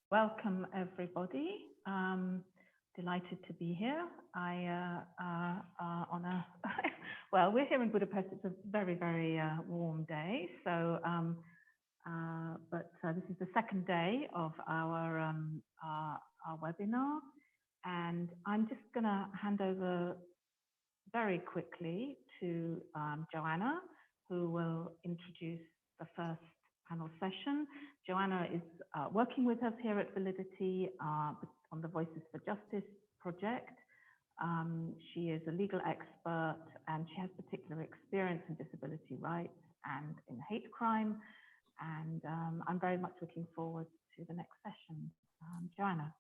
Welcome, everybody. Delighted to be here. Well, we're here in Budapest. It's a very, very warm day. So, this is the second day of our webinar, and I'm just going to hand over very quickly to Joanna, who will introduce the first panel session. Joanna is working with us here at Validity on the Voices for Justice project. She is a legal expert and she has particular experience in disability rights and in hate crime. And I'm very much looking forward to the next session. Joanna.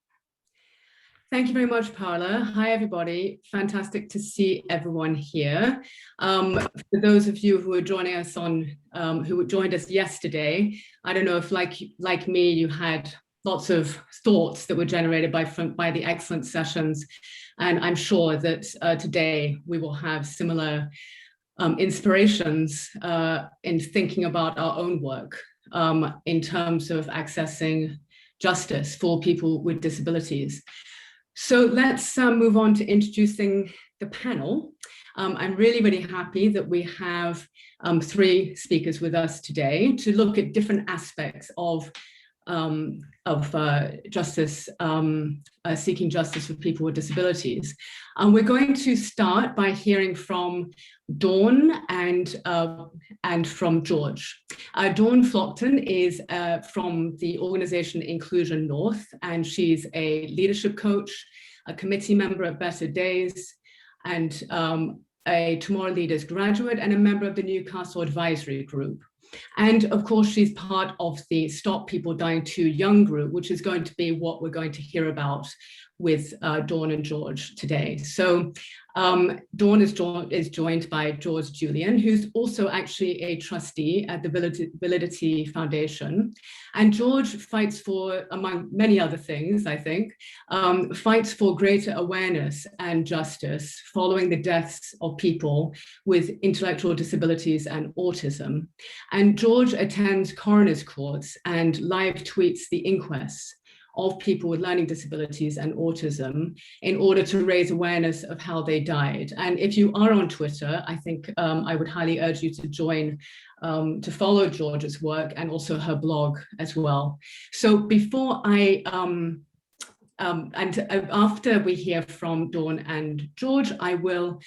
Thank you very much, Paula. Hi, everybody. Fantastic to see everyone here. For those of you who are joining us who joined us yesterday, I don't know if like me, you had lots of thoughts that were generated by the excellent sessions. And I'm sure that today we will have similar inspirations in thinking about our own work in terms of accessing justice for people with disabilities. So let's move on to introducing the panel. I'm really, really happy that we have three speakers with us today to look at different aspects of justice, seeking justice for people with disabilities. We're going to start by hearing from Dawn and from George. Dawn Flockton is from the organization Inclusion North, and she's a leadership coach, a committee member at Better Days, and a Tomorrow Leaders graduate and a member of the Newcastle Advisory Group. And of course, she's part of the Stop People Dying Too Young group, which is going to be what we're going to hear about with Dawn and George today. So Dawn is joined by George Julian, who's also actually a trustee at the Validity Foundation. And George fights for, among many other things, I think, fights for greater awareness and justice following the deaths of people with intellectual disabilities and autism. And George attends coroner's courts and live tweets the inquests of people with learning disabilities and autism in order to raise awareness of how they died. And if you are on Twitter, I think I would highly urge you to join, to follow George's work and also her blog as well. So before after we hear from Dawn and George, I will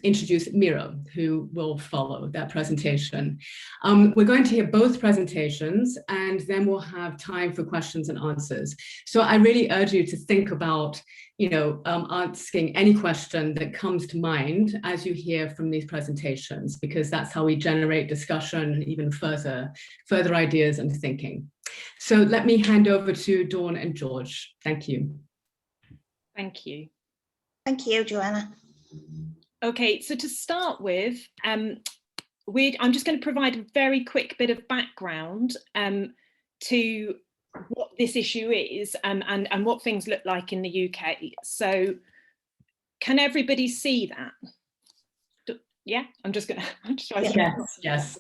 introduce Mira, who will follow that presentation. We're going to hear both presentations, and then we'll have time for questions and answers. So I really urge you to think about, asking any question that comes to mind as you hear from these presentations, because that's how we generate discussion and even further ideas and thinking. So let me hand over to Dawn and George. Thank you. Thank you. Thank you, Joanna. Okay, so to start with, I'm just going to provide a very quick bit of background to what this issue is and what things look like in the UK. So can everybody see that? Yeah, I'm just going to. Yes.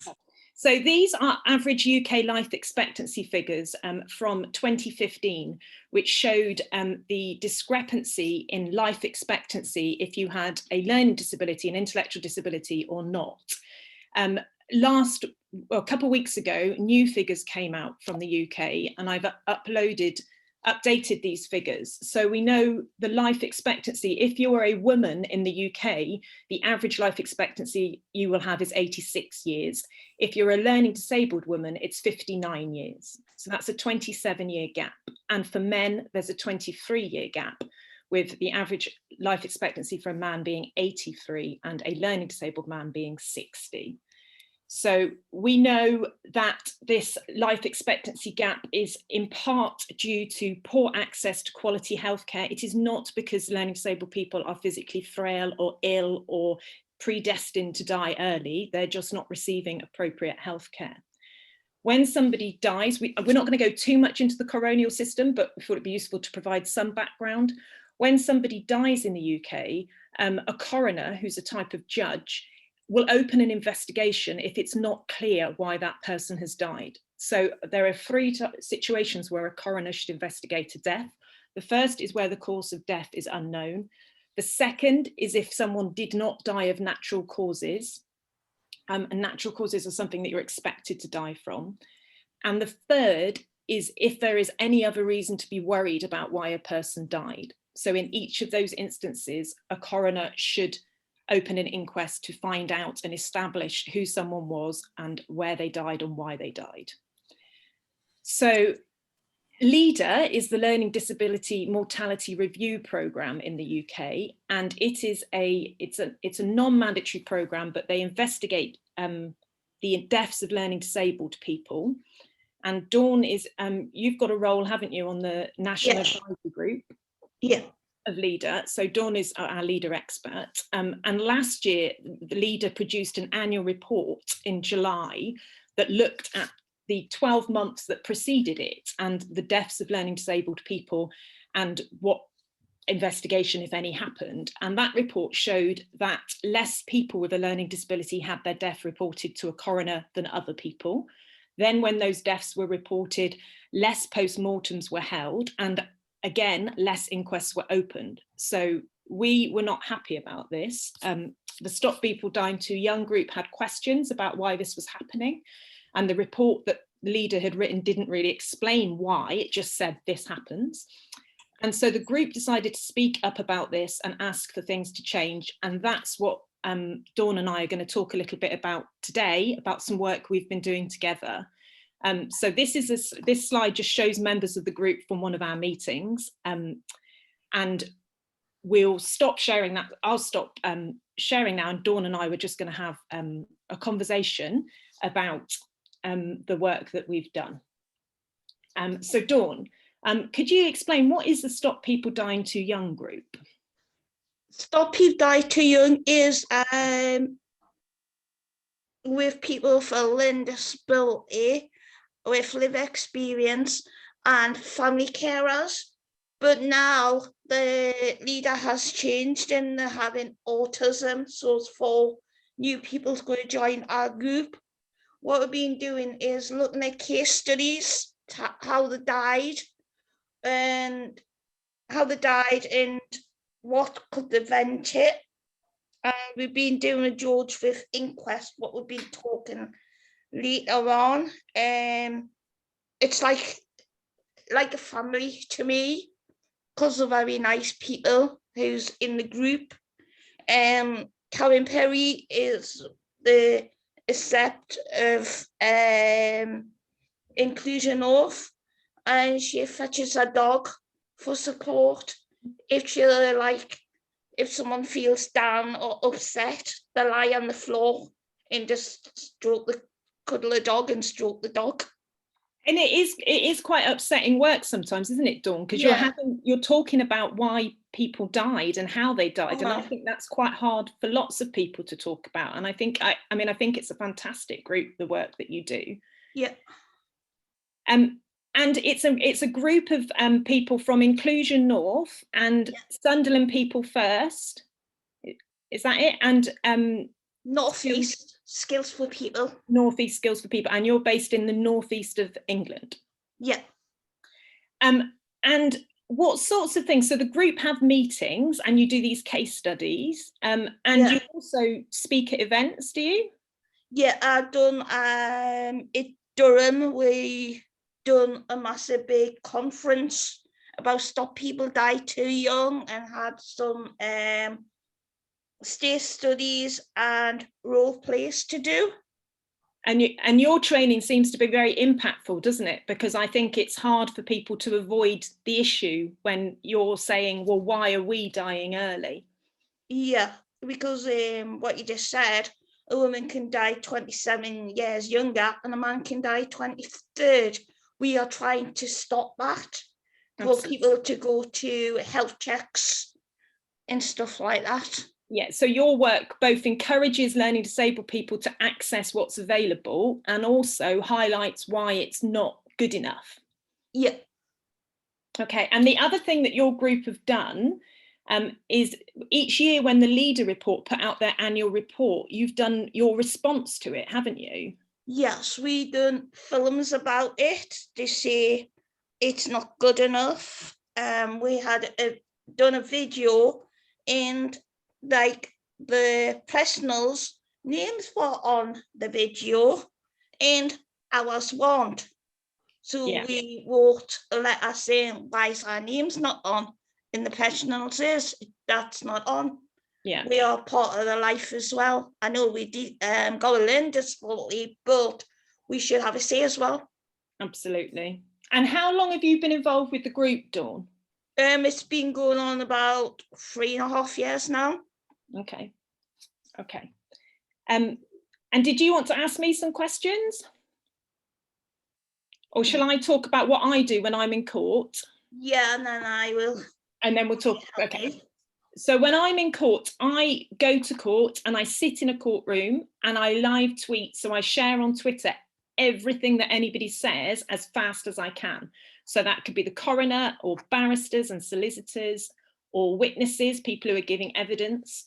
So these are average UK life expectancy figures from 2015, which showed the discrepancy in life expectancy if you had a learning disability, an intellectual disability or not. A couple of weeks ago, new figures came out from the UK, and I've updated these figures. So we know the life expectancy, if you're a woman in the UK, the average life expectancy you will have is 86 years. If you're a learning disabled woman, it's 59 years. So that's a 27-year gap. And for men, there's a 23-year gap, with the average life expectancy for a man being 83 and a learning disabled man being 60. So we know that this life expectancy gap is in part due to poor access to quality healthcare. It is not because learning disabled people are physically frail or ill or predestined to die early. They're just not receiving appropriate healthcare. When somebody dies, we're not going to go too much into the coronial system, but we thought it'd be useful to provide some background. When somebody dies in the UK, a coroner, who's a type of judge, will open an investigation if it's not clear why that person has died. So there are three situations where a coroner should investigate a death. The first is where the cause of death is unknown. The second is if someone did not die of natural causes. And natural causes are something that you're expected to die from. And the third is if there is any other reason to be worried about why a person died. So in each of those instances, a coroner should open an inquest to find out and establish who someone was and where they died and why they died. So LEADER is the Learning Disability Mortality Review Programme in the UK, and it's a non-mandatory programme, but they investigate the deaths of learning disabled people. And Dawn is, you've got a role, haven't you, on the National Advisory Group of LEADER. So Dawn is our LEADER expert. And last year, the LEADER produced an annual report in July that looked at the 12 months that preceded it and the deaths of learning disabled people and what investigation, if any, happened. And that report showed that less people with a learning disability had their death reported to a coroner than other people. Then when those deaths were reported, less post-mortems were held, and again, less inquests were opened. So we were not happy about this. The Stop People Dying Too Young group had questions about why this was happening. And the report that the LEADER had written didn't really explain why, it just said this happens. And so the group decided to speak up about this and ask for things to change. And that's what Dawn and I are going to talk a little bit about today, about some work we've been doing together. So this slide just shows members of the group from one of our meetings. And we'll stop sharing that. I'll stop sharing now, and Dawn and I were just going to have a conversation about the work that we've done. So Dawn, could you explain what is the Stop People Dying Too Young group? Stop People Dying Too Young is with people with a learning disability, with lived experience and family carers. But now the LEADER has changed and they're having autism, so it's for new people going to join our group. What we've been doing is looking at case studies, how they died and what could prevent it. We've been doing a George V inquest, what we've been talking later on. It's like a family to me, because they're very nice people who's in the group. Karen Perry is the accept of inclusion of, and she fetches a dog for support. If someone feels down or upset, they lie on the floor and just cuddle the dog and stroke the dog. And it is quite upsetting work sometimes, isn't it, Dawn? Because you're talking about why people died and how they died, and I think that's quite hard for lots of people to talk about. And I think it's a fantastic group, the work that you do. Yeah. And it's a group of people from Inclusion North and Sunderland People First. Is that it? And North East Skills for People. North East Skills for People, and you're based in the northeast of England. Yeah. And what sorts of things? So the group have meetings, and you do these case studies, and you also speak at events, do you? Yeah, I've done at Durham. We done a massive big conference about Stop People Die Too Young, and had some case studies and role plays to do. And your training seems to be very impactful, doesn't it? Because I think it's hard for people to avoid the issue when you're saying, well, why are we dying early? Yeah, because what you just said, a woman can die 27 years younger and a man can die 23rd. We are trying to stop that, for people to go to health checks and stuff like that. Yeah, so your work both encourages learning disabled people to access what's available and also highlights why it's not good enough. Yeah. Okay, and the other thing that your group have done is each year when the LEADER report put out their annual report, you've done your response to it, haven't you? Yes, we done films about it. They say it's not good enough. We had done a video, and like the professionals' names were on the video, and ours weren't. So Yeah. we wrote a letter saying, why is our names not on? And the professional says, that's not on. Yeah. We are part of the life as well. I know we did got a learning disability, but we should have a say as well. Absolutely. And how long have you been involved with the group, Dawn? It's been going on about 3.5 years now. Okay. Okay. And did you want to ask me some questions? Or shall I talk about what I do when I'm in court? Yeah, and then I will. And then we'll talk. Okay. So when I'm in court, I go to court and I sit in a courtroom and I live tweet. So I share on Twitter everything that anybody says as fast as I can. So that could be the coroner or barristers and solicitors or witnesses, people who are giving evidence.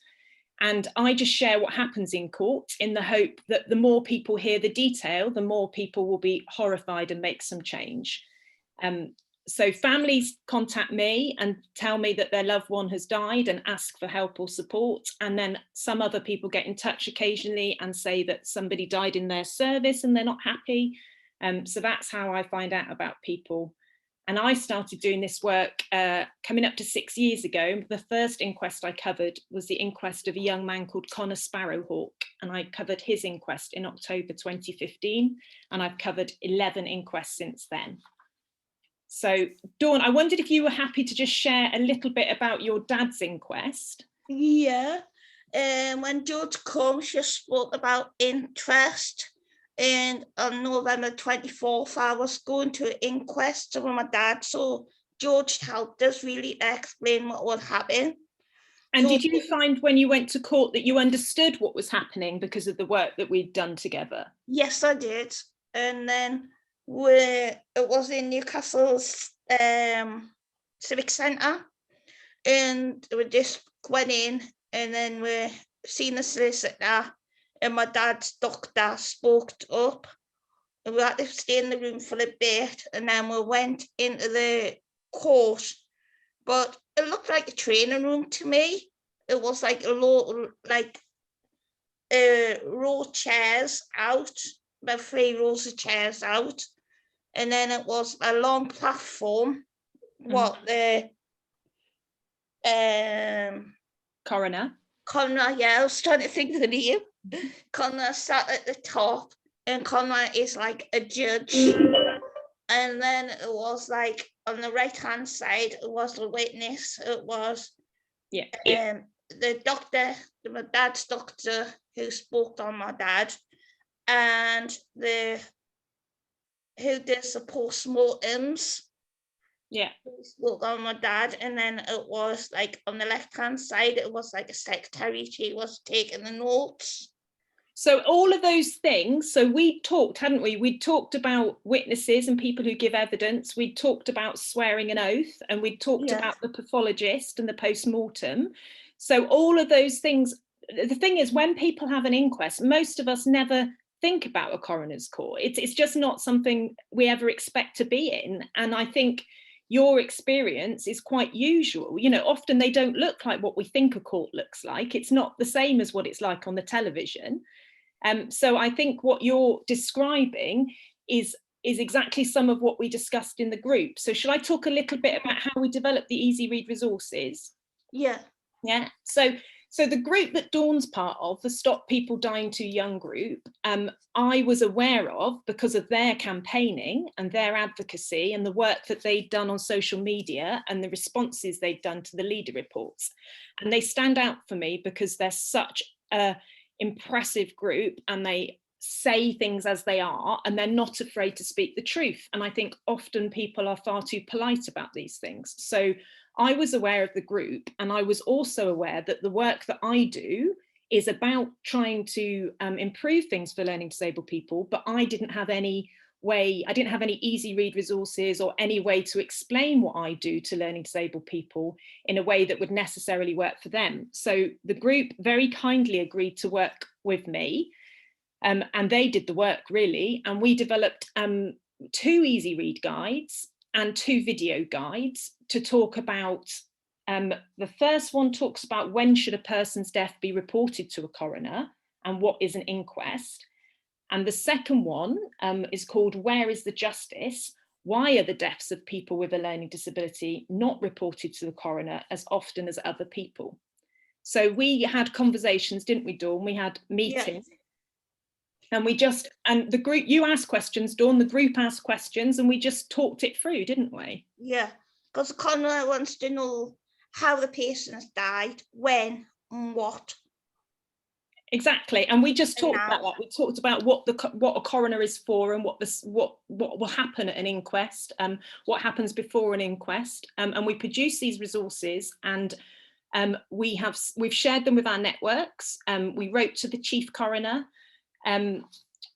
And I just share what happens in court in the hope that the more people hear the detail, the more people will be horrified and make some change. So families contact me and tell me that their loved one has died and ask for help or support. And then some other people get in touch occasionally and say that somebody died in their service and they're not happy. So that's how I find out about people. And I started doing this work coming up to 6 years ago. The first inquest I covered was the inquest of a young man called Connor Sparrowhawk. And I covered his inquest in October 2015. And I've covered 11 inquests since then. So Dawn, I wondered if you were happy to just share a little bit about your dad's inquest. Yeah, when George came, she spoke about interest. And on November 24th, I was going to an inquest with my dad. So George helped us really explain what would happen. And so, did you find when you went to court that you understood what was happening because of the work that we'd done together? Yes, I did. And then it was in Newcastle's Civic Centre. And we just went in, and then we seen the solicitor, and my dad's doctor spoke up, and we had to stay in the room for a bit, and then we went into the court. But it looked like a training room to me. It was like a row of chairs out, about 3 rows of chairs out, and then it was a long platform. What the Coroner, yeah, I was trying to think of the name. Connor sat at the top, and Connor is like a judge. And then it was like on the right hand side, it was the witness. It was the doctor, my dad's doctor, who spoke on my dad, and who did the postmortems. Yeah, spoke on my dad. And then it was like on the left hand side, it was like a secretary. She was taking the notes. So all of those things, so we talked, hadn't we? We talked about witnesses and people who give evidence. We talked about swearing an oath, and we talked about the pathologist and the post-mortem. So all of those things, the thing is, when people have an inquest, most of us never think about a coroner's court. It's just not something we ever expect to be in. And I think your experience is quite usual. You know, often they don't look like what we think a court looks like. It's not the same as what it's like on the television. So I think what you're describing is exactly some of what we discussed in the group. So shall I talk a little bit about how we developed the Easy Read resources? Yeah. Yeah. So the group that Dawn's part of, the Stop People Dying Too Young group, I was aware of because of their campaigning and their advocacy and the work that they'd done on social media and the responses they'd done to the leader reports. And they stand out for me because they're such a impressive group, and they say things as they are, and they're not afraid to speak the truth. And I think often people are far too polite about these things. So I was aware of the group, and I was also aware that the work that I do is about trying to improve things for learning disabled people, but I didn't have any Easy Read resources or any way to explain what I do to learning disabled people in a way that would necessarily work for them. So the group very kindly agreed to work with me. And they did the work really, and we developed 2 easy read guides and 2 video guides to talk about, the first one talks about when should a person's death be reported to a coroner and what is an inquest. And the second one is called Where is the Justice? Why are the deaths of people with a learning disability not reported to the coroner as often as other people? So we had conversations, didn't we, Dawn? We had meetings. Yeah. And the group, you asked questions, Dawn, the group asked questions, and we just talked it through, didn't we? Yeah, because the coroner wants to know how the patients died, when, and what. Exactly, and we just talked about that. We talked about what a coroner is for, and what will happen at an inquest, what happens before an inquest, and we produce these resources, and we've shared them with our networks. We wrote to the chief coroner.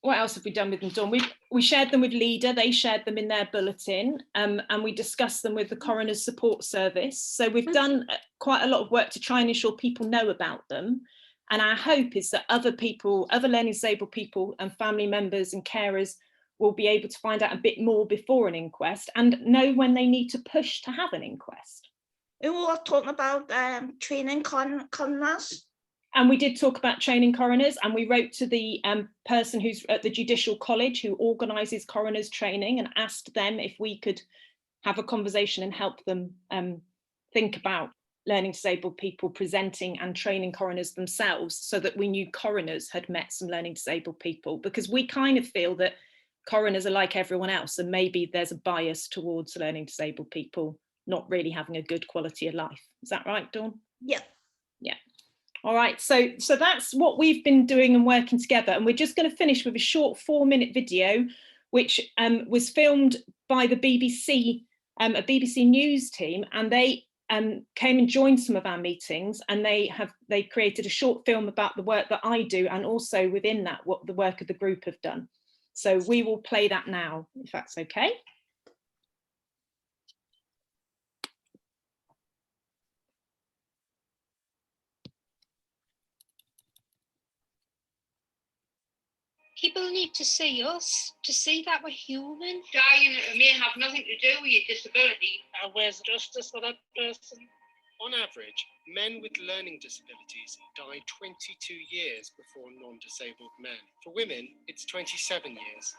What else have we done with them, Dawn? We shared them with Leader. They shared them in their bulletin, and we discussed them with the coroner's support service. So we've done quite a lot of work to try and ensure people know about them. And our hope is that other people, other learning disabled people and family members and carers will be able to find out a bit more before an inquest and know when they need to push to have an inquest. We were talking about training coroners. And we did talk about training coroners, and we wrote to the person who's at the Judicial College who organises coroners training and asked them if we could have a conversation and help them think about learning disabled people presenting and training coroners themselves, so that we knew coroners had met some learning disabled people, because we kind of feel that coroners are like everyone else, and maybe there's a bias towards learning disabled people not really having a good quality of life. Is that right, Dawn? Yeah. Yeah. All right, so that's what we've been doing and working together, and we're just going to finish with a short 4-minute video which was filmed by the BBC, a BBC News team, and they came and joined some of our meetings, and they created a short film about the work that I do, and also within that what the work of the group have done. So we will play that now, if that's okay. People need to see us, to see that we're human. Dying may have nothing to do with your disability. And where's justice for that person? On average, men with learning disabilities die 22 years before non-disabled men. For women, it's 27 years.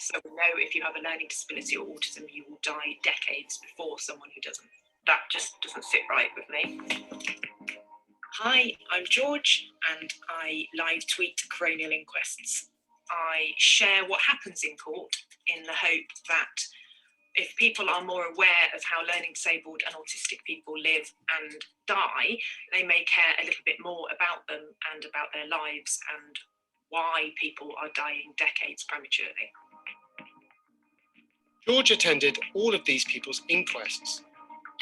So we know if you have a learning disability or autism, you will die decades before someone who doesn't. That just doesn't sit right with me. Hi, I'm George, and I live tweet coronial inquests. I share what happens in court in the hope that if people are more aware of how learning disabled and autistic people live and die, they may care a little bit more about them and about their lives and why people are dying decades prematurely. George attended all of these people's inquests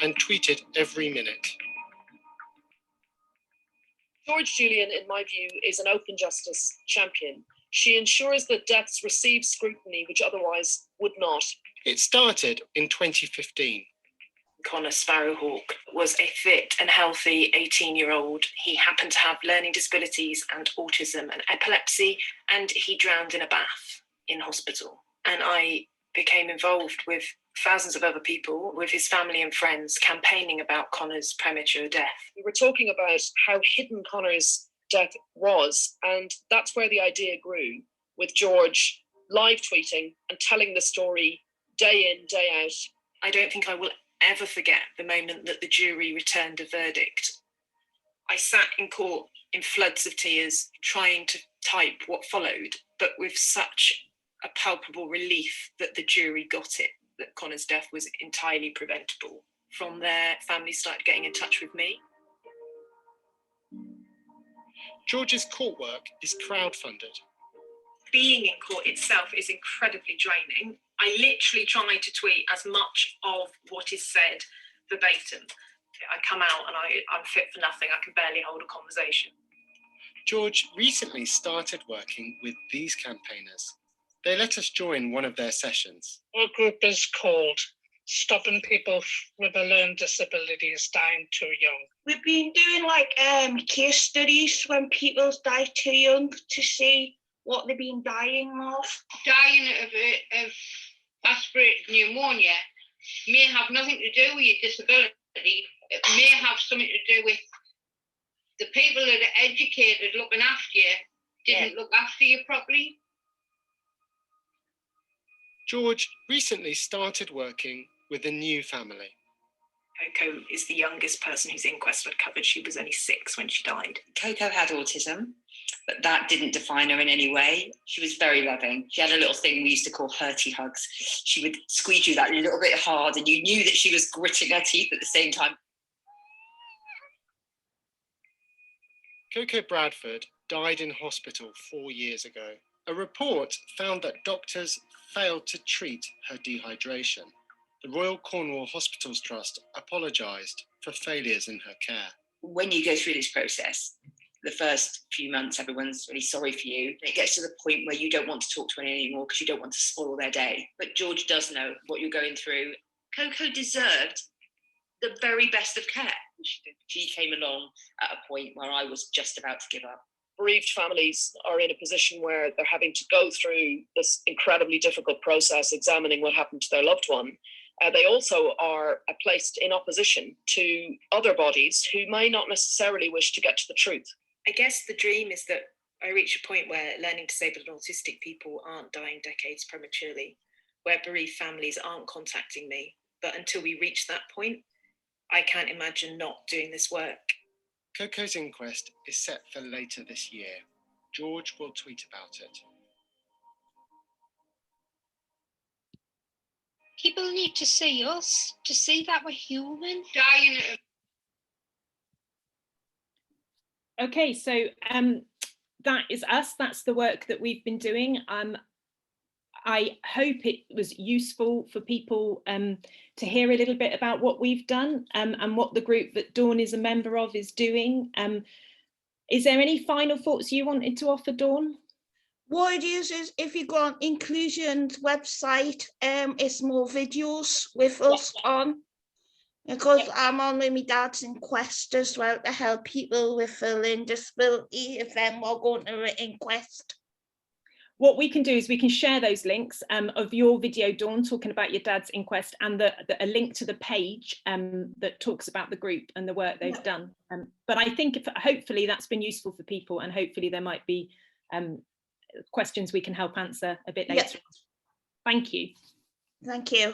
and tweeted every minute. George Julian, in my view, is an open justice champion. She ensures that deaths receive scrutiny which otherwise would not. It started in 2015. Connor Sparrowhawk was a fit and healthy 18-year-old. He happened to have learning disabilities and autism and epilepsy, and he drowned in a bath in hospital. And I became involved with thousands of other people, with his family and friends, campaigning about Connor's premature death. We were talking about how hidden Connor's death was, and that's where the idea grew, with George live tweeting and telling the story day in, day out. I don't think I will ever forget the moment that the jury returned a verdict. I sat in court in floods of tears, trying to type what followed, but with such a palpable relief that the jury got it, that Connor's death was entirely preventable. From there, families started getting in touch with me. George's court work is crowdfunded. Being in court itself is incredibly draining. I literally try to tweet as much of what is said verbatim. I come out and I'm fit for nothing. I can barely hold a conversation. George recently started working with these campaigners. They let us join one of their sessions. Our group is called stopping people with learning disabilities dying too young? We've been doing like case studies when people die too young to see what they've been dying of. Dying of aspirated pneumonia may have nothing to do with your disability. It may have something to do with the people that are educated looking after you didn't look after you properly. George recently started working with a new family. Coco is the youngest person whose inquest I'd covered. She was only 6 when she died. Coco had autism, but that didn't define her in any way. She was very loving. She had a little thing we used to call hurty hugs. She would squeeze you that little bit hard and you knew that she was gritting her teeth at the same time. Coco Bradford died in hospital 4 years ago. A report found that doctors failed to treat her dehydration. The Royal Cornwall Hospitals Trust apologised for failures in her care. When you go through this process, the first few months, everyone's really sorry for you. It gets to the point where you don't want to talk to anyone anymore because you don't want to spoil their day. But George does know what you're going through. Coco deserved the very best of care. She came along at a point where I was just about to give up. Bereaved families are in a position where they're having to go through this incredibly difficult process, examining what happened to their loved one. They also are placed in opposition to other bodies who may not necessarily wish to get to the truth. I guess the dream is that I reach a point where learning disabled and autistic people aren't dying decades prematurely, where bereaved families aren't contacting me. But until we reach that point, I can't imagine not doing this work. Coco's inquest is set for later this year. George will tweet about it. People need to see us, to see that we're human. Dying of Okay, so that is us. That's the work that we've been doing. I hope it was useful for people to hear a little bit about what we've done and what the group that Dawn is a member of is doing. Is there any final thoughts you wanted to offer, Dawn? What it is if you go on Inclusion's website, it's more videos with us on. Because I'm on with my dad's inquest as well to help people with a learning disability if they're more going to an inquest. What we can do is we can share those links of your video, Dawn, talking about your dad's inquest, and a link to the page that talks about the group and the work they've done. But I think hopefully that's been useful for people, and hopefully there might be questions we can help answer a bit later. Thank you. Thank you.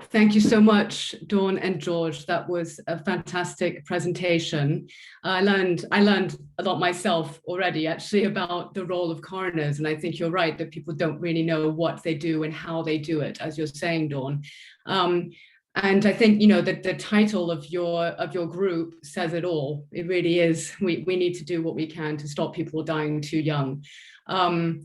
Thank you so much, Dawn and George. That was a fantastic presentation. I learned a lot myself already, actually, about the role of coroners. And I think you're right that people don't really know what they do and how they do it, as you're saying, Dawn. And I think, you know, the title of your group says it all. It really is. We need to do what we can to stop people dying too young. And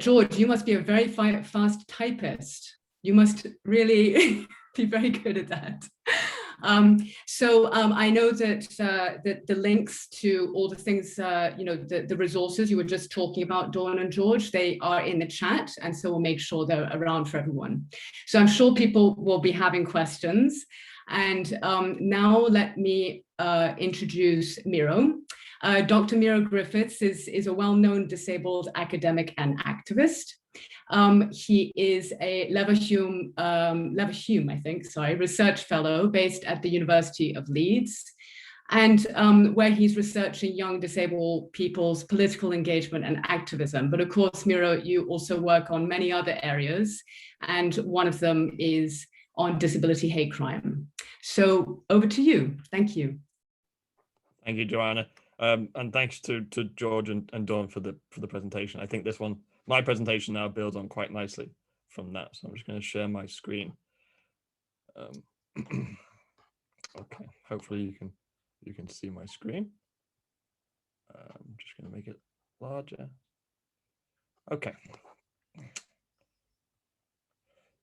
George, you must be a very fast typist. You must really be very good at that. So I know that the links to all the things, you know, the resources you were just talking about, Dawn and George, they are in the chat, and so we'll make sure they're around for everyone. So I'm sure people will be having questions. And now let me introduce Miro. Dr. Miro Griffiths is a well-known disabled academic and activist. He is a Leverhulme, I think, research fellow based at the University of Leeds, and where he's researching young disabled people's political engagement and activism. But of course, Miro, you also work on many other areas, and one of them is on disability hate crime. So over to you. Thank you. Thank you, Joanna. And thanks to George and Dawn for the presentation. I think this one, my presentation now builds on quite nicely from that. So I'm just going to share my screen. Okay, hopefully you can see my screen. I'm just going to make it larger. Okay.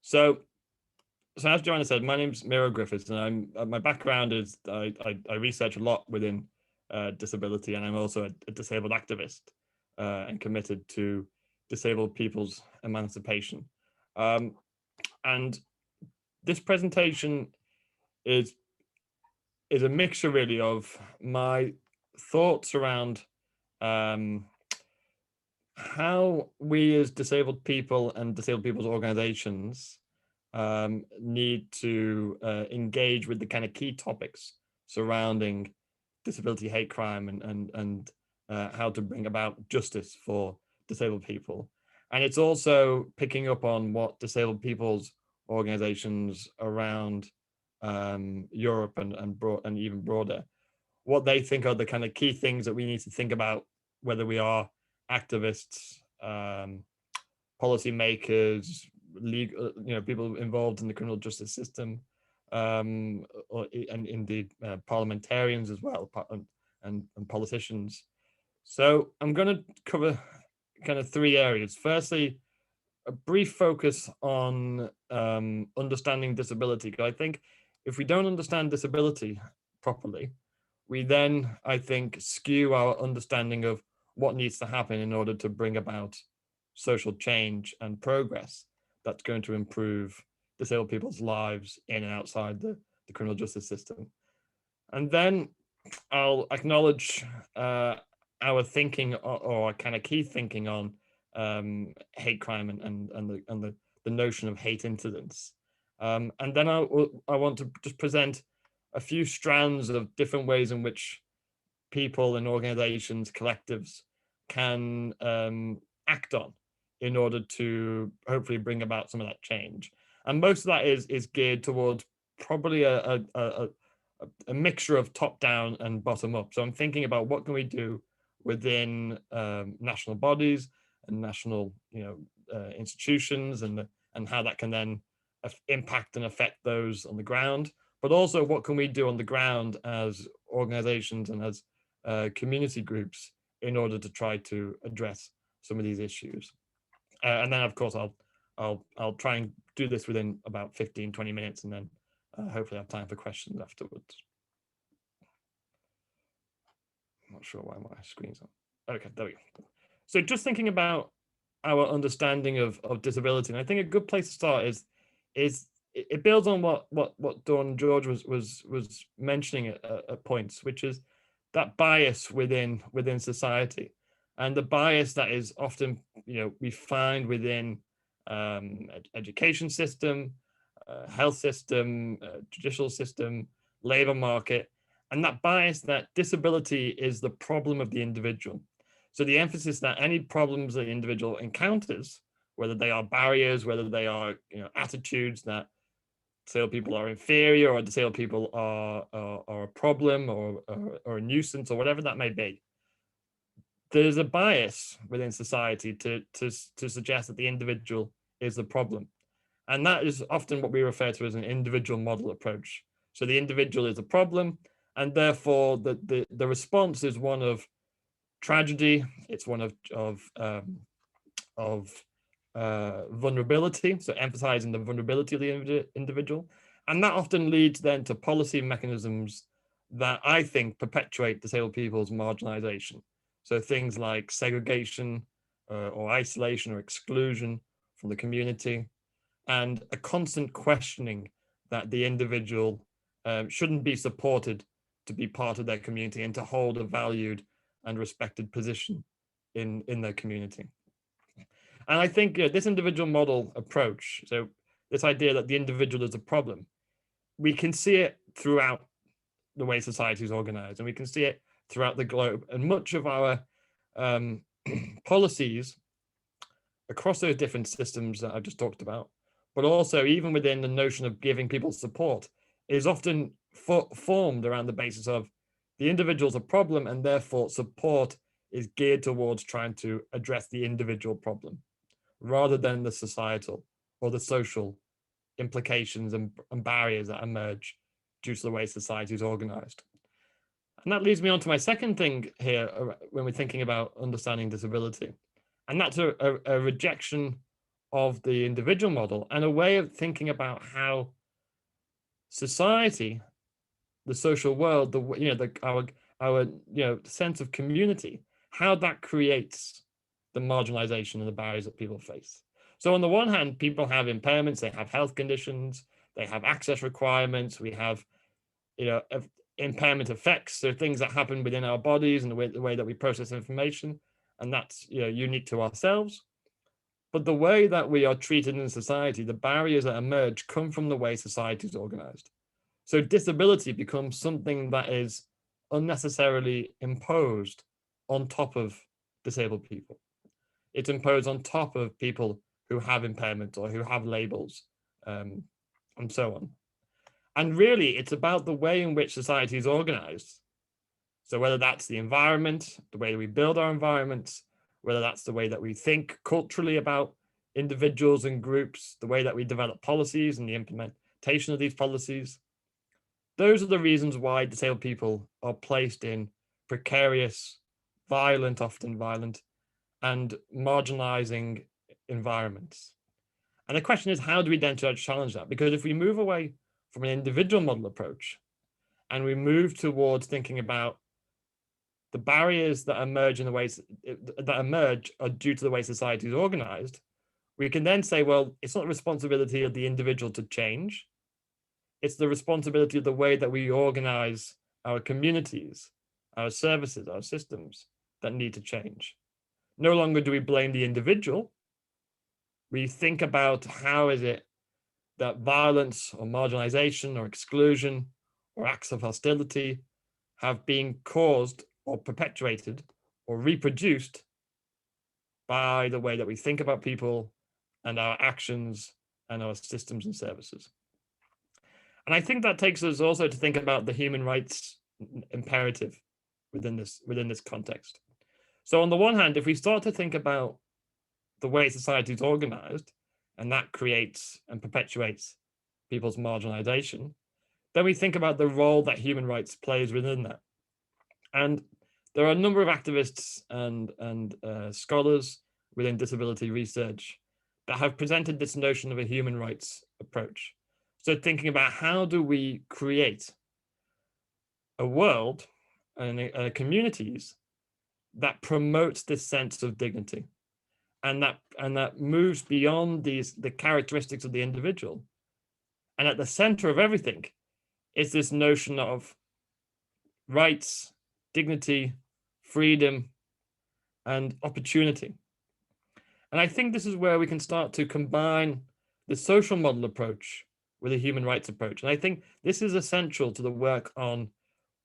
So as Joanna said, my name's Miro Griffiths, and my background is I research a lot within disability, and I'm also a disabled activist and committed to disabled people's emancipation. And this presentation is a mixture really of my thoughts around how we as disabled people and disabled people's organizations need to engage with the kind of key topics surrounding disability, hate crime, and how to bring about justice for disabled people. And it's also picking up on what disabled people's organizations around Europe and even broader, what they think are the kind of key things that we need to think about, whether we are activists, policy makers, legal, people involved in the criminal justice system, and indeed parliamentarians as well, and politicians. So I'm going to cover kind of three areas. Firstly, a brief focus on understanding disability, because I think if we don't understand disability properly, we then, I think, skew our understanding of what needs to happen in order to bring about social change and progress that's going to improve disabled people's lives in and outside the criminal justice system. And then I'll acknowledge our thinking or kind of key thinking on hate crime and the notion of hate incidents. And then I want to just present a few strands of different ways in which people and organizations, collectives can act on in order to hopefully bring about some of that change. And most of that is geared towards probably a mixture of top down and bottom up. So I'm thinking about what can we do within national bodies and national institutions, and how that can then impact and affect those on the ground, but also what can we do on the ground as organizations and as community groups in order to try to address some of these issues. And then of course I'll try and do this within about 15-20 minutes, and then hopefully have time for questions afterwards. I'm not sure why my screen's on. Okay, there we go. So just thinking about our understanding of disability, and I think a good place to start is it builds on what Dawn and George was mentioning at points, which is that bias within society, and the bias that is often we find within education system, health system, judicial system, labor market, and that bias that disability is the problem of the individual. So the emphasis that any problems that the individual encounters, whether they are barriers, whether they are attitudes that disabled people are inferior, or disabled people are a problem or a nuisance, or whatever that may be, there's a bias within society to suggest that the individual is the problem. And that is often what we refer to as an individual model approach. So the individual is the problem, and therefore the response is one of tragedy. It's one of vulnerability, so emphasizing the vulnerability of the individual. And that often leads then to policy mechanisms that I think perpetuate disabled people's marginalization. So things like segregation or isolation or exclusion from the community, and a constant questioning that the individual shouldn't be supported to be part of their community and to hold a valued and respected position in their community. And I think this individual model approach, so this idea that the individual is a problem, we can see it throughout the way society is organized, and we can see it throughout the globe. And much of our policies across those different systems that I've just talked about, but also even within the notion of giving people support, is often formed around the basis of the individual's a problem, and therefore support is geared towards trying to address the individual problem, rather than the societal or the social implications and barriers that emerge due to the way society is organized. And that leads me on to my second thing here when we're thinking about understanding disability. And that's a rejection of the individual model, and a way of thinking about how society, the social world, our sense of community, how that creates the marginalization and the barriers that people face. So on the one hand, people have impairments, they have health conditions, they have access requirements, we have, impairment effects, so things that happen within our bodies and the way that we process information, and that's unique to ourselves. But the way that we are treated in society, the barriers that emerge come from the way society is organized. So disability becomes something that is unnecessarily imposed on top of disabled people. It's imposed on top of people who have impairment or who have labels, and so on. And really, it's about the way in which society is organized. So whether that's the environment, the way we build our environments, whether that's the way that we think culturally about individuals and groups, the way that we develop policies and the implementation of these policies, those are the reasons why disabled people are placed in precarious, often violent, and marginalizing environments. And the question is, how do we then challenge that? Because if we move away from an individual model approach and we move towards thinking about the barriers that emerge in the ways that emerge are due to the way society is organized, we can then say, well, it's not the responsibility of the individual to change. It's the responsibility of the way that we organize our communities, our services, our systems that need to change. No longer do we blame the individual. We think about how is it that violence or marginalization or exclusion or acts of hostility have been caused or perpetuated or reproduced by the way that we think about people and our actions and our systems and services. And I think that takes us also to think about the human rights imperative within this context. So on the one hand, if we start to think about the way society is organized, and that creates and perpetuates people's marginalization, then we think about the role that human rights plays within that. And there are a number of activists and scholars within disability research that have presented this notion of a human rights approach. So thinking about how do we create a world and communities that promotes this sense of dignity, and that moves beyond the characteristics of the individual. And at the center of everything is this notion of rights, dignity, freedom, and opportunity. And I think this is where we can start to combine the social model approach with a human rights approach. And I think this is essential to the work on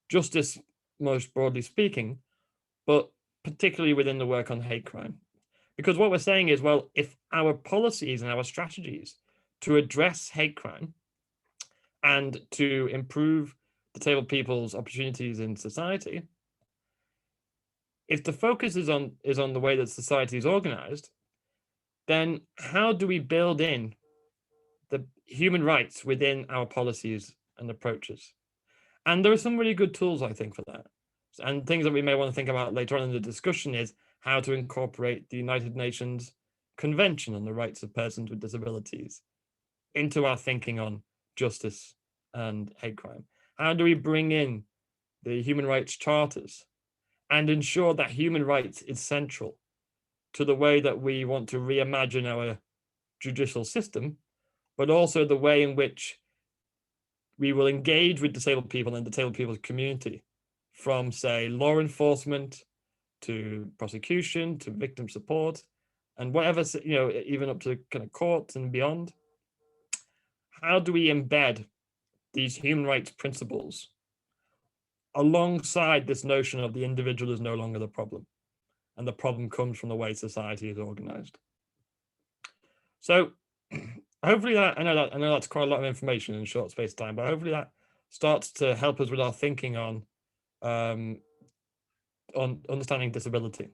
justice, most broadly speaking, but particularly within the work on hate crime. Because what we're saying is, well, if our policies and our strategies to address hate crime and to improve disabled people's opportunities in society, if the focus is on the way that society is organized, then how do we build in the human rights within our policies and approaches? And there are some really good tools, I think, for that. And things that we may want to think about later on in the discussion is how to incorporate the United Nations Convention on the Rights of Persons with Disabilities into our thinking on justice and hate crime. How do we bring in the human rights charters and ensure that human rights is central to the way that we want to reimagine our judicial system, but also the way in which we will engage with disabled people and disabled people's community, from, say, law enforcement to prosecution to victim support and whatever, even up to kind of courts and beyond. How do we embed these human rights principles alongside this notion of the individual is no longer the problem, and the problem comes from the way society is organized? So hopefully that, I know that's quite a lot of information in a short space of time, but hopefully that starts to help us with our thinking on understanding disability.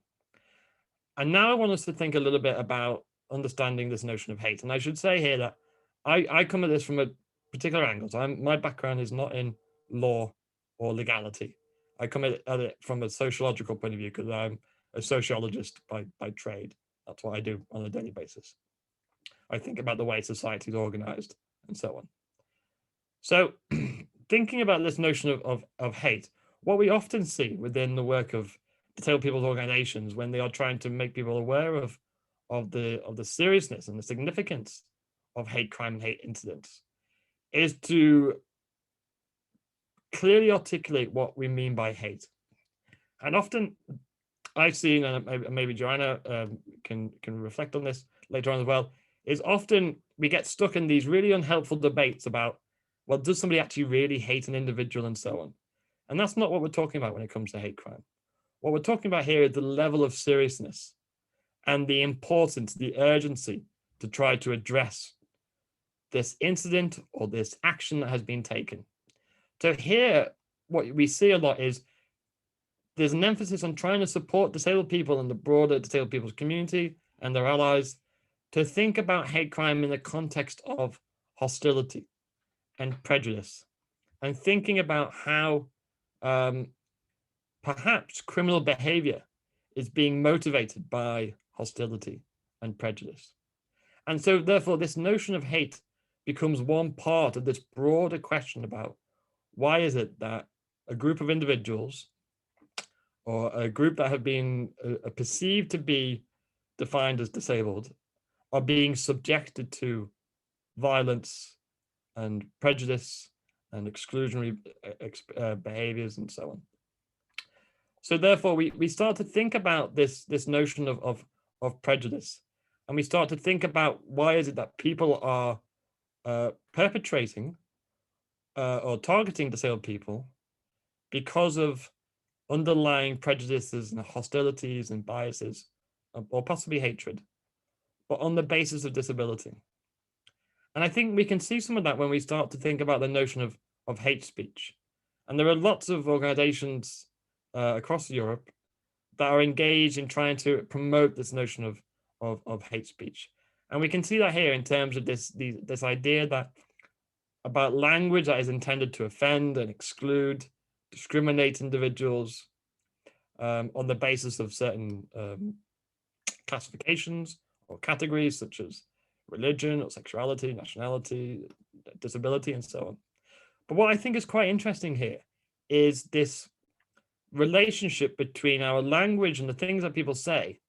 And now I want us to think a little bit about understanding this notion of hate. And I should say here that I come at this from a particular angle. So my background is not in law or legality. I come at it from a sociological point of view because I'm a sociologist by trade. That's what I do on a daily basis. I think about the way society is organized and so on. So thinking about this notion of hate, what we often see within the work of disabled people's organizations when they are trying to make people aware of the seriousness and the significance of hate crime and hate incidents is to clearly articulate what we mean by hate. And often I've seen, and maybe Joanna can reflect on this later on as well, is often we get stuck in these really unhelpful debates about, well, does somebody actually really hate an individual and so on? And that's not what we're talking about when it comes to hate crime. What we're talking about here is the level of seriousness and the importance, the urgency to try to address this incident or this action that has been taken. So here, what we see a lot is there's an emphasis on trying to support disabled people and the broader disabled people's community and their allies to think about hate crime in the context of hostility and prejudice, and thinking about how perhaps criminal behavior is being motivated by hostility and prejudice. And so therefore this notion of hate becomes one part of this broader question about why is it that a group of individuals or a group that have been perceived to be defined as disabled are being subjected to violence and prejudice and exclusionary behaviors and so on. So therefore, we start to think about this notion of prejudice, and we start to think about why is it that people are perpetrating or targeting disabled people because of underlying prejudices and hostilities and biases, or possibly hatred, but on the basis of disability. And I think we can see some of that when we start to think about the notion of hate speech. And there are lots of organizations across Europe that are engaged in trying to promote this notion of hate speech. And we can see that here in terms of this idea that about language that is intended to offend and exclude, discriminate individuals on the basis of certain classifications or categories such as religion or sexuality, nationality, disability, and so on. But what I think is quite interesting here is this relationship between our language and the things that people say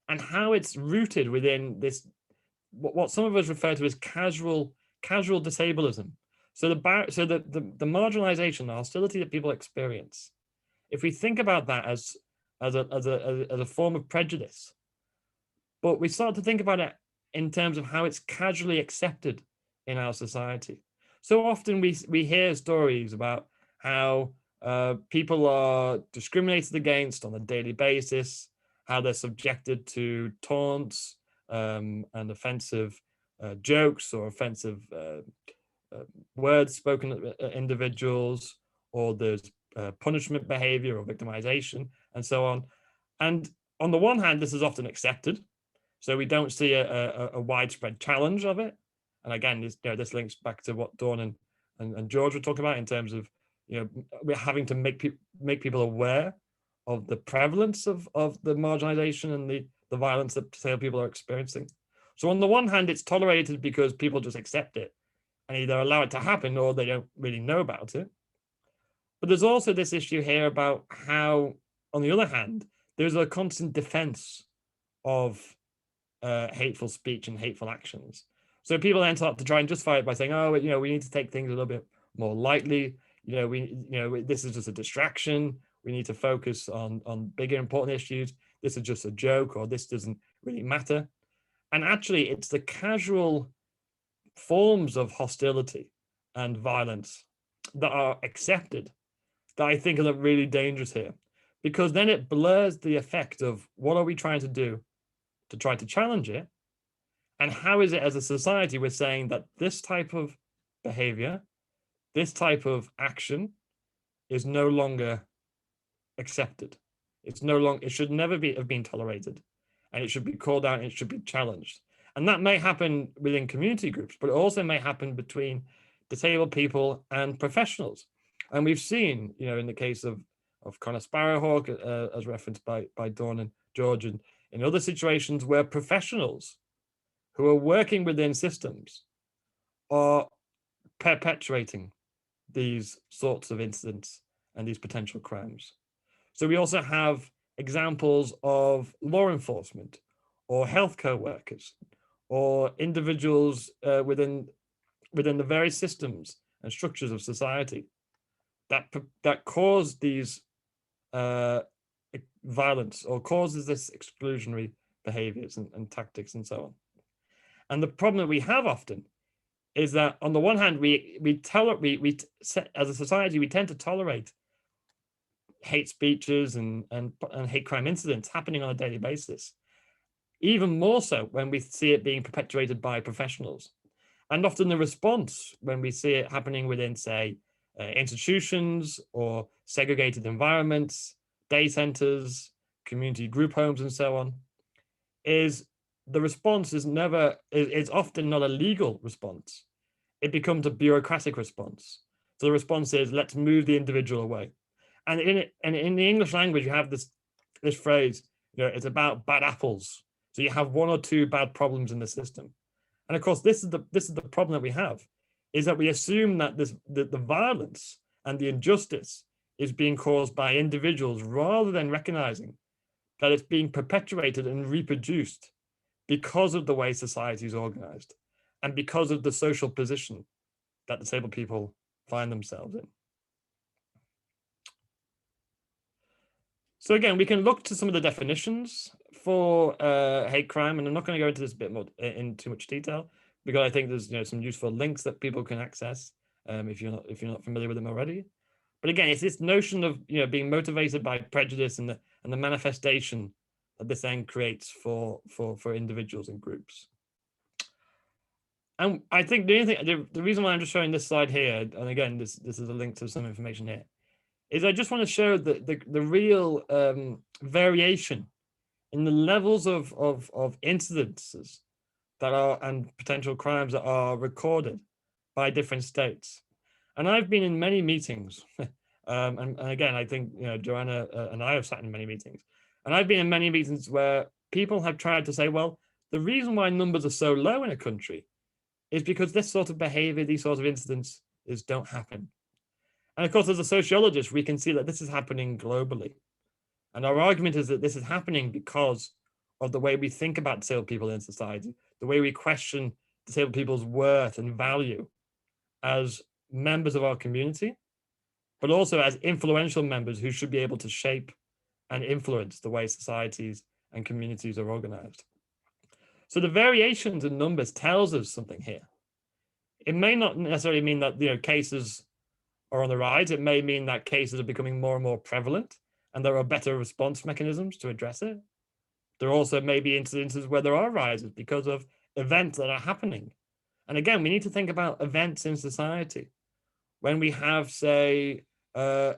and how it's rooted within this, what some of us refer to as casual disableism. So the marginalization, the hostility that people experience, if we think about that as a form of prejudice, but we start to think about it in terms of how it's casually accepted in our society. So often we hear stories about how people are discriminated against on a daily basis, how they're subjected to taunts and offensive jokes or offensive words spoken at individuals, or there's punishment behavior or victimization and so on. And on the one hand, this is often accepted. So we don't see a widespread challenge of it. And again, this links back to what Dawn and George were talking about in terms of, we're having to make people aware of the prevalence of the marginalization and the violence that disabled people are experiencing. So on the one hand, it's tolerated because people just accept it and either allow it to happen or they don't really know about it. But there's also this issue here about how, on the other hand, there's a constant defense of hateful speech and hateful actions. So people then start to try and justify it by saying, oh, we need to take things a little bit more lightly. This is just a distraction. We need to focus on bigger important issues. This is just a joke, or this doesn't really matter. And actually, it's the casual forms of hostility and violence that are accepted that I think are really dangerous here, because then it blurs the effect of what are we trying to do to try to challenge it, and how is it as a society we're saying that this type of behavior, this type of action is no longer accepted. It's no longer, it should never have been tolerated, and it should be called out and it should be challenged. And that may happen within community groups, but it also may happen between disabled people and professionals. And we've seen, in the case of Connor Sparrowhawk, as referenced by Dawn and George, and in other situations where professionals who are working within systems are perpetuating these sorts of incidents and these potential crimes. So we also have examples of law enforcement or healthcare workers or individuals within the various systems and structures of society that cause these violence or causes this exclusionary behaviors and tactics and so on. And the problem that we have often is that on the one hand, as a society, we tend to tolerate hate speeches and hate crime incidents happening on a daily basis, even more so when we see it being perpetuated by professionals. And often the response when we see it happening within, say, institutions or segregated environments, day centers, community group homes, and so on, is the response is often not a legal response. It becomes a bureaucratic response. So the response is, let's move the individual away. And in the English language, you have this phrase, it's about bad apples. So you have one or two bad problems in the system. And of course, this is the problem that we have, is that we assume that the violence and the injustice is being caused by individuals rather than recognizing that it's being perpetuated and reproduced because of the way society is organized and because of the social position that disabled people find themselves in. So again, we can look to some of the definitions for hate crime, and I'm not going to go into this a bit more in too much detail because I think there's some useful links that people can access if you're not familiar with them already. But again, it's this notion of being motivated by prejudice and the manifestation that this then creates for individuals and groups. And I think the reason why I'm just showing this slide here, and again, this is a link to some information here, is I just want to show the real variation in the levels of incidences that are and potential crimes that are recorded by different states. And I've been in many meetings, and again, I think Joanna and I have sat in many meetings, and I've been in many meetings where people have tried to say, well, the reason why numbers are so low in a country is because this sort of behavior, these sorts of incidents don't happen. And of course, as a sociologist, we can see that this is happening globally. And our argument is that this is happening because of the way we think about disabled people in society, the way we question disabled people's worth and value as members of our community, but also as influential members who should be able to shape and influence the way societies and communities are organized. So the variations in numbers tells us something here. It may not necessarily mean that cases are on the rise. It may mean that cases are becoming more and more prevalent and there are better response mechanisms to address it. There also may be incidences where there are rises because of events that are happening. And again, we need to think about events in society. When we have, say, an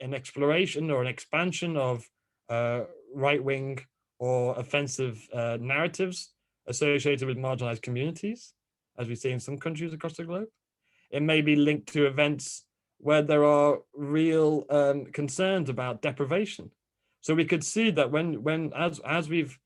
exploration or an expansion of right-wing or offensive narratives associated with marginalized communities, as we see in some countries across the globe. It may be linked to events where there are real concerns about deprivation. So we could see that as we've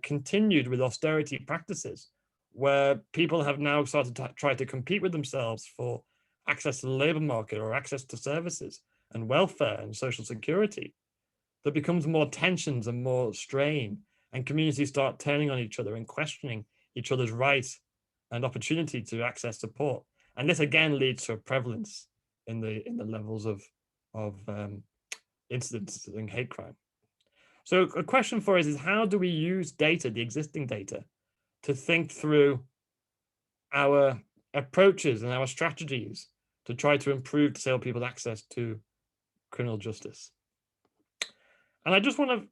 continued with austerity practices, where people have now started to try to compete with themselves for access to the labor market or access to services and welfare and social security, there becomes more tensions and more strain, and communities start turning on each other and questioning each other's right and opportunity to access support. And this again leads to a prevalence in the levels of incidents in hate crime. So a question for us is, how do we use data, the existing data, to think through our approaches and our strategies to try to improve disabled people's access to criminal justice? And I just want to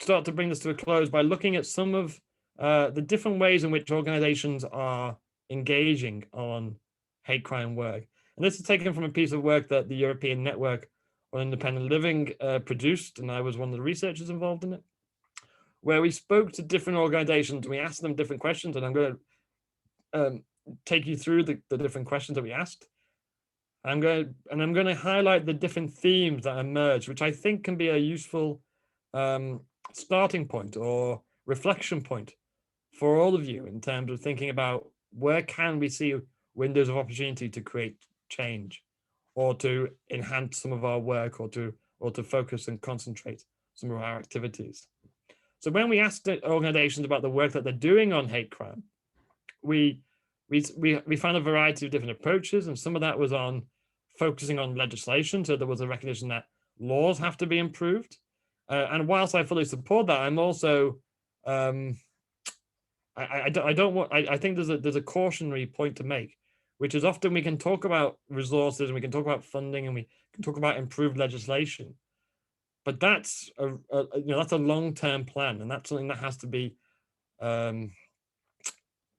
start to bring this to a close by looking at some of the different ways in which organizations are engaging on hate crime work. And this is taken from a piece of work that the European Network on Independent Living produced, and I was one of the researchers involved in it, where we spoke to different organizations. We asked them different questions, and I'm going to take you through the different questions that we asked. I'm going to highlight the different themes that emerge, which I think can be a useful starting point or reflection point for all of you in terms of thinking about where can we see windows of opportunity to create change or to enhance some of our work or to or to focus and concentrate some of our activities. So when we asked organizations about the work that they're doing on hate crime, we found a variety of different approaches, and some of that was on focusing on legislation. So there was a recognition that laws have to be improved. And whilst I fully support that, I'm also I think there's a cautionary point to make, which is often we can talk about resources and we can talk about funding and we can talk about improved legislation, but that's that's a long-term plan, and that's something that has to be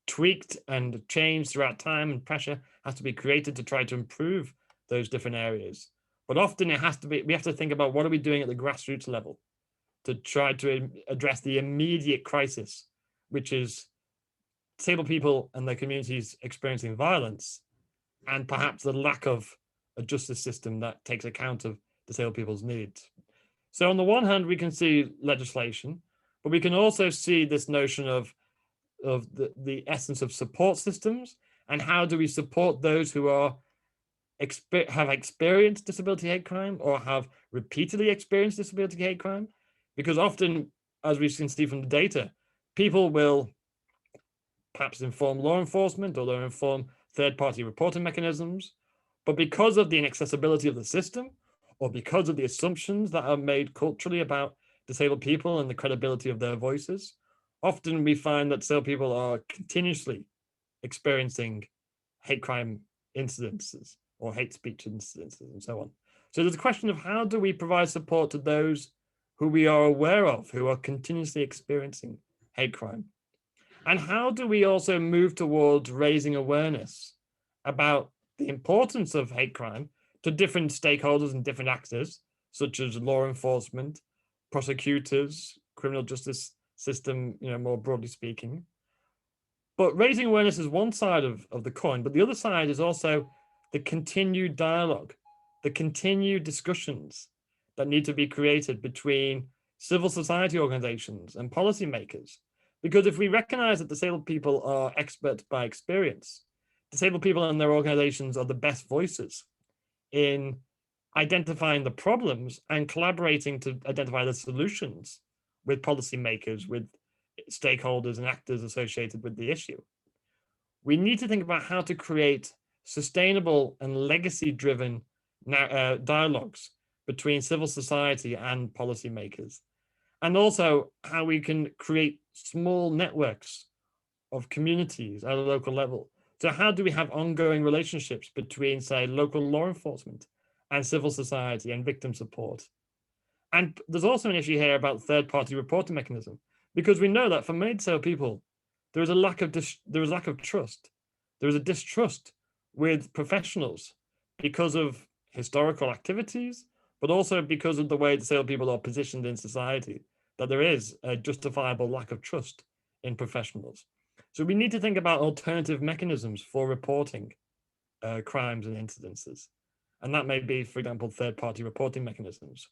tweaked and changed throughout time, and pressure has to be created to try to improve those different areas. But often we have to think about what are we doing at the grassroots level to try to address the immediate crisis, which is disabled people and their communities experiencing violence, and perhaps the lack of a justice system that takes account of disabled people's needs. So on the one hand, we can see legislation, but we can also see this notion of the essence of support systems, and how do we support those who have experienced disability hate crime or have repeatedly experienced disability hate crime? Because often, as we can see from the data, people will perhaps inform law enforcement or they'll inform third-party reporting mechanisms, but because of the inaccessibility of the system, or because of the assumptions that are made culturally about disabled people and the credibility of their voices, often we find that disabled people are continuously experiencing hate crime incidences or hate speech incidences and so on. So there's a question of how do we provide support to those who we are aware of, who are continuously experiencing hate crime? And how do we also move towards raising awareness about the importance of hate crime to different stakeholders and different actors, such as law enforcement, prosecutors, criminal justice system, more broadly speaking. But raising awareness is one side of the coin, but the other side is also the continued dialogue, the continued discussions that need to be created between civil society organizations and policymakers. Because if we recognize that disabled people are experts by experience, disabled people and their organizations are the best voices in identifying the problems and collaborating to identify the solutions with policymakers, with stakeholders and actors associated with the issue. We need to think about how to create sustainable and legacy-driven dialogues between civil society and policymakers, and also how we can create small networks of communities at a local level. So how do we have ongoing relationships between, say, local law enforcement and civil society and victim support? And there's also an issue here about third-party reporting mechanism, because we know that for many disabled people, there is a lack of trust. There is a distrust with professionals because of historical activities, but also because of the way disabled people are positioned in society, that there is a justifiable lack of trust in professionals. So we need to think about alternative mechanisms for reporting crimes and incidences. And that may be, for example, third-party reporting mechanisms.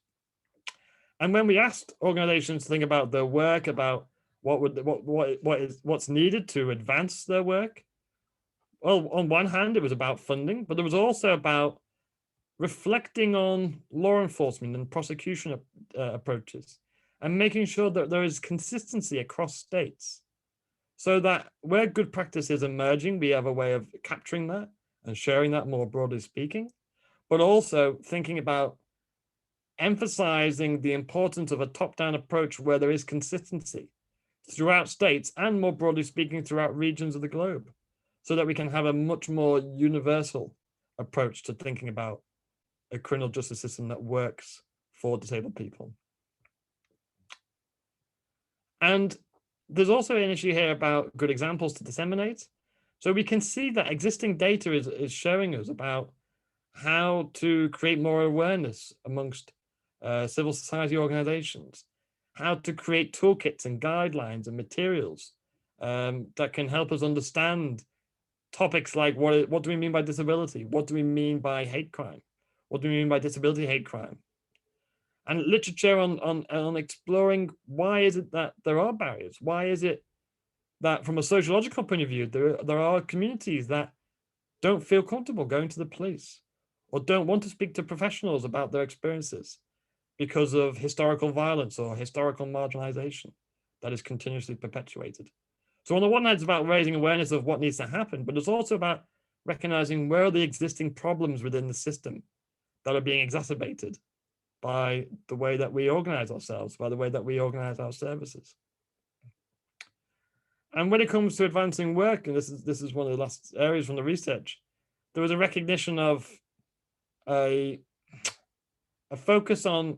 And when we asked organizations to think about their work, about what's needed to advance their work, well, on one hand, it was about funding, but there was also about reflecting on law enforcement and prosecution approaches and making sure that there is consistency across states, so that where good practice is emerging, we have a way of capturing that and sharing that more broadly speaking, but also thinking about emphasizing the importance of a top-down approach where there is consistency throughout states and, more broadly speaking, throughout regions of the globe, so that we can have a much more universal approach to thinking about a criminal justice system that works for disabled people. And there's also an issue here about good examples to disseminate. So we can see that existing data is showing us about how to create more awareness amongst civil society organizations, how to create toolkits and guidelines and materials that can help us understand topics like what do we mean by disability? What do we mean by hate crime? What do we mean by disability hate crime? And literature on exploring why is it that there are barriers? Why is it that from a sociological point of view, there are communities that don't feel comfortable going to the police or don't want to speak to professionals about their experiences? because of historical violence or historical marginalization that is continuously perpetuated. So on the one hand, it's about raising awareness of what needs to happen, but it's also about recognizing where are the existing problems within the system that are being exacerbated by the way that we organize ourselves, by the way that we organize our services. And when it comes to advancing work, and this is one of the last areas from the research, there was a recognition of a focus on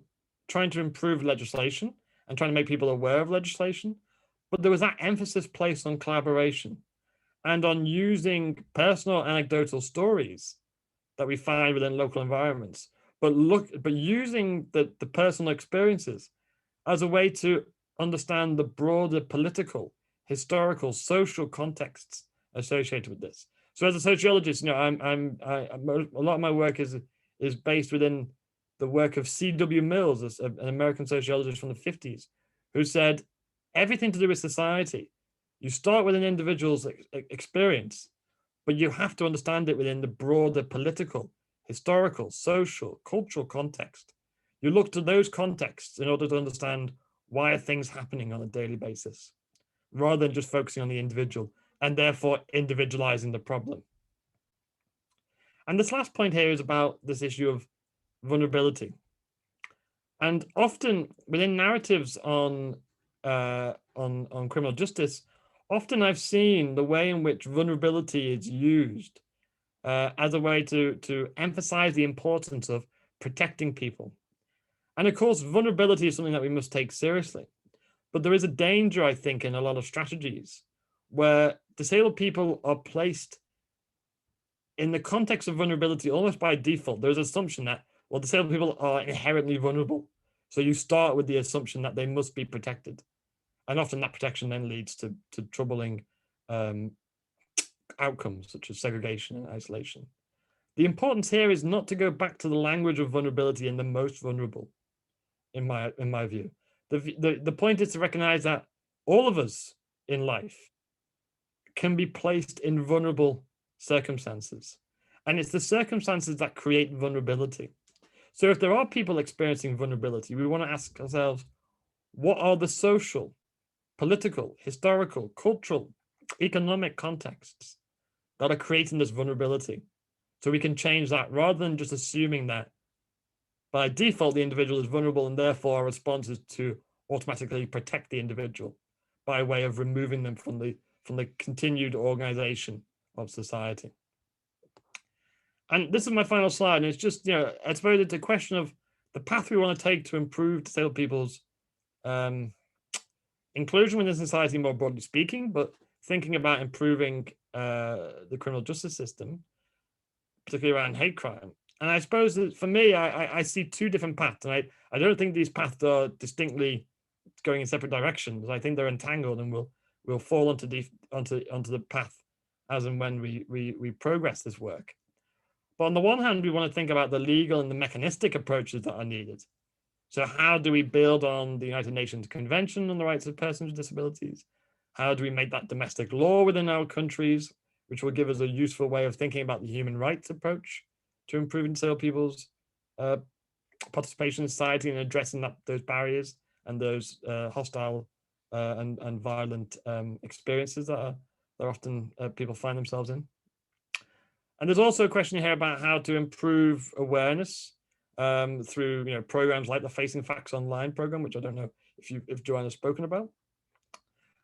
trying to improve legislation and trying to make people aware of legislation, but there was that emphasis placed on collaboration and on using personal anecdotal stories that we find within local environments, but using the personal experiences as a way to understand the broader political, historical, social contexts associated with this. So as a sociologist, a lot of my work is based within the work of C.W. Mills, an American sociologist from the 50s, who said everything to do with society, you start with an individual's experience, but you have to understand it within the broader political, historical, social, cultural context. You look to those contexts in order to understand why are things happening on a daily basis, rather than just focusing on the individual and therefore individualizing the problem. And this last point here is about this issue of vulnerability. And often within narratives on criminal justice, often I've seen the way in which vulnerability is used as a way to emphasize the importance of protecting people. And of course, vulnerability is something that we must take seriously. But there is a danger, I think, in a lot of strategies where disabled people are placed in the context of vulnerability almost by default. There's an assumption that, well, disabled people are inherently vulnerable. So you start with the assumption that they must be protected. And often that protection then leads to troubling outcomes such as segregation and isolation. The importance here is not to go back to the language of vulnerability in the most vulnerable, in my view. The point is to recognize that all of us in life can be placed in vulnerable circumstances. And it's the circumstances that create vulnerability. So if there are people experiencing vulnerability, we want to ask ourselves, what are the social, political, historical, cultural, economic contexts that are creating this vulnerability? So we can change that rather than just assuming that by default, the individual is vulnerable and therefore our response is to automatically protect the individual by way of removing them from the continued organization of society. And this is my final slide. And it's just, I suppose it's a question of the path we want to take to improve disabled people's inclusion within society, more broadly speaking, but thinking about improving the criminal justice system, particularly around hate crime. And I suppose that for me, I see two different paths. And I don't think these paths are distinctly going in separate directions. I think they're entangled and we'll fall onto the path as and when we progress this work. But on the one hand, we want to think about the legal and the mechanistic approaches that are needed. So how do we build on the United Nations Convention on the Rights of Persons with Disabilities? How do we make that domestic law within our countries, which will give us a useful way of thinking about the human rights approach to improving disabled people's participation in society and addressing those barriers and those hostile and violent experiences that often people find themselves in. And there's also a question here about how to improve awareness through programs like the Facing Facts Online program, which I don't know if Joanna's spoken about.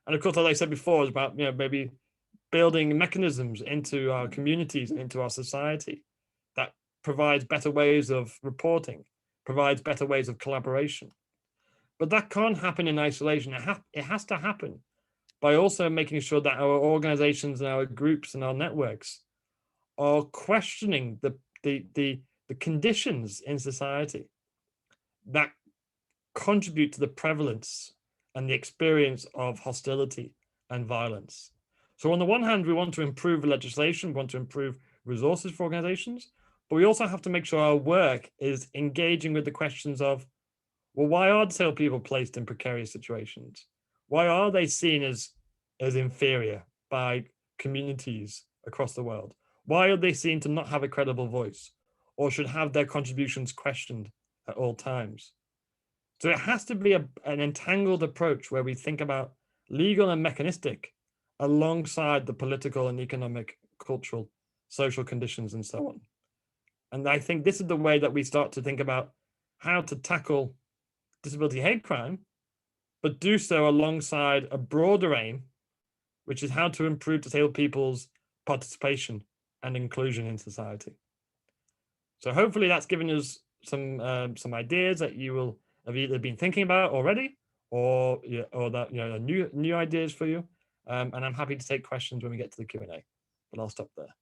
And of course, as I said before, it's about maybe building mechanisms into our communities and into our society that provides better ways of reporting, provides better ways of collaboration. But that can't happen in isolation. It has to happen by also making sure that our organizations and our groups and our networks are questioning the conditions in society that contribute to the prevalence and the experience of hostility and violence. So on the one hand, we want to improve legislation, we want to improve resources for organizations, but we also have to make sure our work is engaging with the questions of, well, why are disabled people placed in precarious situations? Why are they seen as inferior by communities across the world? Why are they seen to not have a credible voice or should have their contributions questioned at all times? So it has to be an entangled approach where we think about legal and mechanistic alongside the political and economic, cultural, social conditions and so on. And I think this is the way that we start to think about how to tackle disability hate crime, but do so alongside a broader aim, which is how to improve disabled people's participation and inclusion in society. So hopefully that's given us some ideas that you will have either been thinking about already, or that new ideas for you. And I'm happy to take questions when we get to the Q&A, but I'll stop there.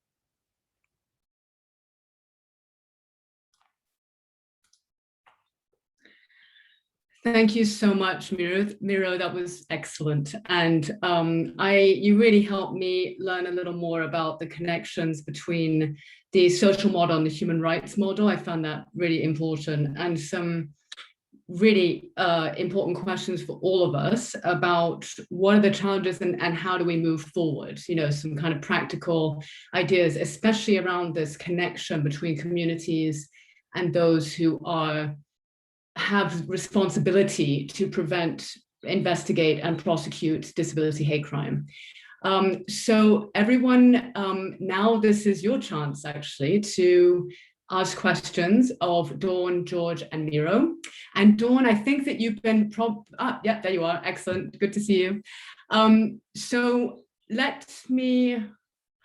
Thank you so much, Miro. That was excellent. And you really helped me learn a little more about the connections between the social model and the human rights model. I found that really important, and some really important questions for all of us about what are the challenges and how do we move forward, some kind of practical ideas, especially around this connection between communities and those who have responsibility to prevent, investigate, and prosecute disability hate crime. So everyone, now this is your chance actually to ask questions of Dawn, George, and Miro. And Dawn, I think that you've been yeah, there you are, excellent, good to see you. So let me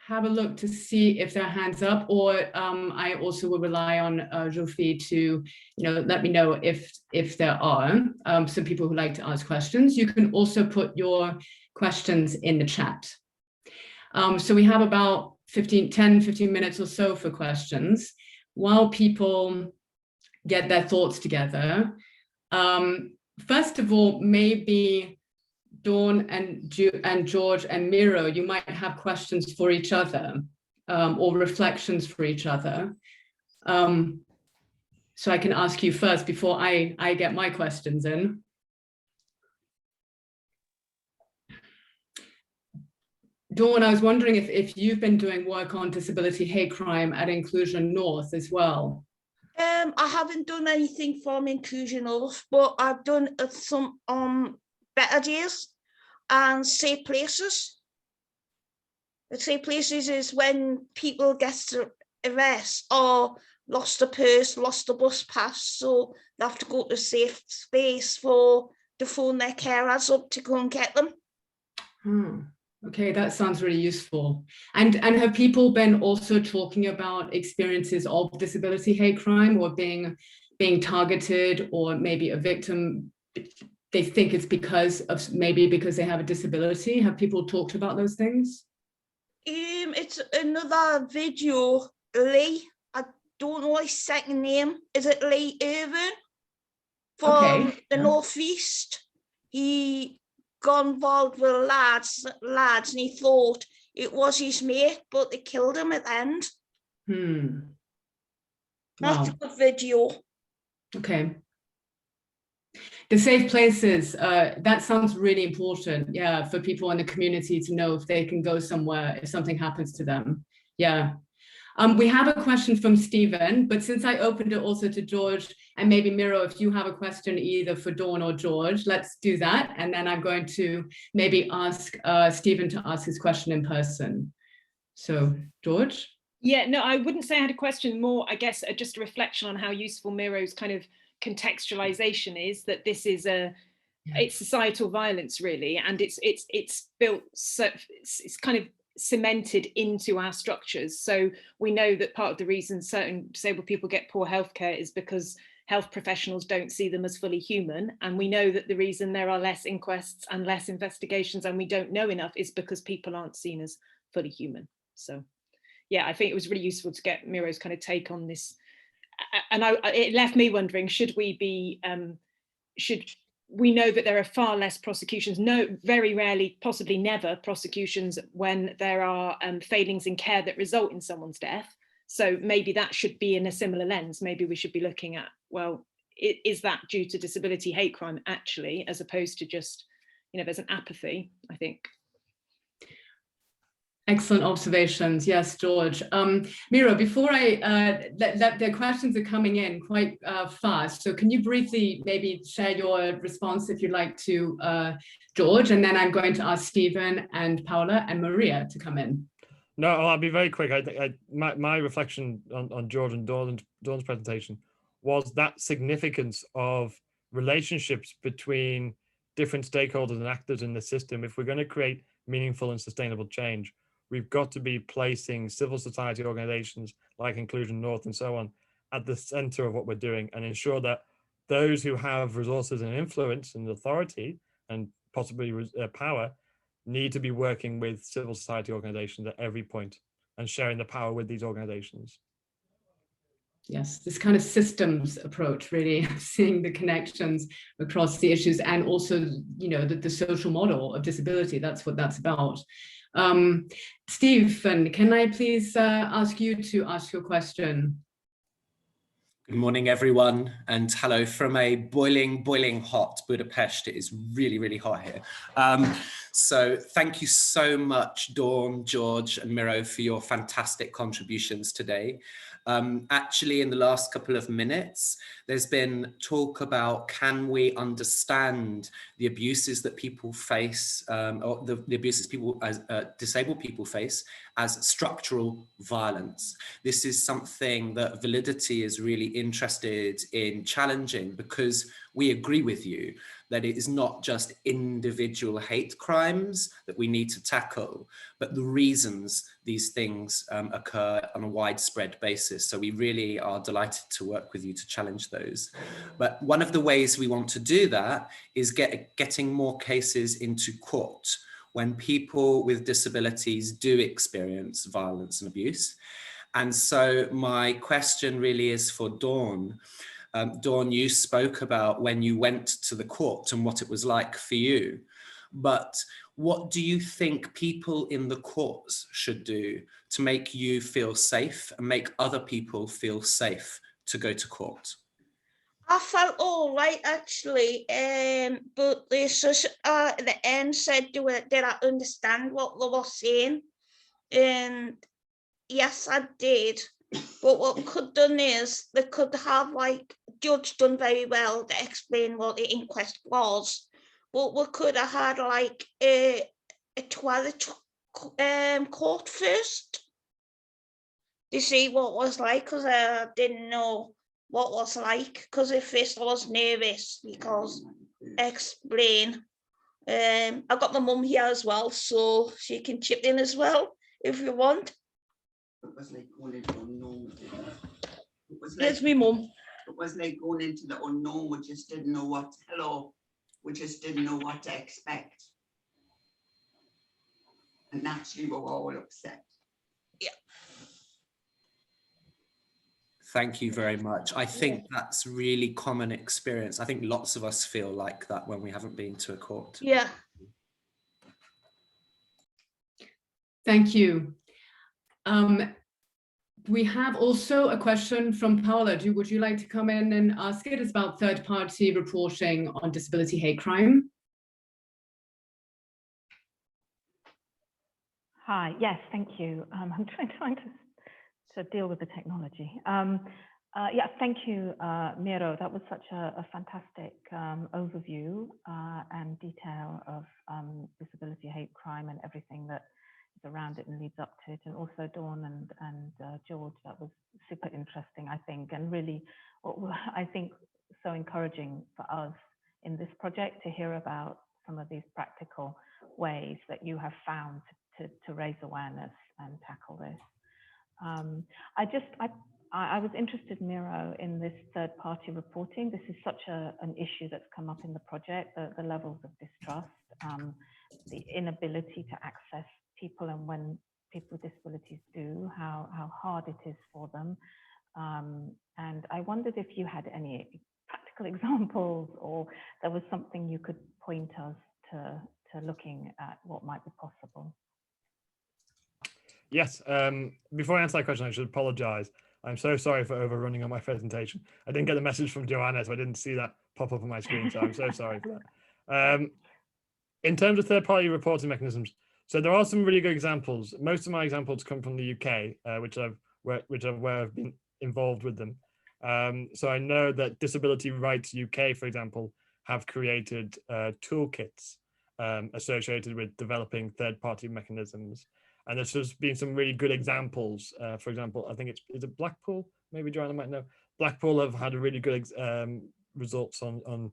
have a look to see if there are hands up, or I also will rely on Jofi to let me know if there are some people who like to ask questions. You can also put your questions in the chat. So we have about 10, 15 minutes or so for questions while people get their thoughts together. First of all, maybe Dawn and George and Miro, you might have questions for each other or reflections for each other. So I can ask you first before I get my questions in. Dawn, I was wondering if you've been doing work on disability hate crime at Inclusion North as well. I haven't done anything from Inclusion North, but I've done some Better Days and Safe Places. Safe Places is when people get to arrest or lost a purse, lost a bus pass, so they have to go to a safe space to phone their carers up to go and get them. Okay, that sounds really useful. And have people been also talking about experiences of disability hate crime or being targeted, or maybe a victim, they think it's because they have a disability? Have people talked about those things? It's another video, Lee. I don't know his second name. Is it Lee Irvin from the Northeast? He got involved with lads, and he thought it was his mate, but they killed him at the end. That's a good video. Okay. The safe places, that sounds really important, yeah, for people in the community to know if they can go somewhere if something happens to them. Yeah. We have a question from Stephen, but since I opened it also to George and maybe Miro, if you have a question either for Dawn or George, let's do that. And then I'm going to maybe ask Stephen to ask his question in person. So George? Yeah, no, I wouldn't say I had a question, more, I guess, just a reflection on how useful Miro's kind of contextualization is, that this is it's societal violence really, and it's built, so it's kind of cemented into our structures. So we know that part of the reason certain disabled people get poor healthcare is because health professionals don't see them as fully human, and we know that the reason there are less inquests and less investigations and we don't know enough is because people aren't seen as fully human. So yeah, I think it was really useful to get Miro's kind of take on this. And it left me wondering, should we know that there are far less prosecutions, very rarely, possibly never prosecutions when there are failings in care that result in someone's death. So maybe that should be in a similar lens. Maybe we should be looking at, well, is that due to disability hate crime actually, as opposed to just, there's an apathy, I think. Excellent observations. Yes, George. Miro, before the questions are coming in quite fast. So can you briefly maybe share your response if you'd like to, George, and then I'm going to ask Stephen and Paula and Maria to come in. No, I'll be very quick. My reflection on George and Dawn's presentation was that significance of relationships between different stakeholders and actors in the system. If we're going to create meaningful and sustainable change, we've got to be placing civil society organizations like Inclusion North and so on at the center of what we're doing, and ensure that those who have resources and influence and authority and possibly power need to be working with civil society organizations at every point and sharing the power with these organizations. Yes, this kind of systems approach, really seeing the connections across the issues, and also, you know, the social model of disability. That's what that's about. Stephen, can I please ask you to ask your question? Good morning, everyone, and hello from a boiling hot Budapest. It is really, really hot here. So thank you so much, Dawn, George, and Miro, for your fantastic contributions today. Actually, in the last couple of minutes, there's been talk about, can we understand the abuses that people face, or the abuses people as disabled people face as structural violence. This is something that Validity is really interested in challenging, because we agree with you that it is not just individual hate crimes that we need to tackle, but the reasons these things occur on a widespread basis. So we really are delighted to work with you to challenge those. But one of the ways we want to do that is getting more cases into court when people with disabilities do experience violence and abuse. And so my question really is for Dawn. Dawn, you spoke about when you went to the court and what it was like for you, but what do you think people in the courts should do to make you feel safe and make other people feel safe to go to court? I felt all right, actually, but the at the end said, did I understand what they were saying? And yes, I did. But what could done is they could have, like, Judge done very well to explain what the inquest was, but we could have had like a toilet court first to see what it was like, because I didn't know what it was like, because at first I was nervous because explain. I got my mum here as well, so she can chip in as well if you want. It was like going into the unknown. It's me mum. It was like going into the unknown. We just didn't know what, we just didn't know what to expect. And naturally we were all upset. Yeah. Thank you very much. I think that's really common experience. I think lots of us feel like that when we haven't been to a court. Yeah. Thank you. We have also a question from Paula. Would you like to come in and ask it? It's about third-party reporting on disability hate crime. Hi, yes, thank you. I'm trying to deal with the technology. Yeah, thank you, Miro. That was such a fantastic overview and detail of disability hate crime and everything that is around it and leads up to it. And also Dawn and George, that was super interesting, I think, and really, I think, so encouraging for us in this project to hear about some of these practical ways that you have found to raise awareness and tackle this. I was interested, Miro, in this third-party reporting. This is such an issue that's come up in the project, the levels of distrust, the inability to access people, and when people with disabilities do, how hard it is for them. And I wondered if you had any practical examples, or there was something you could point us to looking at what might be possible. Yes, before I answer that question, I should apologize. I'm so sorry for overrunning on my presentation. I didn't get the message from Joanna, so I didn't see that pop up on my screen, so I'm so sorry for that. In terms of third-party reporting mechanisms, So there are some really good examples. Most of my examples come from the UK, which I've been involved with them. So I know that Disability Rights UK, for example, have created toolkits associated with developing third-party mechanisms. And there's just been some really good examples. For example, I think is it Blackpool? Maybe Joanna might know. Blackpool have had a really good results on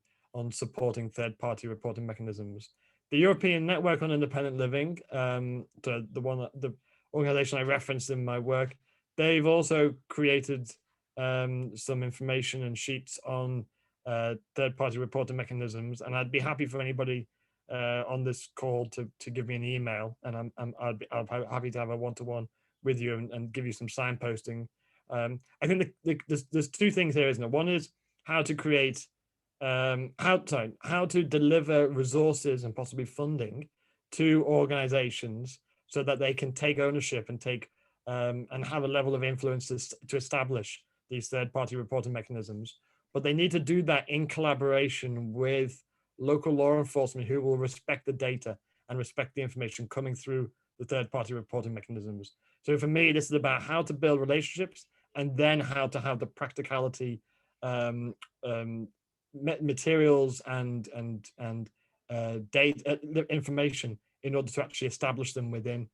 supporting third-party reporting mechanisms. The European Network on Independent Living, the organization I referenced in my work, they've also created some information and sheets on third-party reporting mechanisms, and I'd be happy for anybody on this call to give me an email, and I'll be happy to have a one-to-one with you and give you some signposting. I think there's two things here, isn't it? One is how to create, how to deliver resources and possibly funding to organizations so that they can take ownership and take and have a level of influence to establish these third-party reporting mechanisms. But they need to do that in collaboration with local law enforcement who will respect the data and respect the information coming through the third-party reporting mechanisms. So for me, this is about how to build relationships and then how to have the practicality, materials and data information in order to actually establish them within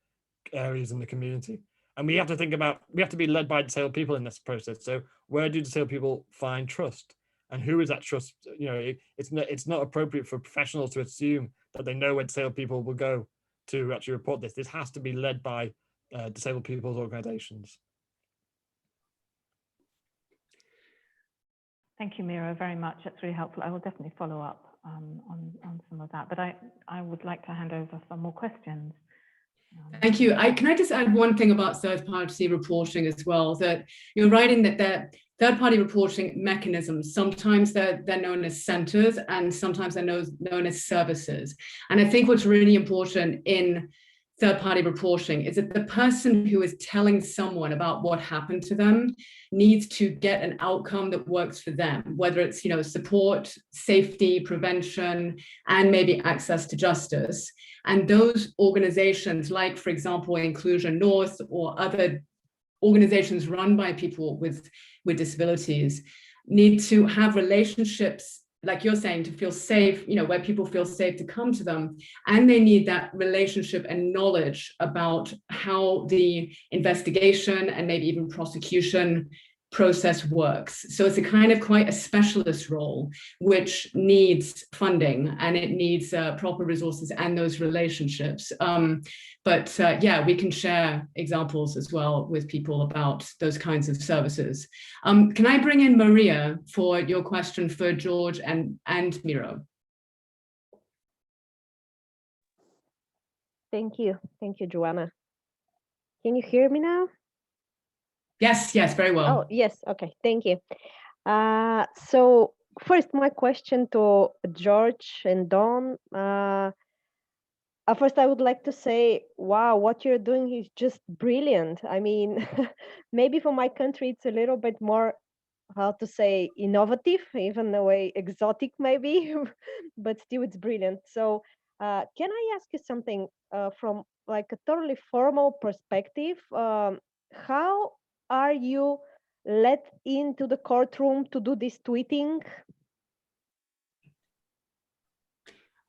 areas in the community. And we have to think about, we have to be led by disabled people in this process. So where do disabled people find trust? And who is that trust? You know, it's not appropriate for professionals to assume that they know where disabled people will go to actually report this. This has to be led by disabled people's organizations. Thank you, Miro, very much. That's really helpful. I will definitely follow up on some of that, but I would like to hand over some more questions. Thank you. Can I just add one thing about third-party reporting as well, that you're writing that the third-party reporting mechanisms, sometimes they're known as centers and sometimes they're known as services. And I think what's really important in third-party reporting is that the person who is telling someone about what happened to them needs to get an outcome that works for them, whether it's, you know, support, safety, prevention, and maybe access to justice. And those organizations, like, for example, Inclusion North or other organizations run by people with disabilities, need to have relationships, like you're saying, to feel safe, you know, where people feel safe to come to them. And they need that relationship and knowledge about how the investigation and maybe even prosecution process works. So it's a kind of quite a specialist role, which needs funding and it needs proper resources and those relationships. Yeah, we can share examples as well with people about those kinds of services. Can I bring in Maria for your question for George and Miro? Thank you, Joanna. Can you hear me now? Yes, very well. Oh, yes, okay, thank you. So first, my question to George and Dawn. First, I would like to say, wow, what you're doing is just brilliant. I mean, maybe for my country, it's a little bit more, how to say, innovative, even the way exotic maybe, but still it's brilliant. So can I ask you something from like a totally formal perspective? How are you let into the courtroom to do this tweeting?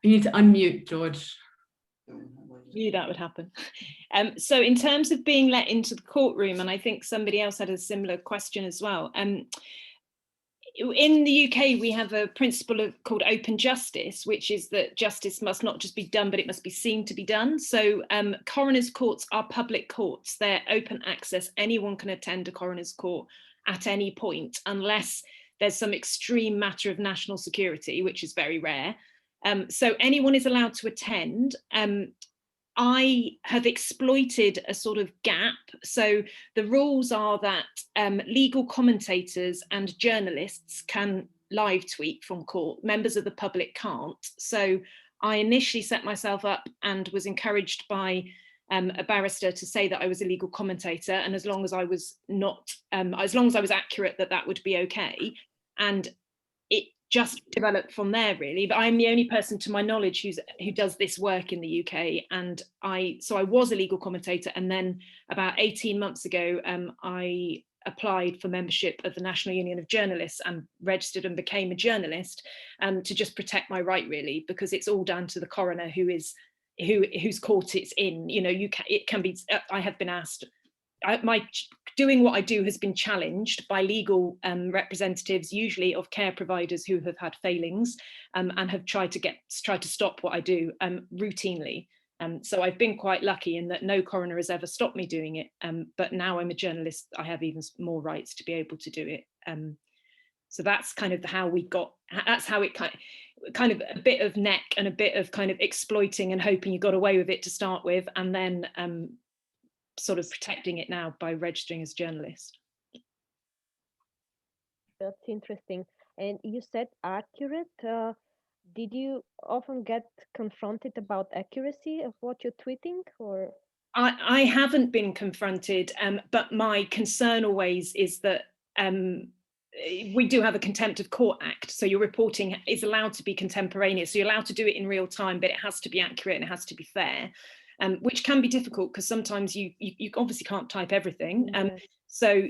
You need to unmute, George. Knew that would happen. So in terms of being let into the courtroom, and I think somebody else had a similar question as well. In the UK, we have a principle called open justice, which is that justice must not just be done, but it must be seen to be done. So coroner's courts are public courts. They're open access. Anyone can attend a coroner's court at any point, unless there's some extreme matter of national security, which is very rare. So anyone is allowed to attend. I have exploited a sort of gap. So the rules are that legal commentators and journalists can live tweet from court, members of the public can't. So I initially set myself up and was encouraged by a barrister to say that I was a legal commentator, and as long as I was not, as long as I was accurate, that would be okay. And it just developed from there, really. But I'm the only person to my knowledge who does this work in the UK. And so I was a legal commentator, and then about 18 months ago, I applied for membership of the National Union of Journalists and registered and became a journalist, to just protect my right, really, because it's all down to the coroner whose court it's in. You know, it can be. I have been asked. Doing what I do has been challenged by legal representatives, usually of care providers who have had failings, and have tried to stop what I do routinely. So I've been quite lucky in that no coroner has ever stopped me doing it. But now I'm a journalist, I have even more rights to be able to do it. So that's kind of how it kind of a bit of neck and a bit of kind of exploiting and hoping you got away with it to start with, and then sort of protecting it now by registering as journalist. That's interesting. And you said accurate. Did you often get confronted about accuracy of what you're tweeting, or? I haven't been confronted, but my concern always is that we do have a Contempt of Court Act, so your reporting is allowed to be contemporaneous. So you're allowed to do it in real time, but it has to be accurate and it has to be fair. Which can be difficult because sometimes you obviously can't type everything. So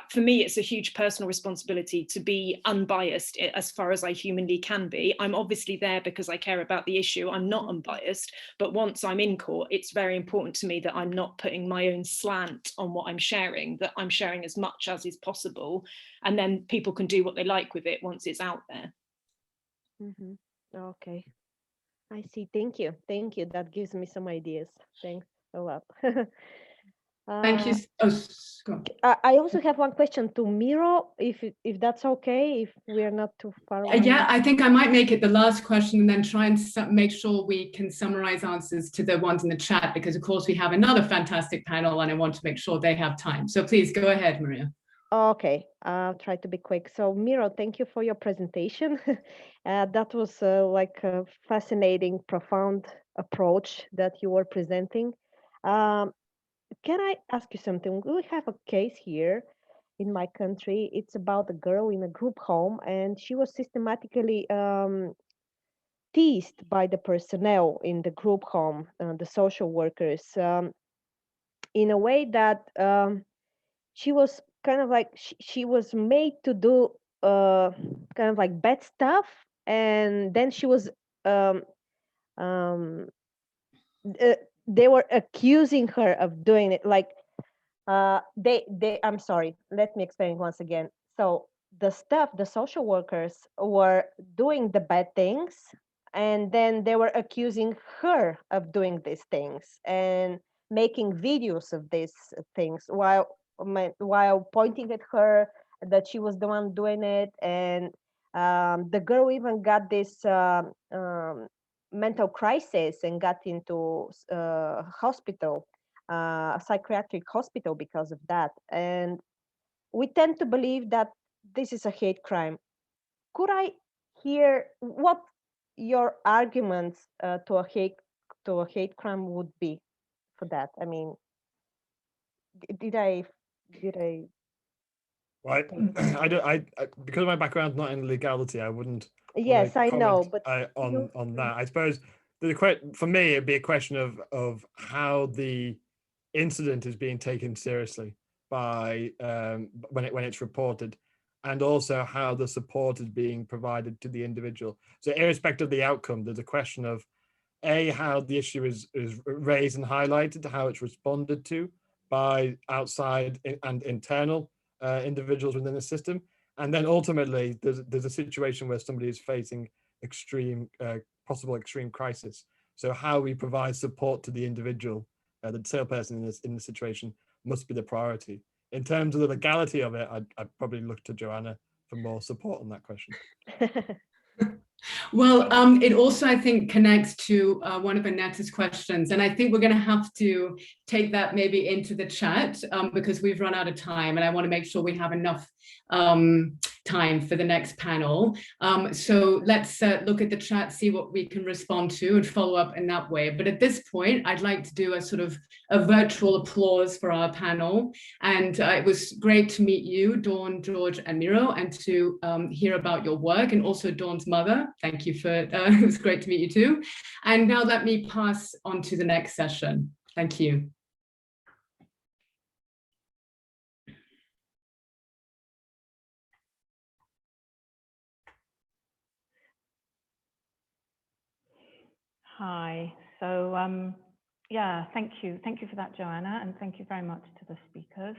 for me, it's a huge personal responsibility to be unbiased as far as I humanly can be. I'm obviously there because I care about the issue. I'm not unbiased, but once I'm in court, it's very important to me that I'm not putting my own slant on what I'm sharing, that I'm sharing as much as is possible. And then people can do what they like with it once it's out there. Mm-hmm. Okay. I see. Thank you. Thank you. That gives me some ideas. Thanks a lot. Thank you. I also have one question to Miro, if that's okay, if we're not too far away. Yeah, I think I might make it the last question and then try and make sure we can summarize answers to the ones in the chat, because of course we have another fantastic panel and I want to make sure they have time. So please go ahead, Maria. Okay, I'll try to be quick. So Miro, thank you for your presentation. That was like a fascinating, profound approach that you were presenting. Can I ask you something? We have a case here in my country. It's about a girl in a group home, and she was systematically teased by the personnel in the group home, the social workers, in a way that she was kind of like she was made to do kind of like bad stuff, and then she was they were accusing her of doing it, like I'm sorry, let me explain once again. So the social workers were doing the bad things, and then they were accusing her of doing these things and making videos of these things while pointing at her that she was the one doing it. And the girl even got this mental crisis and got into hospital, a psychiatric hospital, because of that. And we tend to believe that this is a hate crime. Could I hear what your arguments to a hate crime would be for that? I mean, did I? Right. I because of my background not in legality, I wouldn't. Yes, I know, but on that, I suppose for me it'd be a question of how the incident is being taken seriously by when it's reported, and also how the support is being provided to the individual. So irrespective of the outcome, there's a question of how the issue is raised and highlighted, how it's responded to by outside and internal individuals within the system, and then ultimately there's a situation where somebody is facing possible extreme crisis. So how we provide support to the individual, the disabled person in this situation, must be the priority. In terms of the legality of it, I'd probably look to Joanna for more support on that question. Well, it also, I think, connects to one of Annetta's questions, and I think we're going to have to take that maybe into the chat because we've run out of time, and I want to make sure we have enough time for the next panel. So let's look at the chat, see what we can respond to and follow up in that way. But at this point, I'd like to do a sort of a virtual applause for our panel. And it was great to meet you, Dawn, George, and Miro, and to hear about your work, and also Dawn's mother. Thank you for, it was great to meet you too. And now let me pass on to the next session. Thank you. Hi. So yeah, thank you for that, Joanna, and thank you very much to the speakers.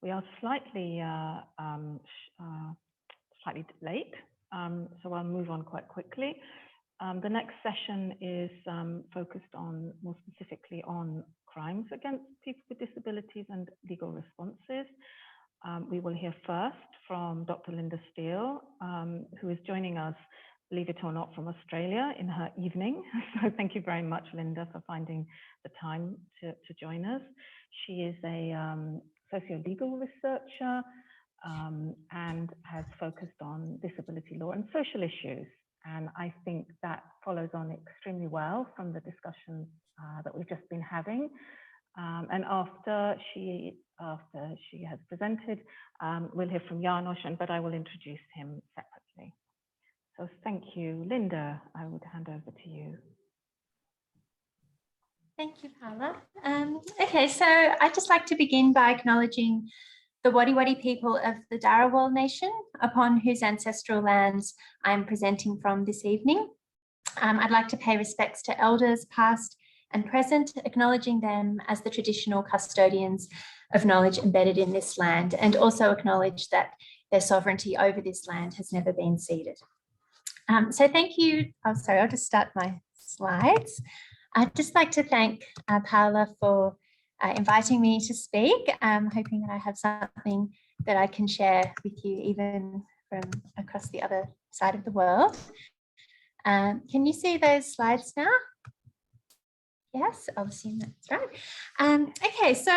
We are slightly late, so I'll move on quite quickly. The next session is focused on more specifically on crimes against people with disabilities and legal responses. We will hear first from Dr. Linda Steele, who is joining us, believe it or not, from Australia in her evening. So thank you very much, Linda, for finding the time to join us. She is a socio-legal researcher and has focused on disability law and social issues. And I think that follows on extremely well from the discussions that we've just been having. And after she has presented, we'll hear from Janos, but I will introduce him separately. So thank you. Linda, I would hand over to you. Thank you, Paula. Okay, so I'd just like to begin by acknowledging the Wadi Wadi people of the Darawal Nation, upon whose ancestral lands I'm presenting from this evening. I'd like to pay respects to elders past and present, acknowledging them as the traditional custodians of knowledge embedded in this land, and also acknowledge that their sovereignty over this land has never been ceded. So thank you. Oh, sorry, I'll just start my slides. I'd just like to thank Paula for inviting me to speak. I'm hoping that I have something that I can share with you even from across the other side of the world. Can you see those slides now? Yes, I'll assume that's right. Okay, so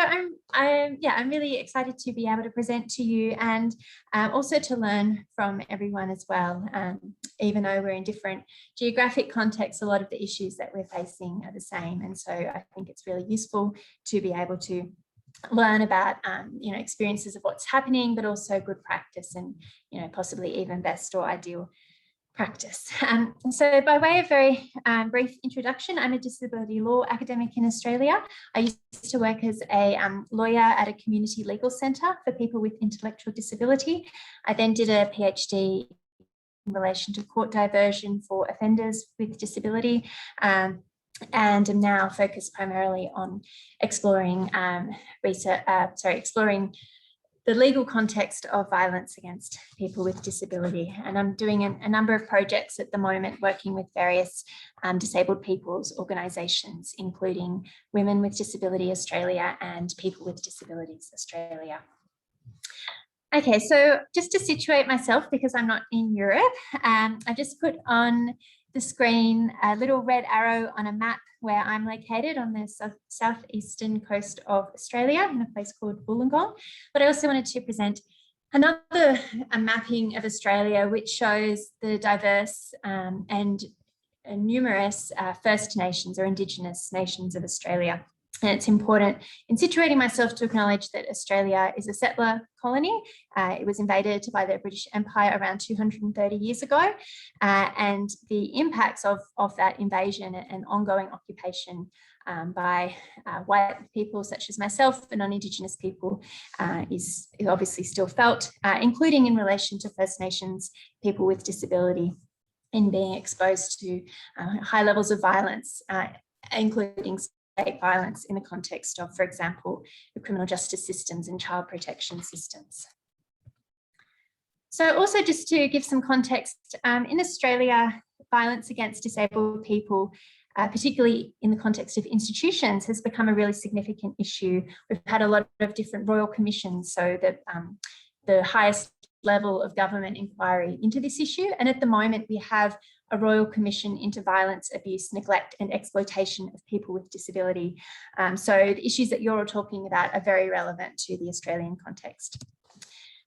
I'm really excited to be able to present to you, and also to learn from everyone as well. Even though we're in different geographic contexts, a lot of the issues that we're facing are the same, and so I think it's really useful to be able to learn about experiences of what's happening, but also good practice and possibly even best or ideal practice. So by way of very brief introduction, I'm a disability law academic in Australia. I used to work as a lawyer at a community legal centre for people with intellectual disability. I then did a PhD in relation to court diversion for offenders with disability, and am now focused primarily on exploring exploring the legal context of violence against people with disability. And I'm doing a number of projects at the moment, working with various disabled people's organisations, including Women with Disability Australia and People with Disabilities Australia. Okay, so just to situate myself, because I'm not in Europe, I just put on the screen a little red arrow on a map where I'm located on the southeastern coast of Australia in a place called Wollongong. But I also wanted to present another mapping of Australia, which shows the diverse and numerous First Nations or Indigenous nations of Australia. And it's important in situating myself to acknowledge that Australia is a settler colony. It was invaded by the British Empire around 230 years ago. And the impacts of that invasion and ongoing occupation by white people such as myself and non-Indigenous people is obviously still felt, including in relation to First Nations people with disability in being exposed to high levels of violence, including state violence in the context of, for example, the criminal justice systems and child protection systems. So also just to give some context, in Australia, violence against disabled people, particularly in the context of institutions, has become a really significant issue. We've had a lot of different royal commissions, so that the highest level of government inquiry into this issue. And at the moment, we have a Royal Commission into Violence, Abuse, Neglect and Exploitation of People with Disability. So the issues that you're all talking about are very relevant to the Australian context.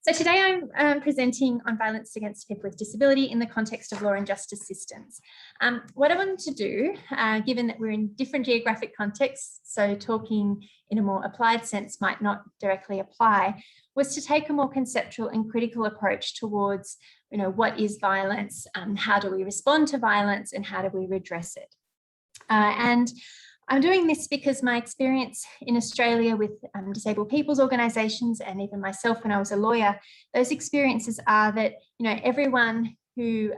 So today I'm presenting on violence against people with disability in the context of law and justice systems. What I wanted to do, given that we're in different geographic contexts, so talking in a more applied sense might not directly apply, was to take a more conceptual and critical approach towards, what is violence, how do we respond to violence, and how do we redress it? And I'm doing this because my experience in Australia with disabled people's organisations, and even myself when I was a lawyer, those experiences are that, everyone who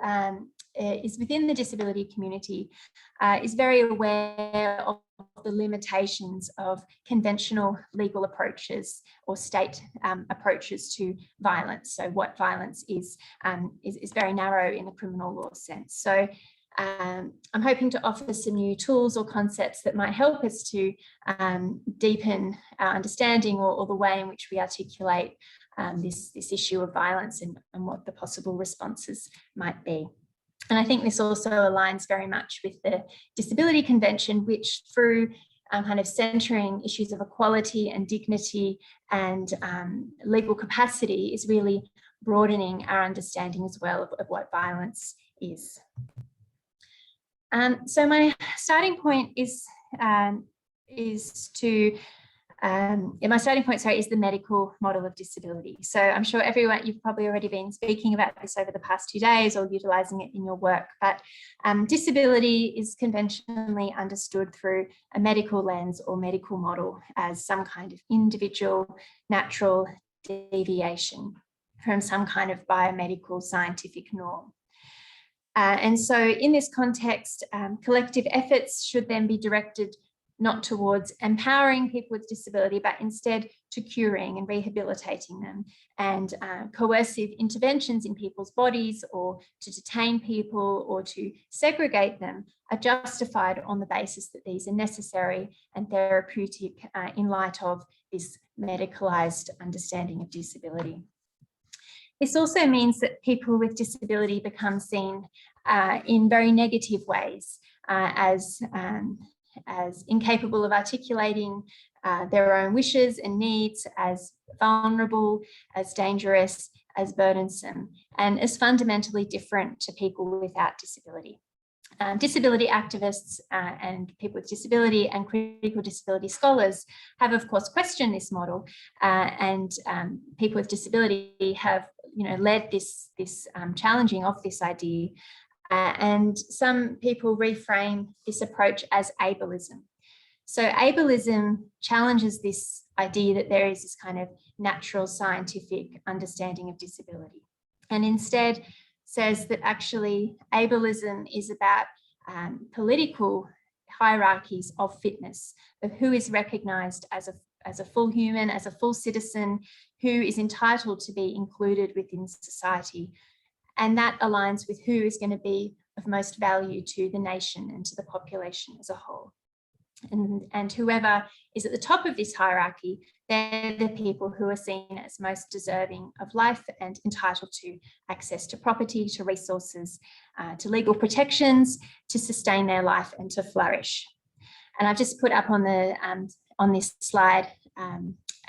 is within the disability community is very aware of the limitations of conventional legal approaches or state approaches to violence. So what violence is very narrow in the criminal law sense. So I'm hoping to offer some new tools or concepts that might help us to deepen our understanding or the way in which we articulate this issue of violence and what the possible responses might be. And I think this also aligns very much with the Disability Convention, which through kind of centering issues of equality and dignity and legal capacity is really broadening our understanding as well of what violence is. So my starting point is the medical model of disability. So I'm sure everyone, you've probably already been speaking about this over the past 2 days or utilising it in your work, but disability is conventionally understood through a medical lens or medical model as some kind of individual natural deviation from some kind of biomedical scientific norm. And so in this context, collective efforts should then be directed not towards empowering people with disability, but instead to curing and rehabilitating them. And coercive interventions in people's bodies or to detain people or to segregate them are justified on the basis that these are necessary and therapeutic in light of this medicalised understanding of disability. This also means that people with disability become seen in very negative ways as incapable of articulating their own wishes and needs, as vulnerable, as dangerous, as burdensome, and as fundamentally different to people without disability. Disability activists and people with disability and critical disability scholars have, of course, questioned this model, and people with disability have, led this challenging of this idea. And some people reframe this approach as ableism. So ableism challenges this idea that there is this kind of natural scientific understanding of disability, and instead says that actually ableism is about political hierarchies of fitness, of who is recognised as a full human, as a full citizen, who is entitled to be included within society. And that aligns with who is going to be of most value to the nation and to the population as a whole. And whoever is at the top of this hierarchy, they're the people who are seen as most deserving of life and entitled to access to property, to resources, to legal protections, to sustain their life and to flourish. And I've just put up on this slide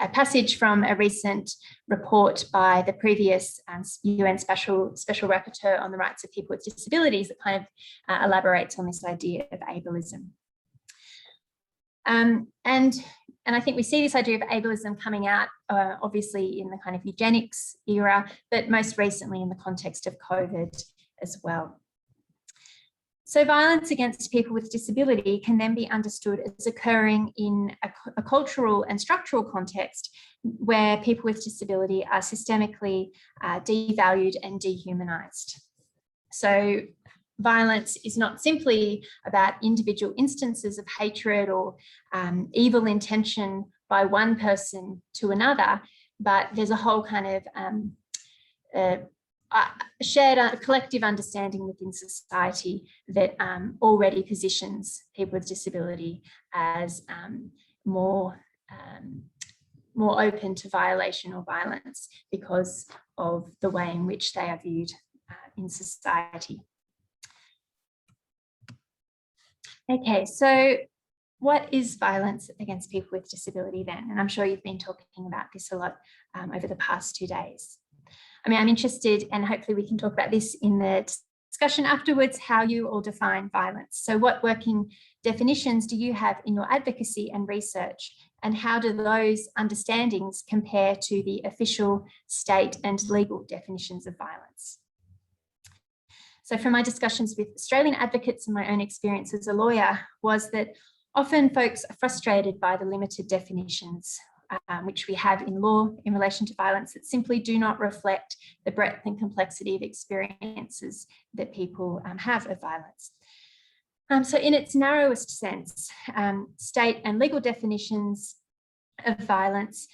a passage from a recent report by the previous UN Special Rapporteur on the Rights of People with Disabilities that kind of elaborates on this idea of ableism. And I think we see this idea of ableism coming out, obviously, in the kind of eugenics era, but most recently in the context of COVID as well. So violence against people with disability can then be understood as occurring in a cultural and structural context where people with disability are systemically devalued and dehumanized. So violence is not simply about individual instances of hatred or evil intention by one person to another, but there's a whole kind of shared collective understanding within society that already positions people with disability as more open to violation or violence because of the way in which they are viewed in society. Okay, so what is violence against people with disability then? And I'm sure you've been talking about this a lot over the past 2 days. I mean, I'm interested, and hopefully we can talk about this in the discussion afterwards, how you all define violence. So what working definitions do you have in your advocacy and research, and how do those understandings compare to the official state and legal definitions of violence? So from my discussions with Australian advocates and my own experience as a lawyer was that often folks are frustrated by the limited definitions which we have in law in relation to violence that simply do not reflect the breadth and complexity of experiences that people have of violence. So in its narrowest sense, state and legal definitions of violence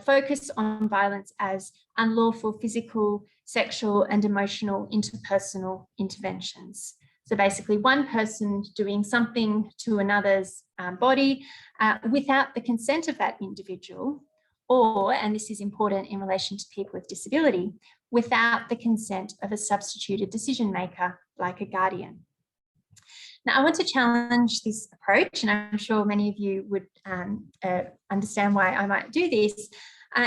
focus on violence as unlawful physical, sexual and emotional interpersonal interventions. So basically one person doing something to another's body without the consent of that individual, or, and this is important in relation to people with disability, without the consent of a substituted decision maker like a guardian. Now, I want to challenge this approach, and I'm sure many of you would understand why I might do this,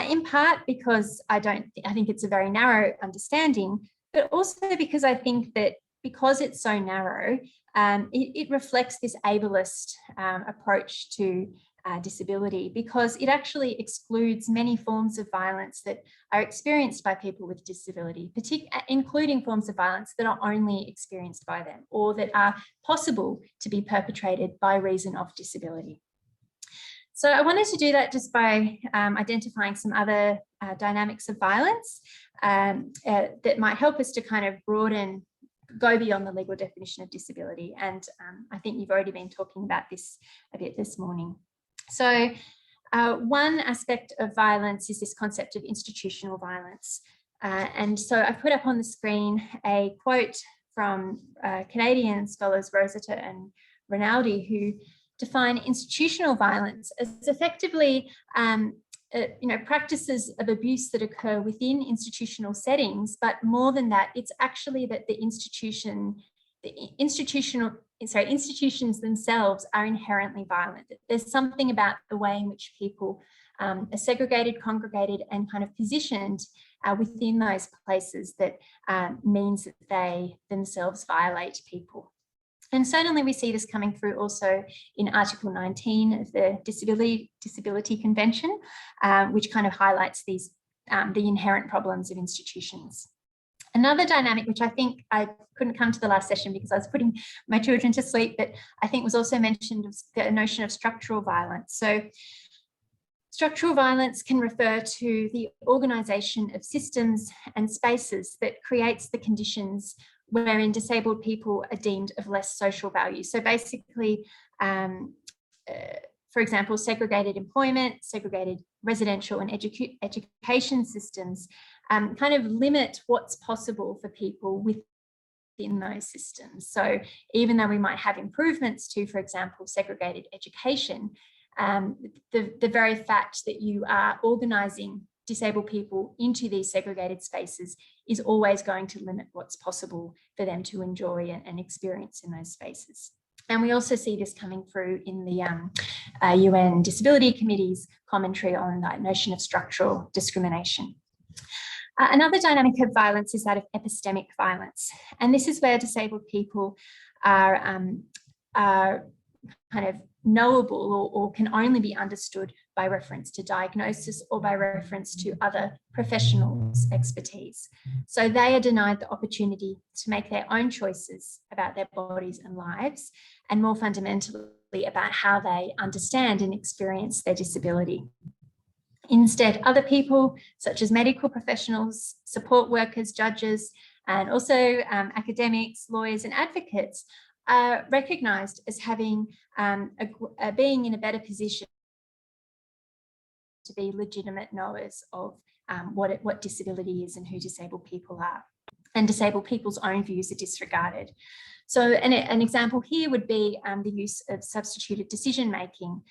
in part because I think it's a very narrow understanding, but also because I think that because it's so narrow, it reflects this ableist approach to disability, because it actually excludes many forms of violence that are experienced by people with disability, including forms of violence that are only experienced by them or that are possible to be perpetrated by reason of disability. So I wanted to do that just by identifying some other dynamics of violence that might help us to kind of go beyond the legal definition of disability. And I think you've already been talking about this a bit this morning. So one aspect of violence is this concept of institutional violence. And so I've put up on the screen a quote from Canadian scholars Rosetta and Rinaldi, who define institutional violence as effectively practices of abuse that occur within institutional settings, but more than that, it's actually that the institutions themselves are inherently violent. There's something about the way in which people are segregated, congregated, and kind of positioned within those places that means that they themselves violate people. And certainly we see this coming through also in Article 19 of the Disability Convention, which kind of highlights these the inherent problems of institutions. Another dynamic, which I think I couldn't come to the last session because I was putting my children to sleep, but I think was also mentioned, was the notion of structural violence. So structural violence can refer to the organisation of systems and spaces that creates the conditions wherein disabled people are deemed of less social value. So basically, for example, segregated employment, segregated residential and education systems kind of limit what's possible for people within those systems. So even though we might have improvements to, for example, segregated education, the very fact that you are organising disabled people into these segregated spaces is always going to limit what's possible for them to enjoy and experience in those spaces. And we also see this coming through in the UN Disability Committee's commentary on that notion of structural discrimination. Another dynamic of violence is that of epistemic violence. And this is where disabled people are kind of knowable or can only be understood by reference to diagnosis or by reference to other professionals' expertise. So they are denied the opportunity to make their own choices about their bodies and lives, and more fundamentally about how they understand and experience their disability. Instead, other people, such as medical professionals, support workers, judges, and also academics, lawyers, and advocates, are recognised as having being in a better position to be legitimate knowers of what disability is and who disabled people are. And disabled people's own views are disregarded. So an example here would be the use of substituted decision-making,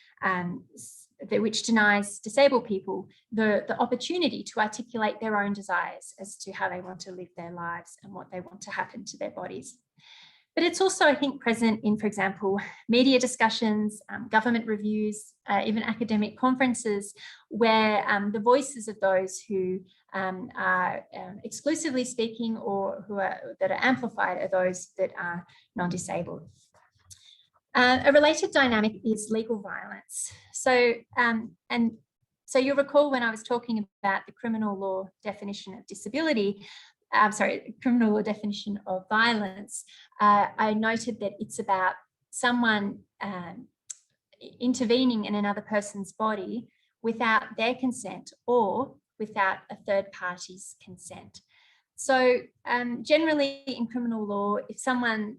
which denies disabled people the opportunity to articulate their own desires as to how they want to live their lives and what they want to happen to their bodies. But it's also, I think, present in, for example, media discussions, government reviews, even academic conferences, where the voices of those who are exclusively speaking or that are amplified are those that are non-disabled. A related dynamic is legal violence. So you'll recall when I was talking about the criminal law definition of disability, criminal law definition of violence, I noted that it's about someone intervening in another person's body without their consent or without a third party's consent. So generally in criminal law, if someone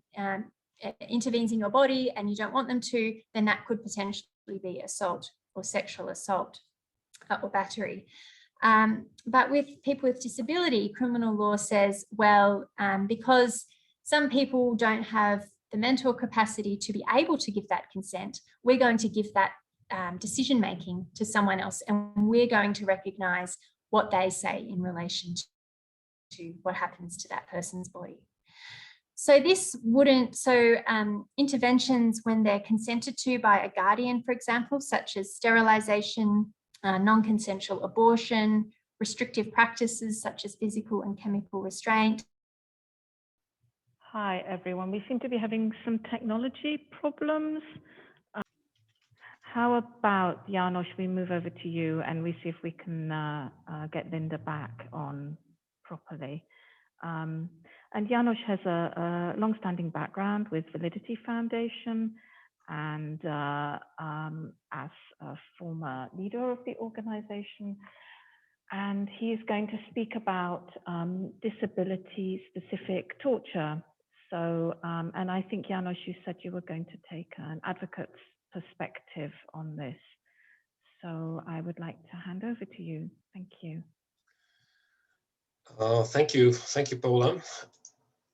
intervenes in your body and you don't want them to, then that could potentially be assault or sexual assault or battery. But with people with disability, criminal law says, well, because some people don't have the mental capacity to be able to give that consent, we're going to give that decision-making to someone else, and we're going to recognise what they say in relation to what happens to that person's body. So this wouldn't, interventions when they're consented to by a guardian, for example, such as sterilisation, non-consensual abortion, restrictive practices such as physical and chemical restraint. Hi everyone, we seem to be having some technology problems. How about, Janos, we move over to you and we see if we can get Linda back on properly. And Janos has a long-standing background with Validity Foundation, and as a former leader of the organization, and he is going to speak about disability-specific torture. So, and I think, Janos, you said you were going to take an advocate's perspective on this. So I would like to hand over to you. Thank you. Thank you, Paula.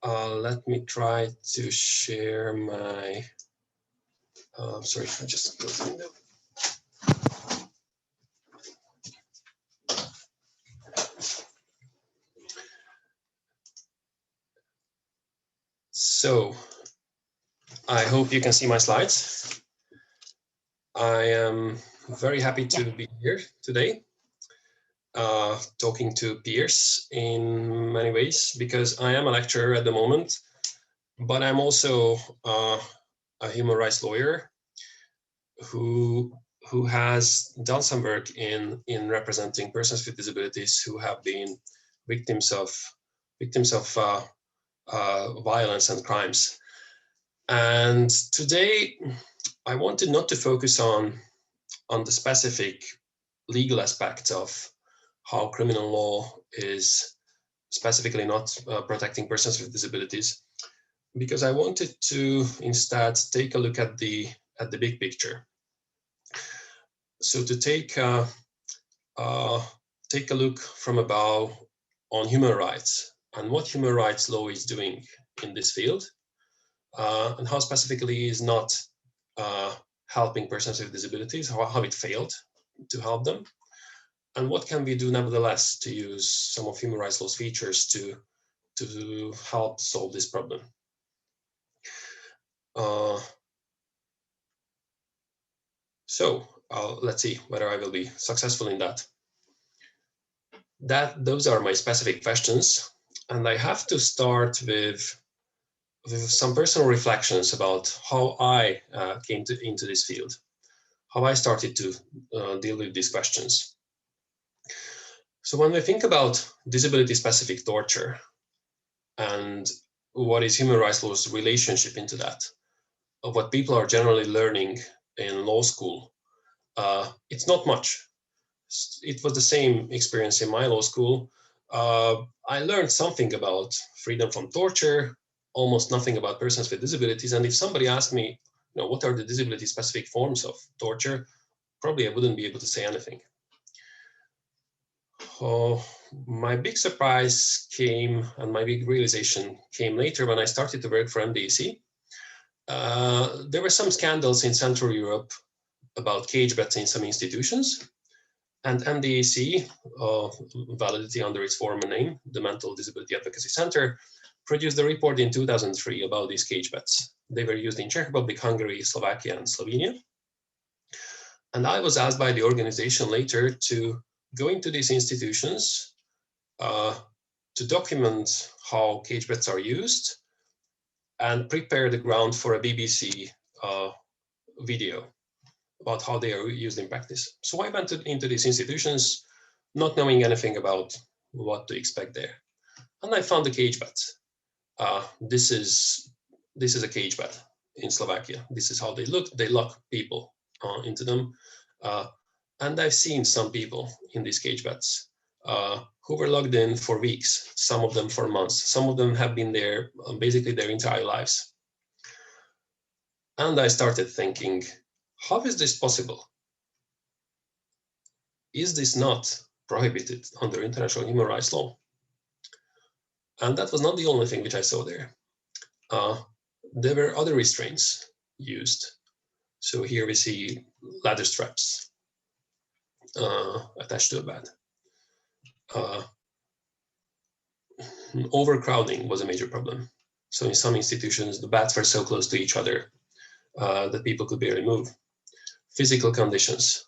Let me try to share my, sorry, I just closed the window. So, I hope you can see my slides. I am very happy to be here today, talking to peers in many ways, because I am a lecturer at the moment, but I'm also a human rights lawyer who has done some work in representing persons with disabilities who have been victims of violence and crimes. And today I wanted not to focus on the specific legal aspects of how criminal law is specifically not protecting persons with disabilities, because I wanted to instead take a look at the big picture. So to take a look from above on human rights and what human rights law is doing in this field, and how specifically is not helping persons with disabilities, how it failed to help them, and what can we do nevertheless to use some of human rights law's features to help solve this problem. So let's see whether I will be successful in that. Those are my specific questions, and I have to start with some personal reflections about how I came into this field, how I started to deal with these questions. So when we think about disability-specific torture and what is human rights law's relationship into that, of what people are generally learning in law school, it's not much. It was the same experience in my law school. I learned something about freedom from torture, almost nothing about persons with disabilities. And if somebody asked me, what are the disability-specific forms of torture, probably I wouldn't be able to say anything. My big surprise came, and my big realization came later when I started to work for MDEC. There were some scandals in Central Europe about cage beds in some institutions, and MDEC, Validity under its former name, the Mental Disability Advocacy Center, produced a report in 2003 about these cage beds. They were used in Czech Republic, Hungary, Slovakia, and Slovenia. And I was asked by the organization later to go into these institutions to document how cage beds are used and prepare the ground for a BBC video about how they are used in practice. So I went into these institutions not knowing anything about what to expect there. And I found the cage beds. This is a cage bed in Slovakia. This is how they look. They lock people into them. And I've seen some people in these cage beds who were locked in for weeks, some of them for months. Some of them have been there basically their entire lives. And I started thinking, how is this possible? Is this not prohibited under international human rights law? And that was not the only thing which I saw there. There were other restraints used. So here we see ladder straps attached to a bed. Overcrowding was a major problem. So in some institutions, the beds were so close to each other that people could barely move. Physical conditions,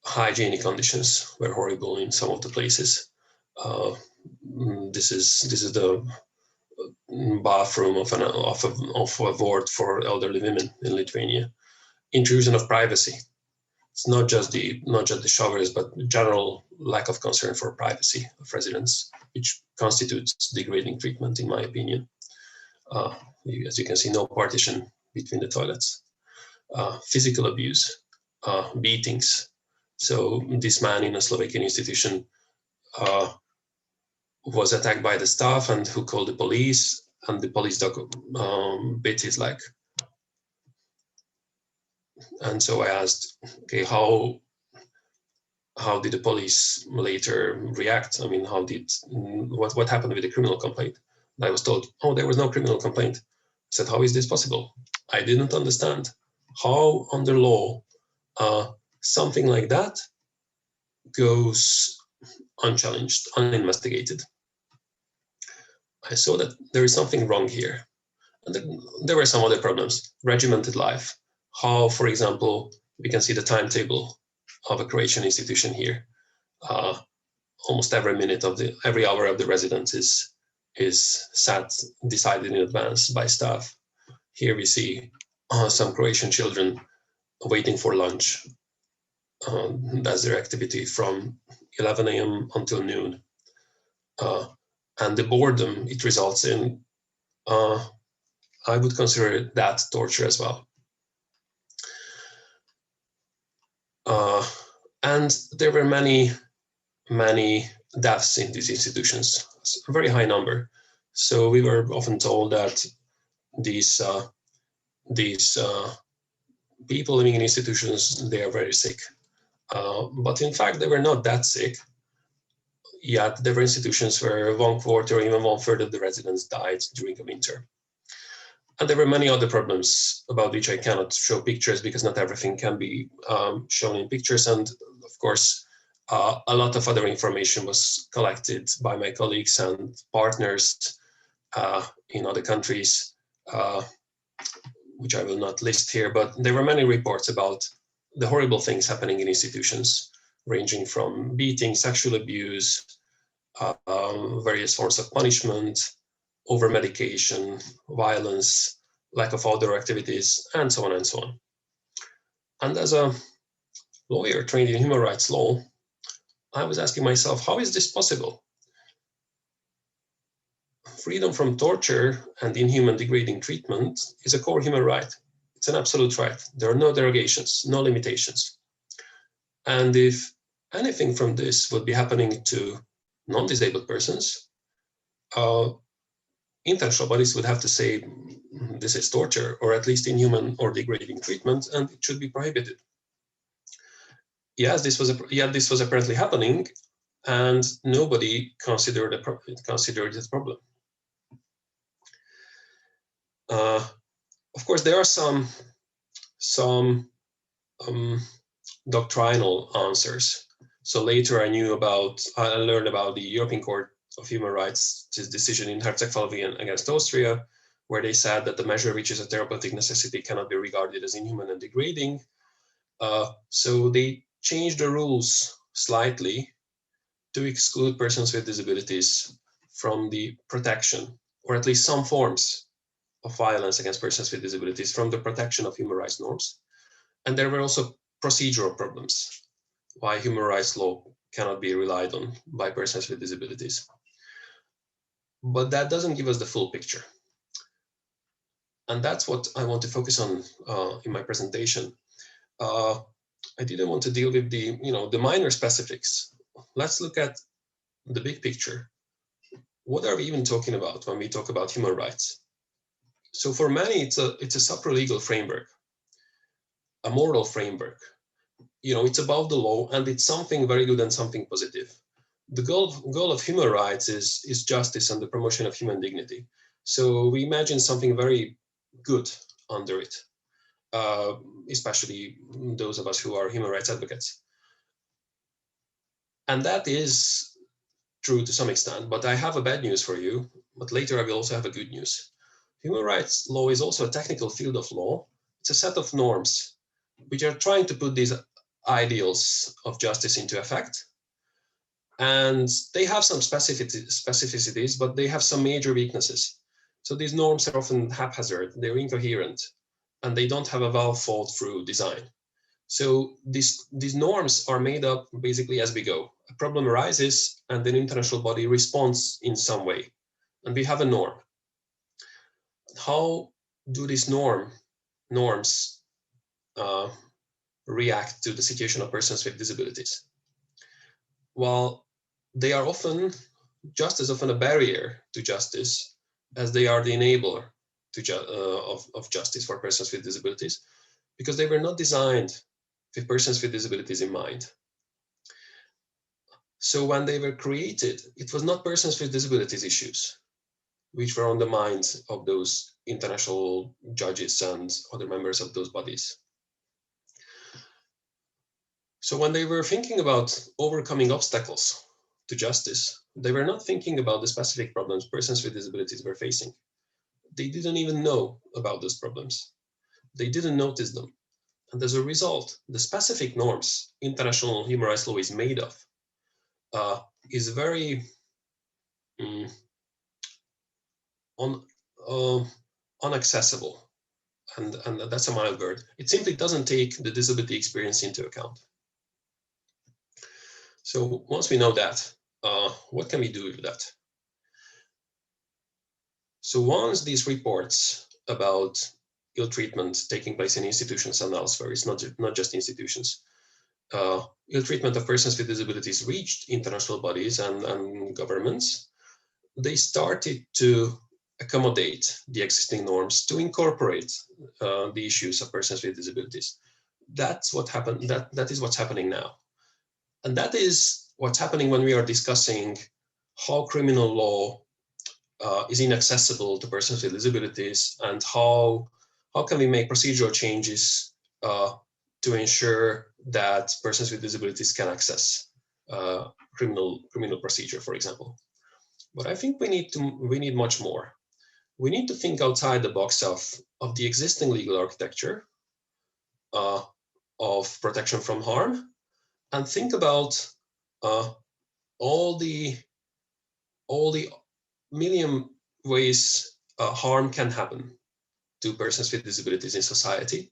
hygienic conditions were horrible in some of the places. This is the bathroom of a ward for elderly women in Lithuania. Intrusion of privacy. It's not just the showers, but general lack of concern for privacy of residents, which constitutes degrading treatment, in my opinion. As you can see, no partition between the toilets. Physical abuse, beatings. So this man in a Slovakian institution was attacked by the staff, and who called the police, and the police dog bit his leg. And so I asked, okay, how did the police later react? I mean, what happened with the criminal complaint? And I was told, oh, there was no criminal complaint. I said, how is this possible? I didn't understand how under law something like that goes unchallenged, uninvestigated. I saw that there is something wrong here. And there were some other problems. Regimented life. How, for example, we can see the timetable of a Croatian institution here. Almost every hour of the residence is decided in advance by staff. Here we see some Croatian children waiting for lunch. That's their activity from 11 a.m. until noon. And the boredom it results in, I would consider that torture as well. And there were many deaths in these institutions, a very high number. So we were often told that these people living in institutions, they are very sick. But in fact, they were not that sick. Yet there were institutions where 1/4 or even 1/3 of the residents died during the winter. And there were many other problems about which I cannot show pictures because not everything can be shown in pictures. And of course, a lot of other information was collected by my colleagues and partners in other countries, which I will not list here, but there were many reports about the horrible things happening in institutions, ranging from beating, sexual abuse, various forms of punishment, over-medication, violence, lack of outdoor activities, and so on and so on. And as a lawyer trained in human rights law, I was asking myself, how is this possible? Freedom from torture and inhuman degrading treatment is a core human right. It's an absolute right. There are no derogations, no limitations. And if anything from this would be happening to non-disabled persons, international bodies would have to say this is torture, or at least inhuman or degrading treatment, and it should be prohibited. Yes, this was apparently happening, and nobody considered it a problem. Of course, there are some doctrinal answers. So later I learned about the European Court of Human Rights, this decision in Herzeg-Falvey against Austria, where they said that the measure which is a therapeutic necessity cannot be regarded as inhuman and degrading. So they changed the rules slightly to exclude persons with disabilities from the protection, or at least some forms of violence against persons with disabilities from the protection of human rights norms. And there were also procedural problems, why human rights law cannot be relied on by persons with disabilities. But that doesn't give us the full picture. And that's what I want to focus on in my presentation. I didn't want to deal with the minor specifics. Let's look at the big picture. What are we even talking about when we talk about human rights? So for many, it's a supralegal framework, a moral framework. It's above the law, and it's something very good and something positive. The goal of human rights is justice and the promotion of human dignity. So we imagine something very good under it, especially those of us who are human rights advocates. And that is true to some extent, but I have a bad news for you, but later I will also have a good news. Human rights law is also a technical field of law. It's a set of norms which are trying to put these ideals of justice into effect. And they have some specificities, but they have some major weaknesses. So these norms are often haphazard, they're incoherent, and they don't have a well thought through design. So these norms are made up basically as we go. A problem arises and an international body responds in some way, and we have a norm. How do these norms react to the situation of persons with disabilities? Well, they are often just as often a barrier to justice as they are the enabler of justice for persons with disabilities, because they were not designed with persons with disabilities in mind. So when they were created, it was not persons with disabilities issues which were on the minds of those international judges and other members of those bodies. So when they were thinking about overcoming obstacles to justice, they were not thinking about the specific problems persons with disabilities were facing. They didn't even know about those problems. They didn't notice them. And as a result, the specific norms international human rights law is made of is very unaccessible. And that's a mild word. It simply doesn't take the disability experience into account. So once we know that, what can we do with that? So once these reports about ill treatment taking place in institutions and elsewhere, it's not just institutions, ill treatment of persons with disabilities reached international bodies and governments, they started to accommodate the existing norms to incorporate the issues of persons with disabilities. That's what happened. That is what's happening now. And that is what's happening when we are discussing how criminal law is inaccessible to persons with disabilities, and how can we make procedural changes to ensure that persons with disabilities can access criminal procedure, for example. But I think we need much more. We need to think outside the box of the existing legal architecture of protection from harm, and think about all the million ways harm can happen to persons with disabilities in society,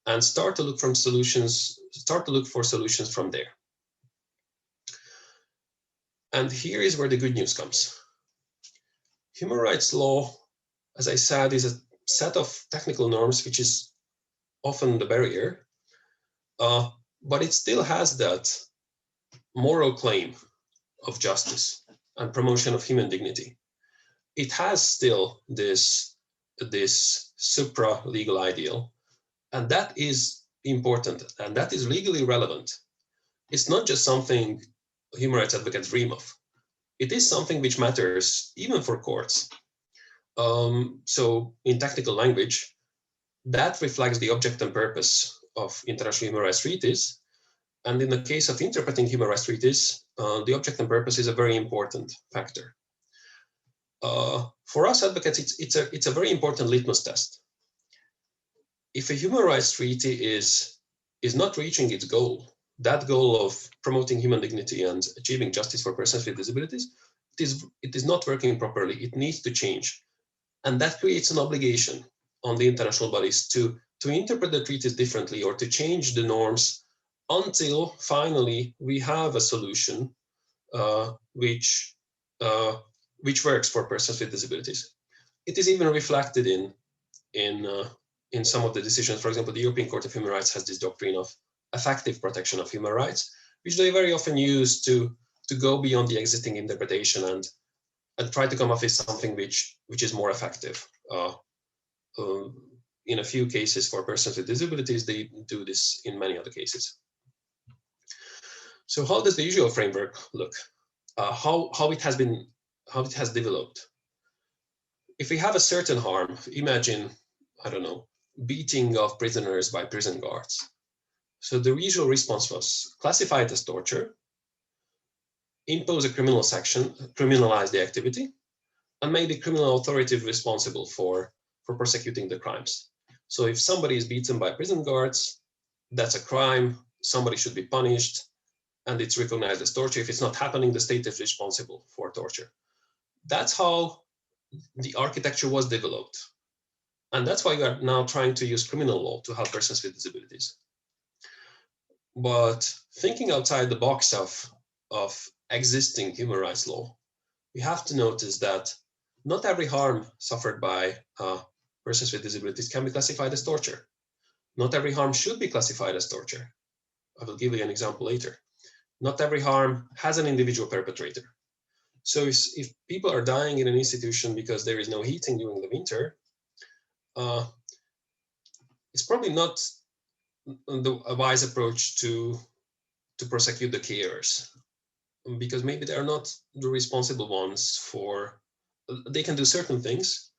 and start to look for solutions from there. And here is where the good news comes. Human rights law, as I said, is a set of technical norms which is often the barrier, but it still has that moral claim of justice and promotion of human dignity. It has still this supra-legal ideal, and that is important, and that is legally relevant. It's not just something human rights advocates dream of. It is something which matters even for courts. So in technical language, that reflects the object and purpose of international human rights treaties. And in the case of interpreting human rights treaties, the object and purpose is a very important factor. For us advocates, it's a very important litmus test. If a human rights treaty is not reaching its goal, that goal of promoting human dignity and achieving justice for persons with disabilities, it is not working properly. It needs to change. And that creates an obligation on the international bodies to interpret the treaties differently or to change the norms until finally we have a solution which works for persons with disabilities. It is even reflected in some of the decisions. For example, the European Court of Human Rights has this doctrine of effective protection of human rights, which they very often use to go beyond the existing interpretation and try to come up with something which is more effective. In a few cases for persons with disabilities, they do this in many other cases. So how does the usual framework look? How it has developed? If we have a certain harm, imagine, I don't know, beating of prisoners by prison guards. So the usual response was classify it as torture, impose a criminal section, criminalize the activity, and make the criminal authority responsible for prosecuting the crimes. So if somebody is beaten by prison guards, that's a crime, somebody should be punished, and it's recognized as torture. If it's not happening, the state is responsible for torture. That's how the architecture was developed. And that's why we are now trying to use criminal law to help persons with disabilities. But thinking outside the box of existing human rights law, we have to notice that not every harm suffered by persons with disabilities can be classified as torture. Not every harm should be classified as torture. I will give you an example later. Not every harm has an individual perpetrator. So if people are dying in an institution because there is no heating during the winter, it's probably not a wise approach to prosecute the carers, because maybe they're not the responsible ones for, they can do certain things,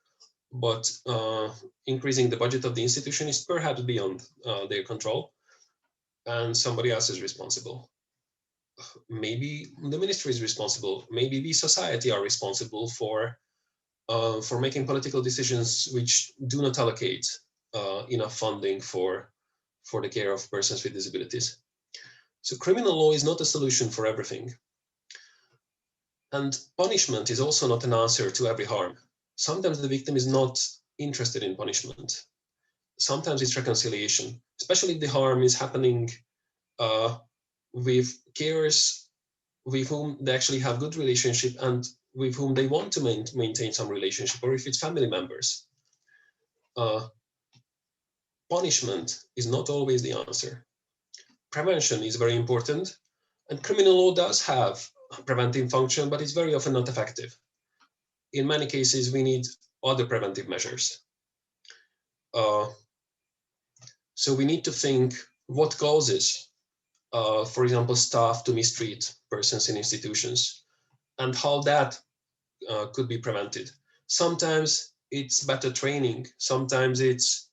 but increasing the budget of the institution is perhaps beyond their control, and somebody else is responsible. Maybe the ministry is responsible. Maybe we society are responsible for making political decisions which do not allocate enough funding for the care of persons with disabilities. So criminal law is not a solution for everything. And punishment is also not an answer to every harm. Sometimes the victim is not interested in punishment. Sometimes it's reconciliation, especially if the harm is happening with carers with whom they actually have good relationship and with whom they want to maintain some relationship, or if it's family members. Punishment is not always the answer. Prevention is very important, and criminal law does have a preventive function, but it's very often not effective. In many cases, we need other preventive measures. So we need to think what causes, for example, staff to mistreat persons in institutions, and how that could be prevented. Sometimes it's better training. Sometimes it's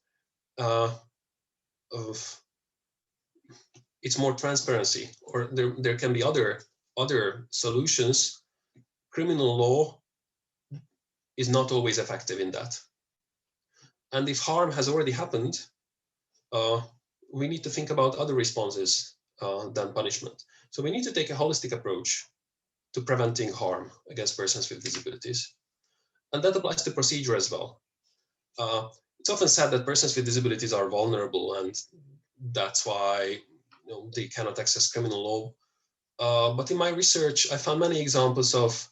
more transparency, or there can be other solutions. Criminal law is not always effective in that. And if harm has already happened, we need to think about other responses than punishment. So we need to take a holistic approach to preventing harm against persons with disabilities. And that applies to procedure as well. It's often said that persons with disabilities are vulnerable, and that's why they cannot access criminal law. But in my research, I found many examples of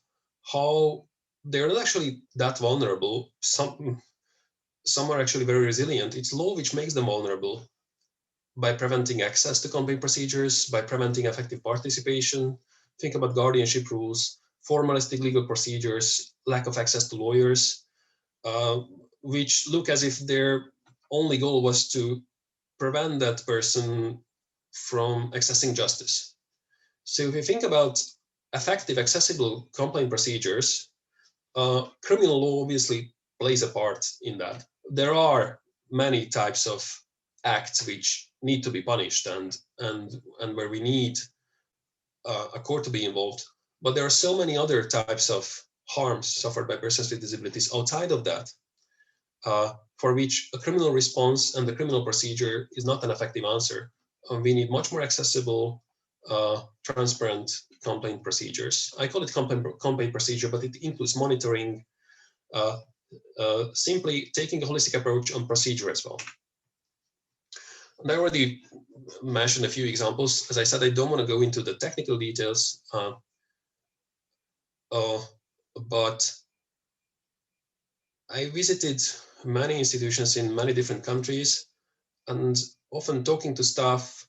how they're not actually that vulnerable. Some are actually very resilient. It's law which makes them vulnerable, by preventing access to complaint procedures, by preventing effective participation. Think about guardianship rules, formalistic legal procedures, lack of access to lawyers, which look as if their only goal was to prevent that person from accessing justice. So if we think about effective, accessible complaint procedures, criminal law obviously plays a part in that. There are many types of acts which need to be punished and where we need a court to be involved. But there are so many other types of harms suffered by persons with disabilities outside of that, for which a criminal response and the criminal procedure is not an effective answer. We need much more accessible, transparent complaint procedures. I call it complaint procedure, but it includes monitoring, simply taking a holistic approach on procedure as well. And I already mentioned a few examples. As I said, I don't want to go into the technical details, but I visited many institutions in many different countries, and often talking to staff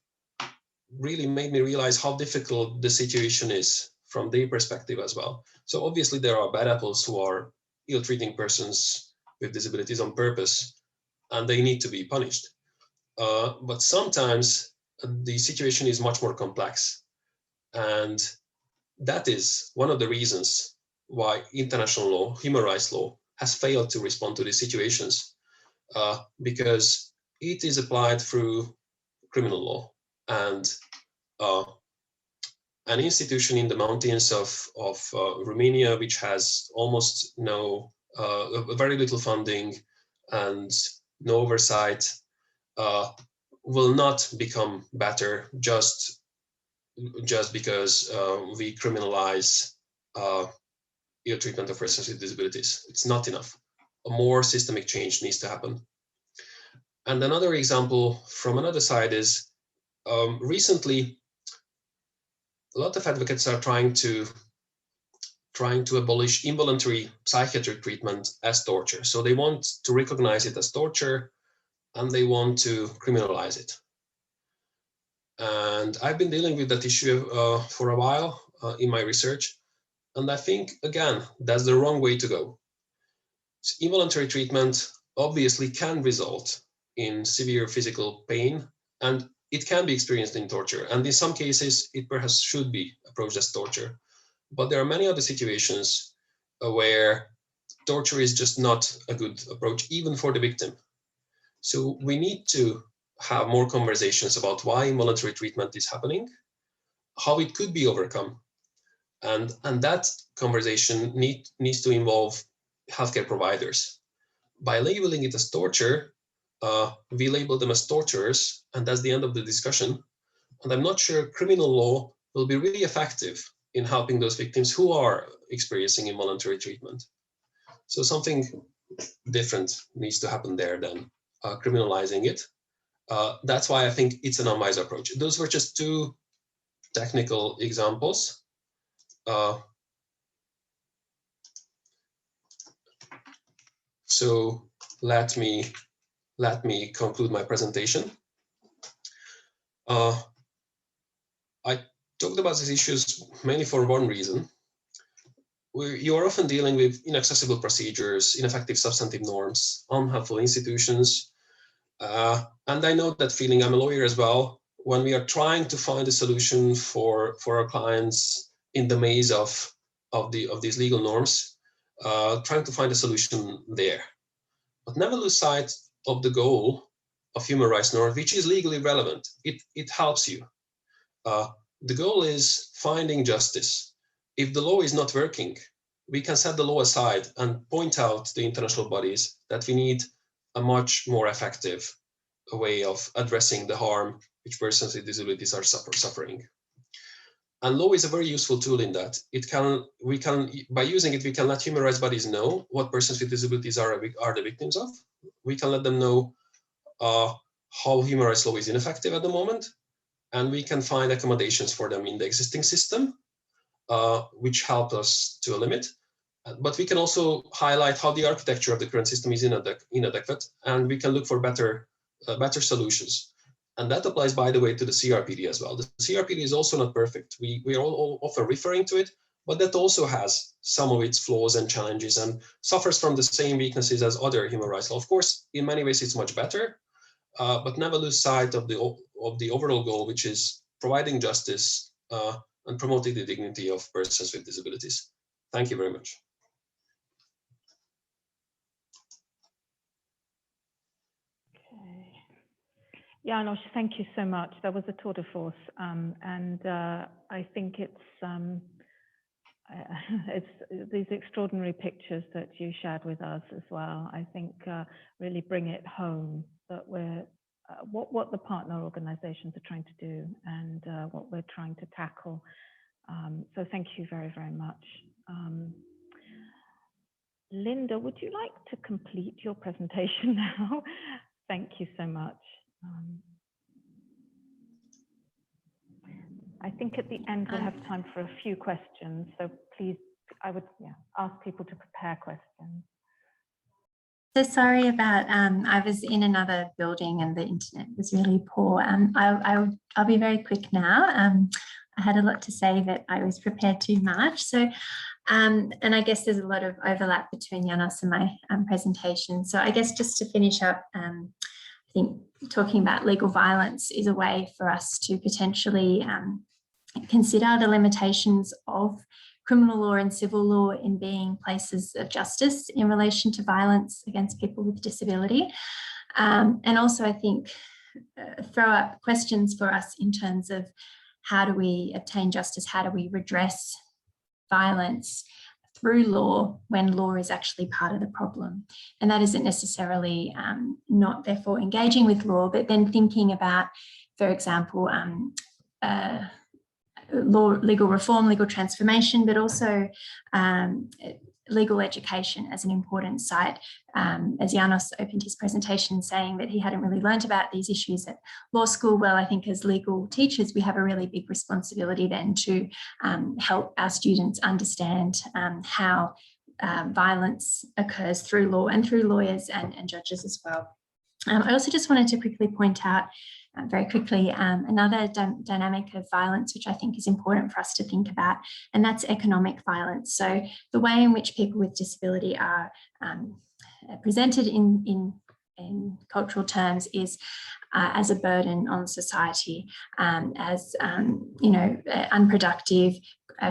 really made me realize how difficult the situation is from their perspective as well. So obviously there are bad apples who are ill-treating persons with disabilities on purpose, and they need to be punished. But sometimes the situation is much more complex. And that is one of the reasons why international law, human rights law, has failed to respond to these situations, because it is applied through criminal law. And an institution in the mountains of Romania, which has almost very little funding and no oversight, will not become better just because we criminalize ill treatment of persons with disabilities. It's not enough. A more systemic change needs to happen. And another example from another side is recently, a lot of advocates are trying to abolish involuntary psychiatric treatment as torture. So they want to recognize it as torture, and they want to criminalize it. And I've been dealing with that issue for a while in my research. And I think, again, that's the wrong way to go. Involuntary treatment obviously can result in severe physical pain, and it can be experienced in torture. And in some cases, it perhaps should be approached as torture. But there are many other situations where torture is just not a good approach, even for the victim. So we need to have more conversations about why involuntary treatment is happening, how it could be overcome. And that conversation needs to involve healthcare providers. By labeling it as torture, we label them as torturers, and that's the end of the discussion. And I'm not sure criminal law will be really effective in helping those victims who are experiencing involuntary treatment. So something different needs to happen there than criminalizing it. That's why I think it's an unwise approach. Those were just two technical examples. So let me conclude my presentation. I talked about these issues mainly for one reason. You are often dealing with inaccessible procedures, ineffective substantive norms, unhelpful institutions. And I know that feeling. I'm a lawyer as well. When we are trying to find a solution for our clients in the maze of these legal norms, trying to find a solution there. But never lose sight of the goal of human rights norms, which is legally relevant. It helps you. The goal is finding justice. If the law is not working, we can set the law aside and point out to the international bodies that we need a much more effective way of addressing the harm which persons with disabilities are suffering. And law is a very useful tool in that. By using it, we can let human rights bodies know what persons with disabilities are the victims of. We can let them know how human rights law is ineffective at the moment, and we can find accommodations for them in the existing system, which help us to a limit. But we can also highlight how the architecture of the current system is inadequate, and we can look for better solutions. And that applies, by the way, to the CRPD as well. The CRPD is also not perfect. We are all often referring to it, but that also has some of its flaws and challenges and suffers from the same weaknesses as other human rights law. Of course, in many ways, it's much better, but never lose sight of the overall goal, which is providing justice and promoting the dignity of persons with disabilities. Thank you very much. Yeah, Janos, thank you so much. That was a tour de force, and I think it's these extraordinary pictures that you shared with us as well. I think really bring it home that we're what the partner organisations are trying to do and what we're trying to tackle. So thank you very, very much. Linda, would you like to complete your presentation now? Thank you so much. I think at the end we'll have time for a few questions. So please, I would ask people to prepare questions. So sorry about, I was in another building and the internet was really poor. I'll be very quick now. I had a lot to say, but I was prepared too much. So, and I guess there's a lot of overlap between Janos and my presentation. So I guess just to finish up, I think talking about legal violence is a way for us to potentially consider the limitations of criminal law and civil law in being places of justice in relation to violence against people with disability. And also, I think, throw up questions for us in terms of how do we obtain justice, how do we redress violence through law when law is actually part of the problem. And that isn't necessarily not therefore engaging with law, but then thinking about, for example, legal reform, legal transformation, but also legal education as an important site. As Janos opened his presentation saying that he hadn't really learned about these issues at law school, well, I think as legal teachers, we have a really big responsibility then to help our students understand how violence occurs through law and through lawyers and judges as well. I also just wanted to quickly point out very quickly, another dynamic of violence, which I think is important for us to think about, and that's economic violence. So the way in which people with disability are presented in cultural terms is as a burden on society, as unproductive,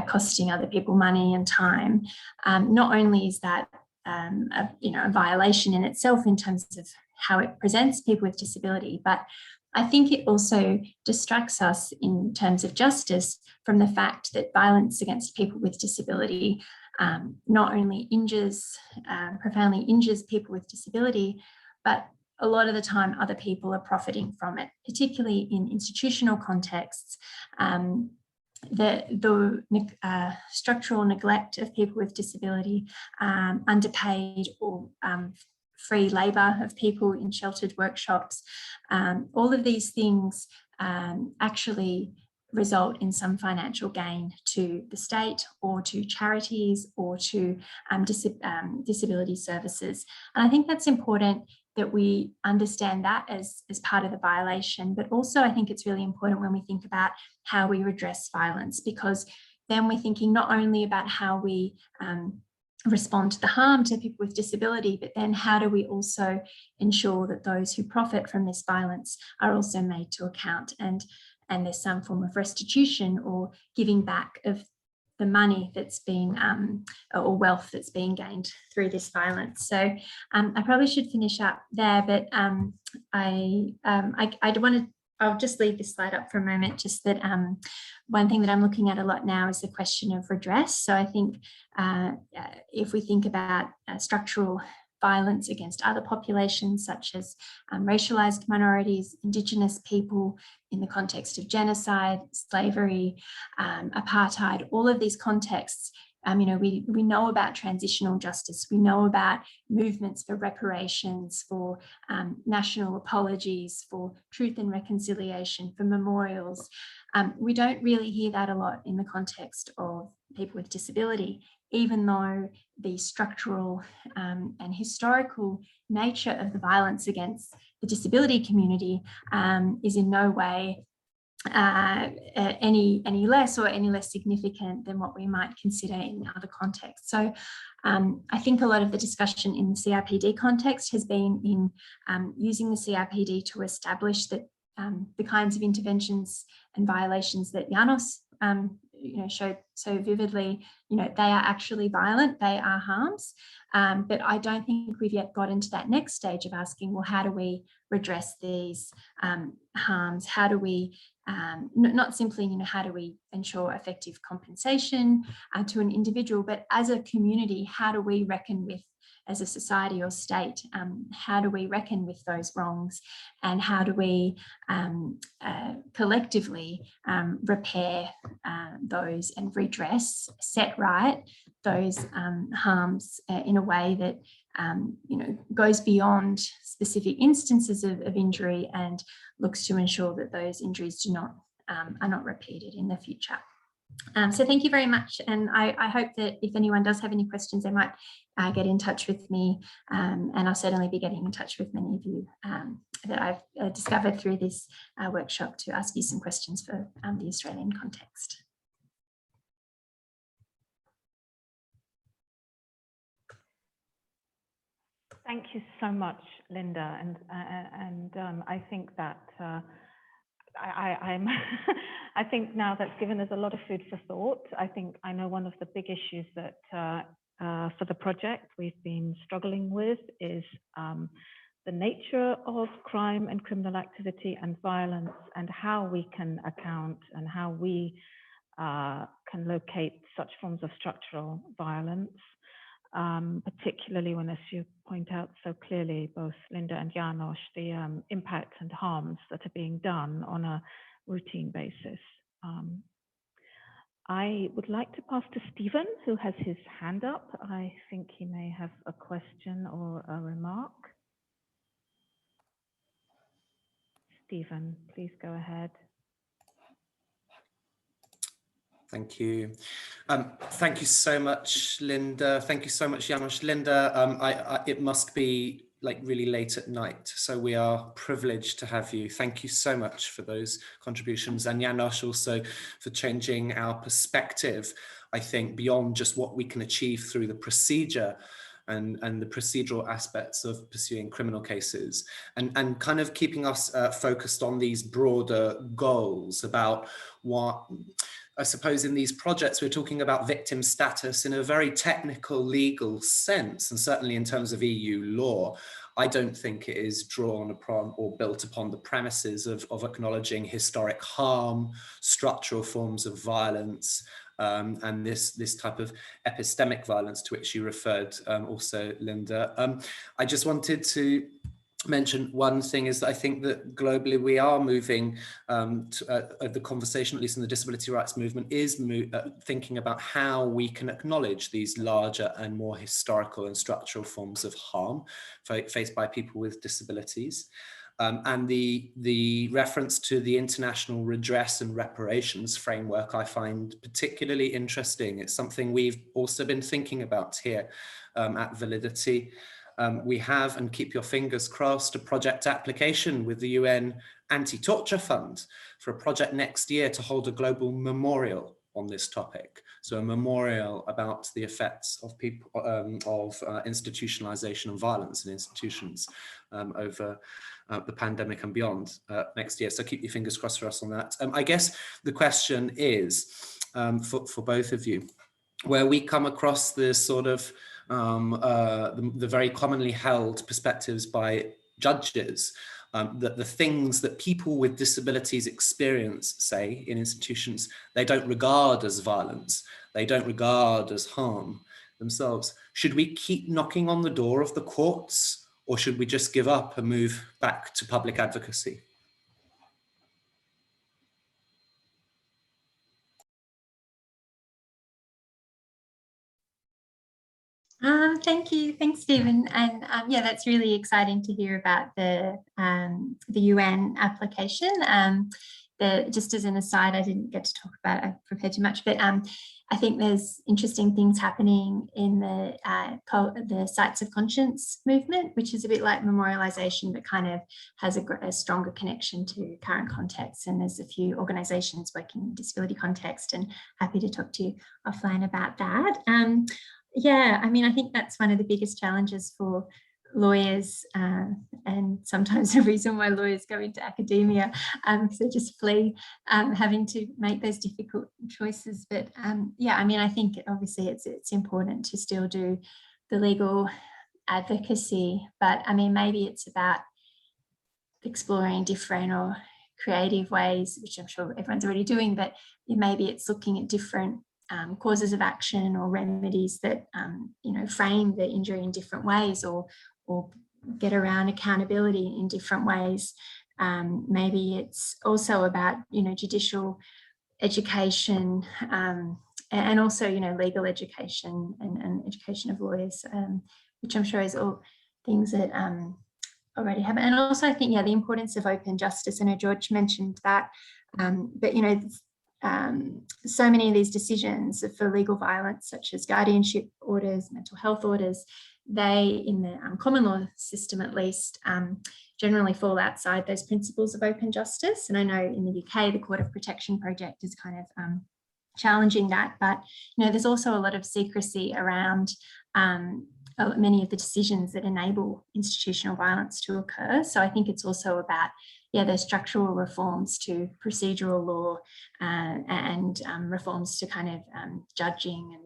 costing other people money and time. Not only is that a violation in itself in terms of how it presents people with disability, but I think it also distracts us in terms of justice from the fact that violence against people with disability not only profoundly injures people with disability, but a lot of the time other people are profiting from it, particularly in institutional contexts. The structural neglect of people with disability, underpaid or free labour of people in sheltered workshops, all of these things actually result in some financial gain to the state or to charities or to disability services. And I think that's important that we understand that as part of the violation, but also I think it's really important when we think about how we redress violence, because then we're thinking not only about how we respond to the harm to people with disability, but then how do we also ensure that those who profit from this violence are also made to account and there's some form of restitution or giving back of the money that's been or wealth that's being gained through this violence. So I probably should finish up there, but I'll just leave this slide up for a moment, just that one thing that I'm looking at a lot now is the question of redress. So I think if we think about structural violence against other populations, such as racialized minorities, Indigenous people, in the context of genocide, slavery, apartheid, all of these contexts, we know about transitional justice, we know about movements for reparations, for national apologies, for truth and reconciliation, for memorials. We don't really hear that a lot in the context of people with disability, even though the structural and historical nature of the violence against the disability community is in no way any less significant than what we might consider in other contexts. So I think a lot of the discussion in the CRPD context has been in using the CRPD to establish that the kinds of interventions and violations that Janos showed so vividly, they are actually violent, they are harms. But I don't think we've yet got into that next stage of asking, well, how do we redress these harms? How do we, not simply, how do we ensure effective compensation to an individual, but as a community, how do we reckon with, as a society or state, how do we reckon with those wrongs, and how do we collectively repair those and redress, set right those harms in a way that goes beyond specific instances of injury and looks to ensure that those injuries are not repeated in the future. So thank you very much, and I hope that if anyone does have any questions, they might get in touch with me, and I'll certainly be getting in touch with many of you that I've discovered through this workshop to ask you some questions for the Australian context. Thank you so much, Linda, and I think that I think now that's given us a lot of food for thought. I know one of the big issues that for the project we've been struggling with is the nature of crime and criminal activity and violence, and how we can account and how we can locate such forms of structural violence. Particularly when, as you point out so clearly, both Linda and János, the impact and harms that are being done on a routine basis. I would like to pass to Stephen, who has his hand up. I think he may have a question or a remark. Stephen, please go ahead. Thank you. Thank you so much, Linda. Thank you so much, János. Linda, it must be like really late at night, so we are privileged to have you. Thank you so much for those contributions, and János also for changing our perspective, I think, beyond just what we can achieve through the procedure and the procedural aspects of pursuing criminal cases, and kind of keeping us focused on these broader goals about what, I suppose in these projects, we're talking about victim status in a very technical legal sense, and certainly in terms of EU law. I don't think it is drawn upon or built upon the premises of acknowledging historic harm, structural forms of violence, and this type of epistemic violence to which you referred also, Linda. I just wanted to mention one thing is that I think that globally we are moving the conversation, at least in the disability rights movement, is thinking about how we can acknowledge these larger and more historical and structural forms of harm faced by people with disabilities. And the reference to the international redress and reparations framework I find particularly interesting. It's something we've also been thinking about here at Validity. We have, and keep your fingers crossed, a project application with the UN Anti-Torture Fund for a project next year to hold a global memorial on this topic. So a memorial about the effects of people institutionalization and violence in institutions over the pandemic and beyond next year. So keep your fingers crossed for us on that. I guess the question is for both of you, where we come across this sort of the very commonly held perspectives by judges, that the things that people with disabilities experience, say, in institutions, they don't regard as violence, they don't regard as harm themselves. Should we keep knocking on the door of the courts, or should we just give up and move back to public advocacy? Thank you. Thanks, Stephen. And yeah, that's really exciting to hear about the UN application. Just as an aside, I didn't get to talk about it, I prepared too much, but I think there's interesting things happening in the Sites of Conscience movement, which is a bit like memorialization, but kind of has a stronger connection to current context. And there's a few organizations working in disability context, and happy to talk to you offline about that. Yeah, I mean, I think that's one of the biggest challenges for lawyers, and sometimes the reason why lawyers go into academia, because they just flee having to make those difficult choices. But yeah, I mean, I think obviously it's important to still do the legal advocacy, but I mean, maybe it's about exploring different or creative ways, which I'm sure everyone's already doing, but maybe it's looking at different causes of action or remedies that you know, frame the injury in different ways, or get around accountability in different ways. Maybe it's also about, you know, judicial education, and also, you know, legal education and education of lawyers, which I'm sure is all things that already happen. And also I think, yeah, the importance of open justice. I know George mentioned that, but you know, so many of these decisions for legal violence, such as guardianship orders, mental health orders, they, in the common law system at least, generally fall outside those principles of open justice. And I know in the UK, the Court of Protection Project is kind of challenging that, but you know, there's also a lot of secrecy around many of the decisions that enable institutional violence to occur. So I think it's also about, yeah, those structural reforms to procedural law, and reforms to kind of judging,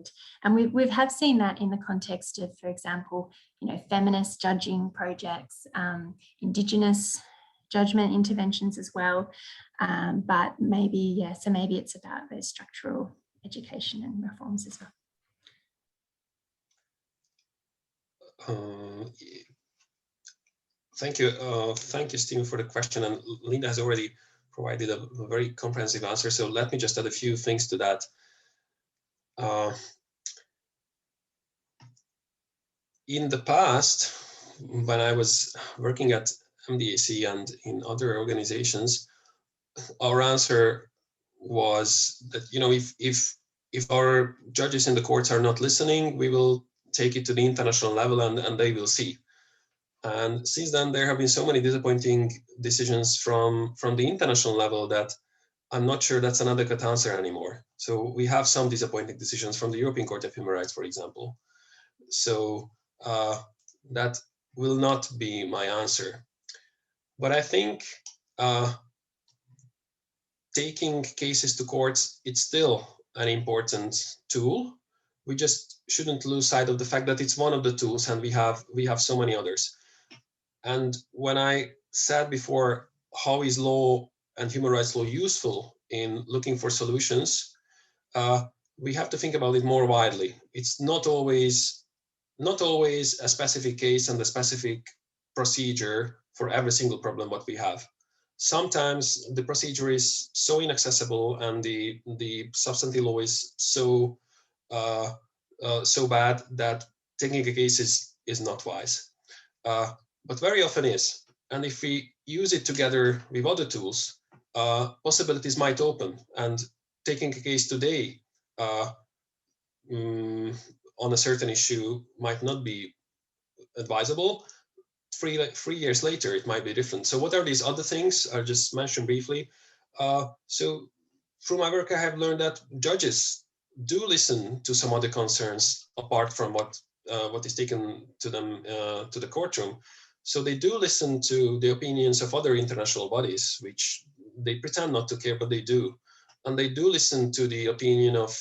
and we have seen that in the context of, for example, you know, feminist judging projects, Indigenous judgment interventions as well. But maybe, yeah, so maybe it's about those structural education and reforms as well. Thank you, Stephen, for the question. And Linda has already provided a very comprehensive answer. So let me just add a few things to that. In the past, when I was working at MDAC and in other organizations, our answer was that, you know, if our judges in the courts are not listening, we will take it to the international level and they will see. And since then, there have been so many disappointing decisions from the international level that I'm not sure that's an adequate answer anymore. So we have some disappointing decisions from the European Court of Human Rights, for example. So that will not be my answer. But I think taking cases to courts, it's still an important tool. We just shouldn't lose sight of the fact that it's one of the tools, and we have so many others. And when I said before, how is law and human rights law useful in looking for solutions, we have to think about it more widely. It's not always a specific case and a specific procedure for every single problem what we have. Sometimes the procedure is so inaccessible and the substantive law is so bad that taking a case is not wise. But very often is. And if we use it together with other tools, possibilities might open. And taking a case today on a certain issue might not be advisable. 3 years later, it might be different. So what are these other things? I'll just mention briefly. So through my work, I have learned that judges do listen to some other concerns apart from what is taken to them to the courtroom. So they do listen to the opinions of other international bodies, which they pretend not to care, but they do. And they do listen to the opinion of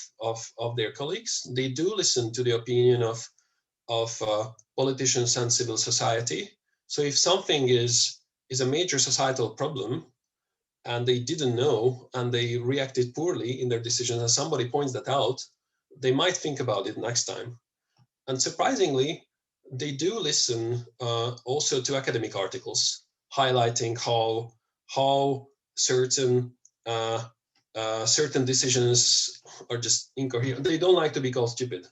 their colleagues. They do listen to the opinion of politicians and civil society. So if something is a major societal problem and they didn't know and they reacted poorly in their decisions and somebody points that out, they might think about it next time. And surprisingly, they do listen also to academic articles highlighting how certain decisions are just incoherent. They don't like to be called stupid,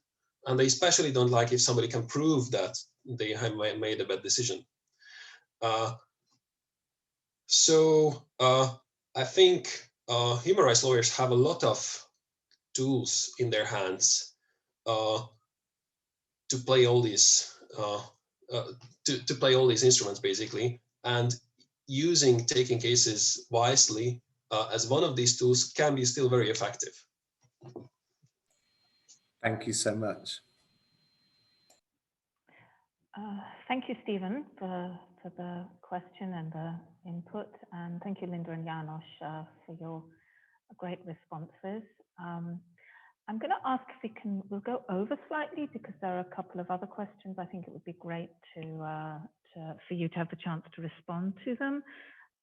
and they especially don't like if somebody can prove that they have made a bad decision. So I think human rights lawyers have a lot of tools in their hands to play all these to play all these instruments, basically, and taking cases wisely as one of these tools can be still very effective. Thank you so much. Thank you, Stephen, for the question and the input. And thank you, Linda and Janos, for your great responses. I'm going to ask if we'll go over slightly because there are a couple of other questions. I think it would be great for you to have the chance to respond to them.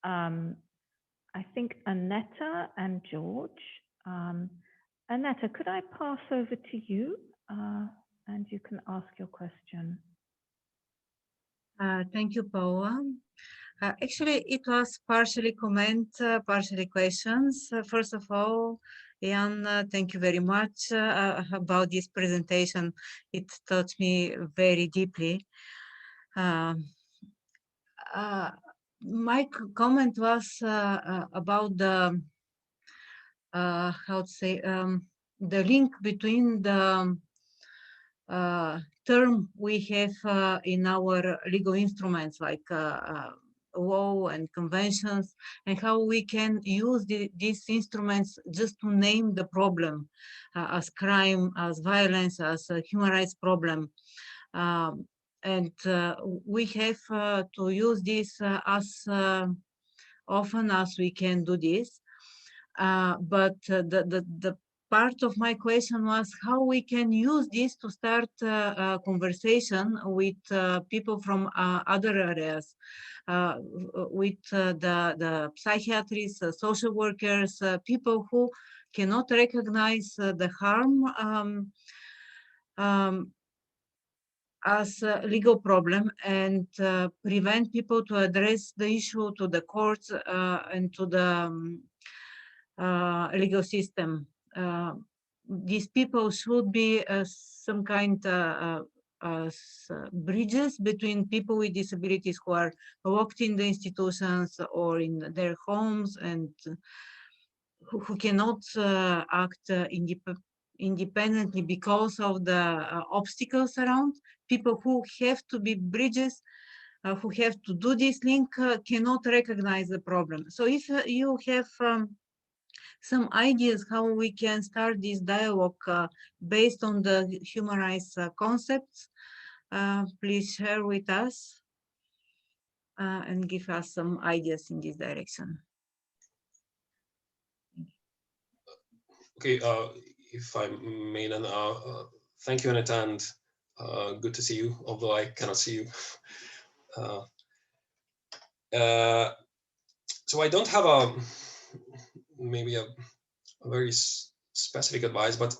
I think Annetta and George. Annetta, could I pass over to you and you can ask your question. Thank you, Paula. Actually, it was partially comment, partially questions. First of all, Jan, thank you very much about this presentation. It touched me very deeply. My comment was about the, how to say, the link between the term we have in our legal instruments like law and conventions, and how we can use these instruments just to name the problem as crime, as violence, as a human rights problem. And we have to use this as often as we can do this. But the part of my question was how we can use this to start a conversation with people from other areas, with the psychiatrists, social workers, people who cannot recognize the harm as a legal problem and prevent people to address the issue to the courts and to the legal system. These people should be some kind of bridges between people with disabilities who are locked in the institutions or in their homes and who cannot act independently because of the obstacles around. People who have to be bridges, who have to do this link, cannot recognize the problem. So if you have some ideas how we can start this dialogue based on the human rights concepts, please share with us and give us some ideas in this direction. Okay, if I may, then thank you, Annette, and good to see you, although I cannot see you. So I don't have maybe a very specific advice, but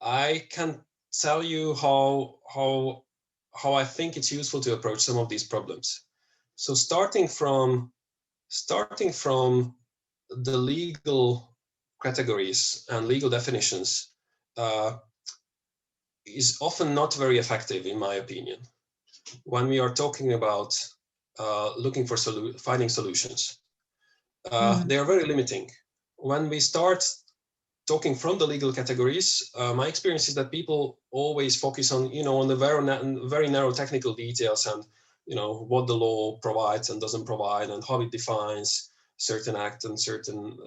I can tell you how I think it's useful to approach some of these problems. So starting from the legal categories and legal definitions is often not very effective, in my opinion, when we are talking about looking for finding solutions. They are very limiting. When we start talking from the legal categories, my experience is that people always focus on, on the very narrow technical details and, what the law provides and doesn't provide and how it defines certain act and certain.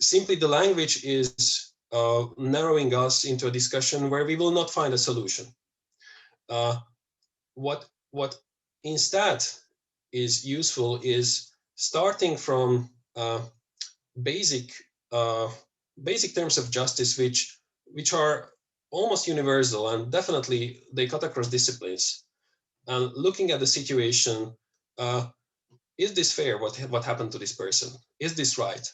Simply the language is narrowing us into a discussion where we will not find a solution. What instead is useful is starting from basic terms of justice, which are almost universal and definitely they cut across disciplines. And looking at the situation, is this fair? What happened to this person? Is this right?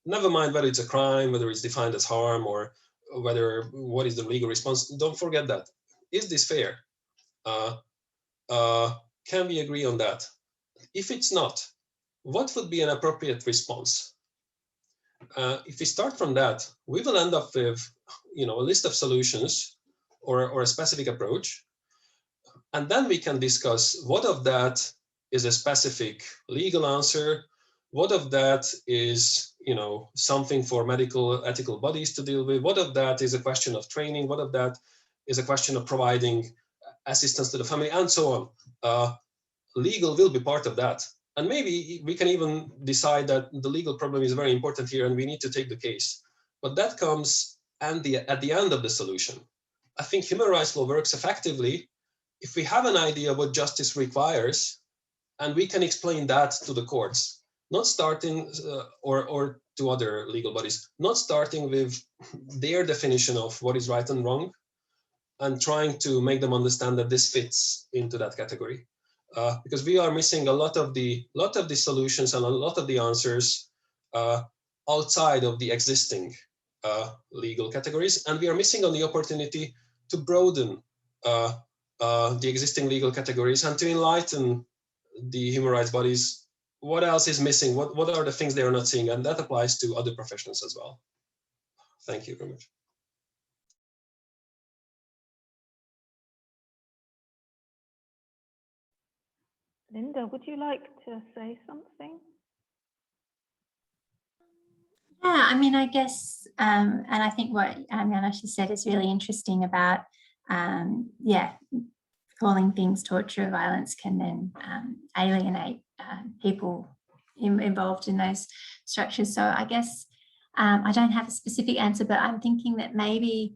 Never mind whether it's a crime, whether it's defined as harm, or what is the legal response. Don't forget that. Is this fair? Can we agree on that? If it's not, what would be an appropriate response? If we start from that, we will end up with, a list of solutions or a specific approach, and then we can discuss what of that is a specific legal answer, what of that is, something for medical ethical bodies to deal with, what of that is a question of training, what of that is a question of providing assistance to the family, and so on. Legal will be part of that. And maybe we can even decide that the legal problem is very important here and we need to take the case. But that comes at the end of the solution. I think human rights law works effectively if we have an idea what justice requires, and we can explain that to the courts, not starting or to other legal bodies, not starting with their definition of what is right and wrong, and trying to make them understand that this fits into that category. Because we are missing a lot of the solutions and a lot of the answers outside of the existing legal categories, and we are missing on the opportunity to broaden the existing legal categories and to enlighten the human rights bodies. What else is missing? What are the things they are not seeing? And that applies to other professions as well. Thank you very much. Linda, would you like to say something? Yeah, I mean, I guess, and I think what Janos said is really interesting about, yeah, calling things torture or violence can then alienate people involved in those structures. So I guess I don't have a specific answer, but I'm thinking that maybe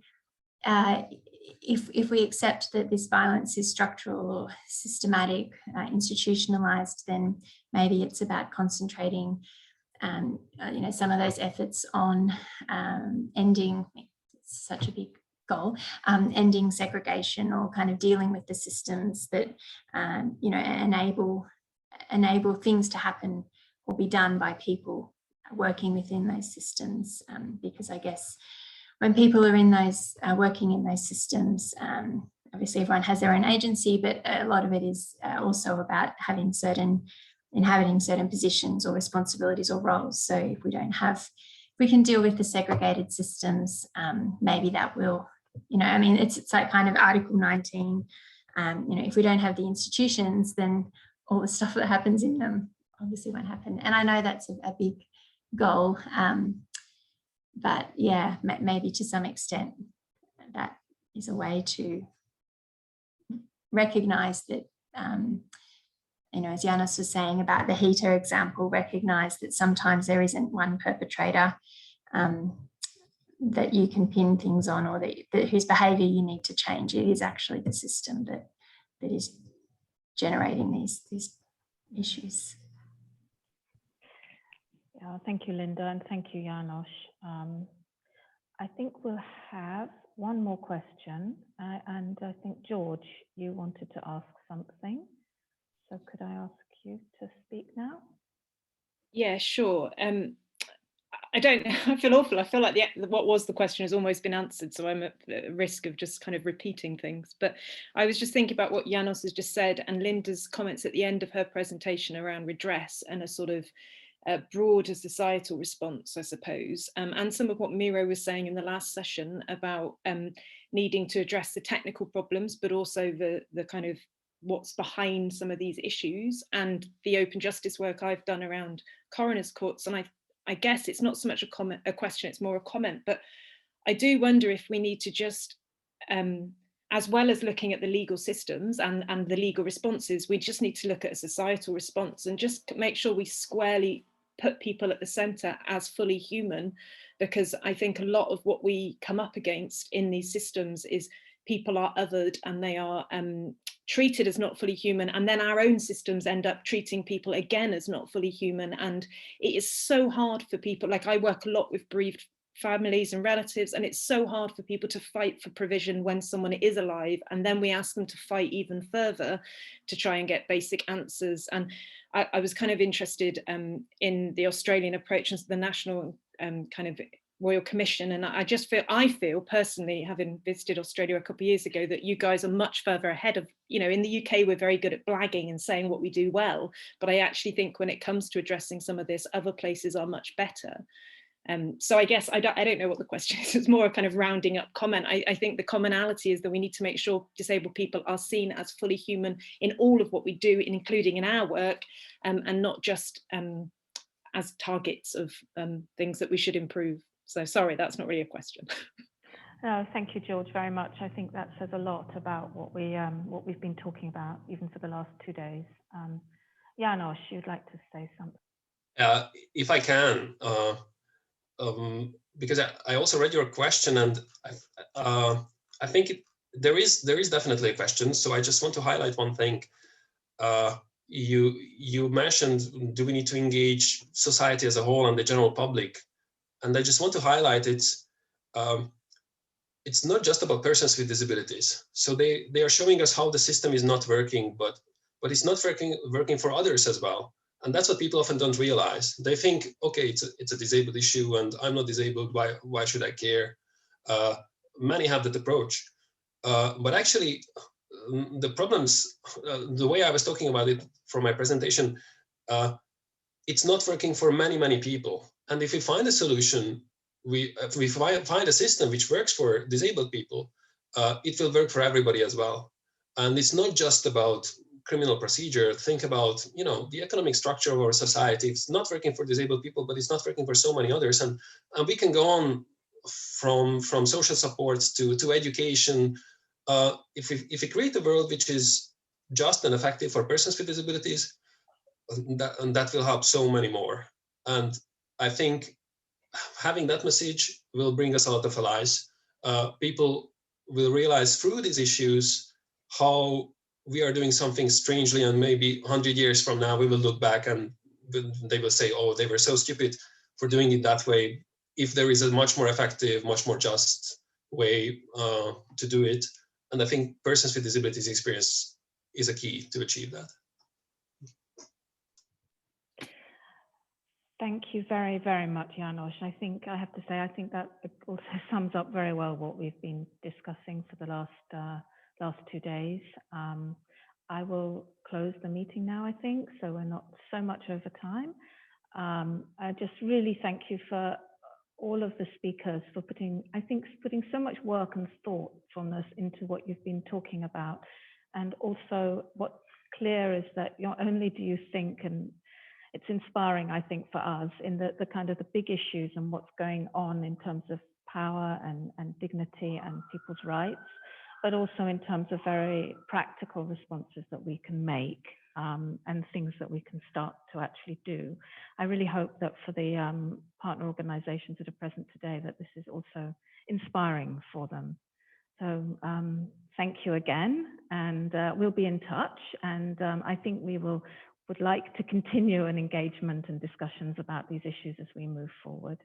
if we accept that this violence is structural or systematic, institutionalized, then maybe it's about concentrating you know, some of those efforts on ending, it's such a big goal, ending segregation, or kind of dealing with the systems that you know, enable things to happen or be done by people working within those systems. Because I guess when people are in those working in those systems, obviously everyone has their own agency, but a lot of it is also about inhabiting certain positions or responsibilities or roles. So if we don't have, if we can deal with the segregated systems, maybe that will, you know, I mean, it's like kind of Article 19, you know, if we don't have the institutions, then all the stuff that happens in them obviously won't happen. And I know that's a big goal, but yeah, maybe to some extent that is a way to recognize that, you know, as Janos was saying about the heater example, recognize that sometimes there isn't one perpetrator that you can pin things on, or that whose behavior you need to change. It is actually the system that is generating these issues. Yeah, thank you, Linda, and thank you, Janos. I think we'll have one more question, and I think, George, you wanted to ask something. So could I ask you to speak now? Yeah, sure. I feel awful. I feel like what was the question has almost been answered, so I'm at risk of just kind of repeating things. But I was just thinking about what Janos has just said and Linda's comments at the end of her presentation around redress and a sort of broader societal response, I suppose, and some of what Miro was saying in the last session about needing to address the technical problems, but also the kind of what's behind some of these issues, and the open justice work I've done around coroners' courts. And I guess it's not so much a question, it's more a comment, but I do wonder if we need to just, as well as looking at the legal systems and the legal responses, we just need to look at a societal response and just make sure we squarely put people at the centre as fully human, because I think a lot of what we come up against in these systems is people are othered and they are treated as not fully human, and then our own systems end up treating people again as not fully human. And it is so hard for people, like I work a lot with bereaved families and relatives, and it's so hard for people to fight for provision when someone is alive, and then we ask them to fight even further to try and get basic answers. And I was kind of interested in the Australian approach and the national kind of Royal Commission, and I feel personally, having visited Australia a couple of years ago, that you guys are much further ahead of, you know, in the UK we're very good at blagging and saying what we do well, but I actually think when it comes to addressing some of this, other places are much better. So I guess I don't know what the question is. It's more a kind of rounding up comment. I think the commonality is that we need to make sure disabled people are seen as fully human in all of what we do, including in our work, and not just as targets of things that we should improve. So sorry, that's not really a question. No, thank you, George, very much. I think that says a lot about what we've been talking about, even for the last 2 days. Janos, you'd like to say something? If I can, because I also read your question, and I think there is definitely a question. So I just want to highlight one thing. You mentioned, do we need to engage society as a whole and the general public? And I just want to highlight it's not just about persons with disabilities. So they are showing us how the system is not working, but it's not working for others as well. And that's what people often don't realize. They think, okay, it's a disabled issue and I'm not disabled, why should I care? Many have that approach. But actually, the problems, the way I was talking about it from my presentation, it's not working for many people. And if we find a solution, if we find a system which works for disabled people, it will work for everybody as well. And it's not just about criminal procedure. Think about, the economic structure of our society. It's not working for disabled people, but it's not working for so many others. And we can go on from social supports to education. If we create a world which is just and effective for persons with disabilities, that will help so many more. And I think having that message will bring us a lot of allies. People will realize through these issues how we are doing something strangely, and maybe 100 years from now we will look back and they will say, oh, they were so stupid for doing it that way. If there is a much more effective, much more just way to do it. And I think persons with disabilities experience is a key to achieve that. Thank you very, very much, János. I think I have to say, I think that also sums up very well what we've been discussing for the last 2 days. I will close the meeting now, I think, so we're not so much over time. I just really thank you for all of the speakers for putting so much work and thoughtfulness into what you've been talking about. And also what's clear is that not only do you think, and it's inspiring, I think, for us in the kind of the big issues and what's going on in terms of power and dignity and people's rights, but also in terms of very practical responses that we can make and things that we can start to actually do. I really hope that for the partner organizations that are present today, that this is also inspiring for them. So thank you again, and we'll be in touch. And I think we would like to continue an engagement and discussions about these issues as we move forward.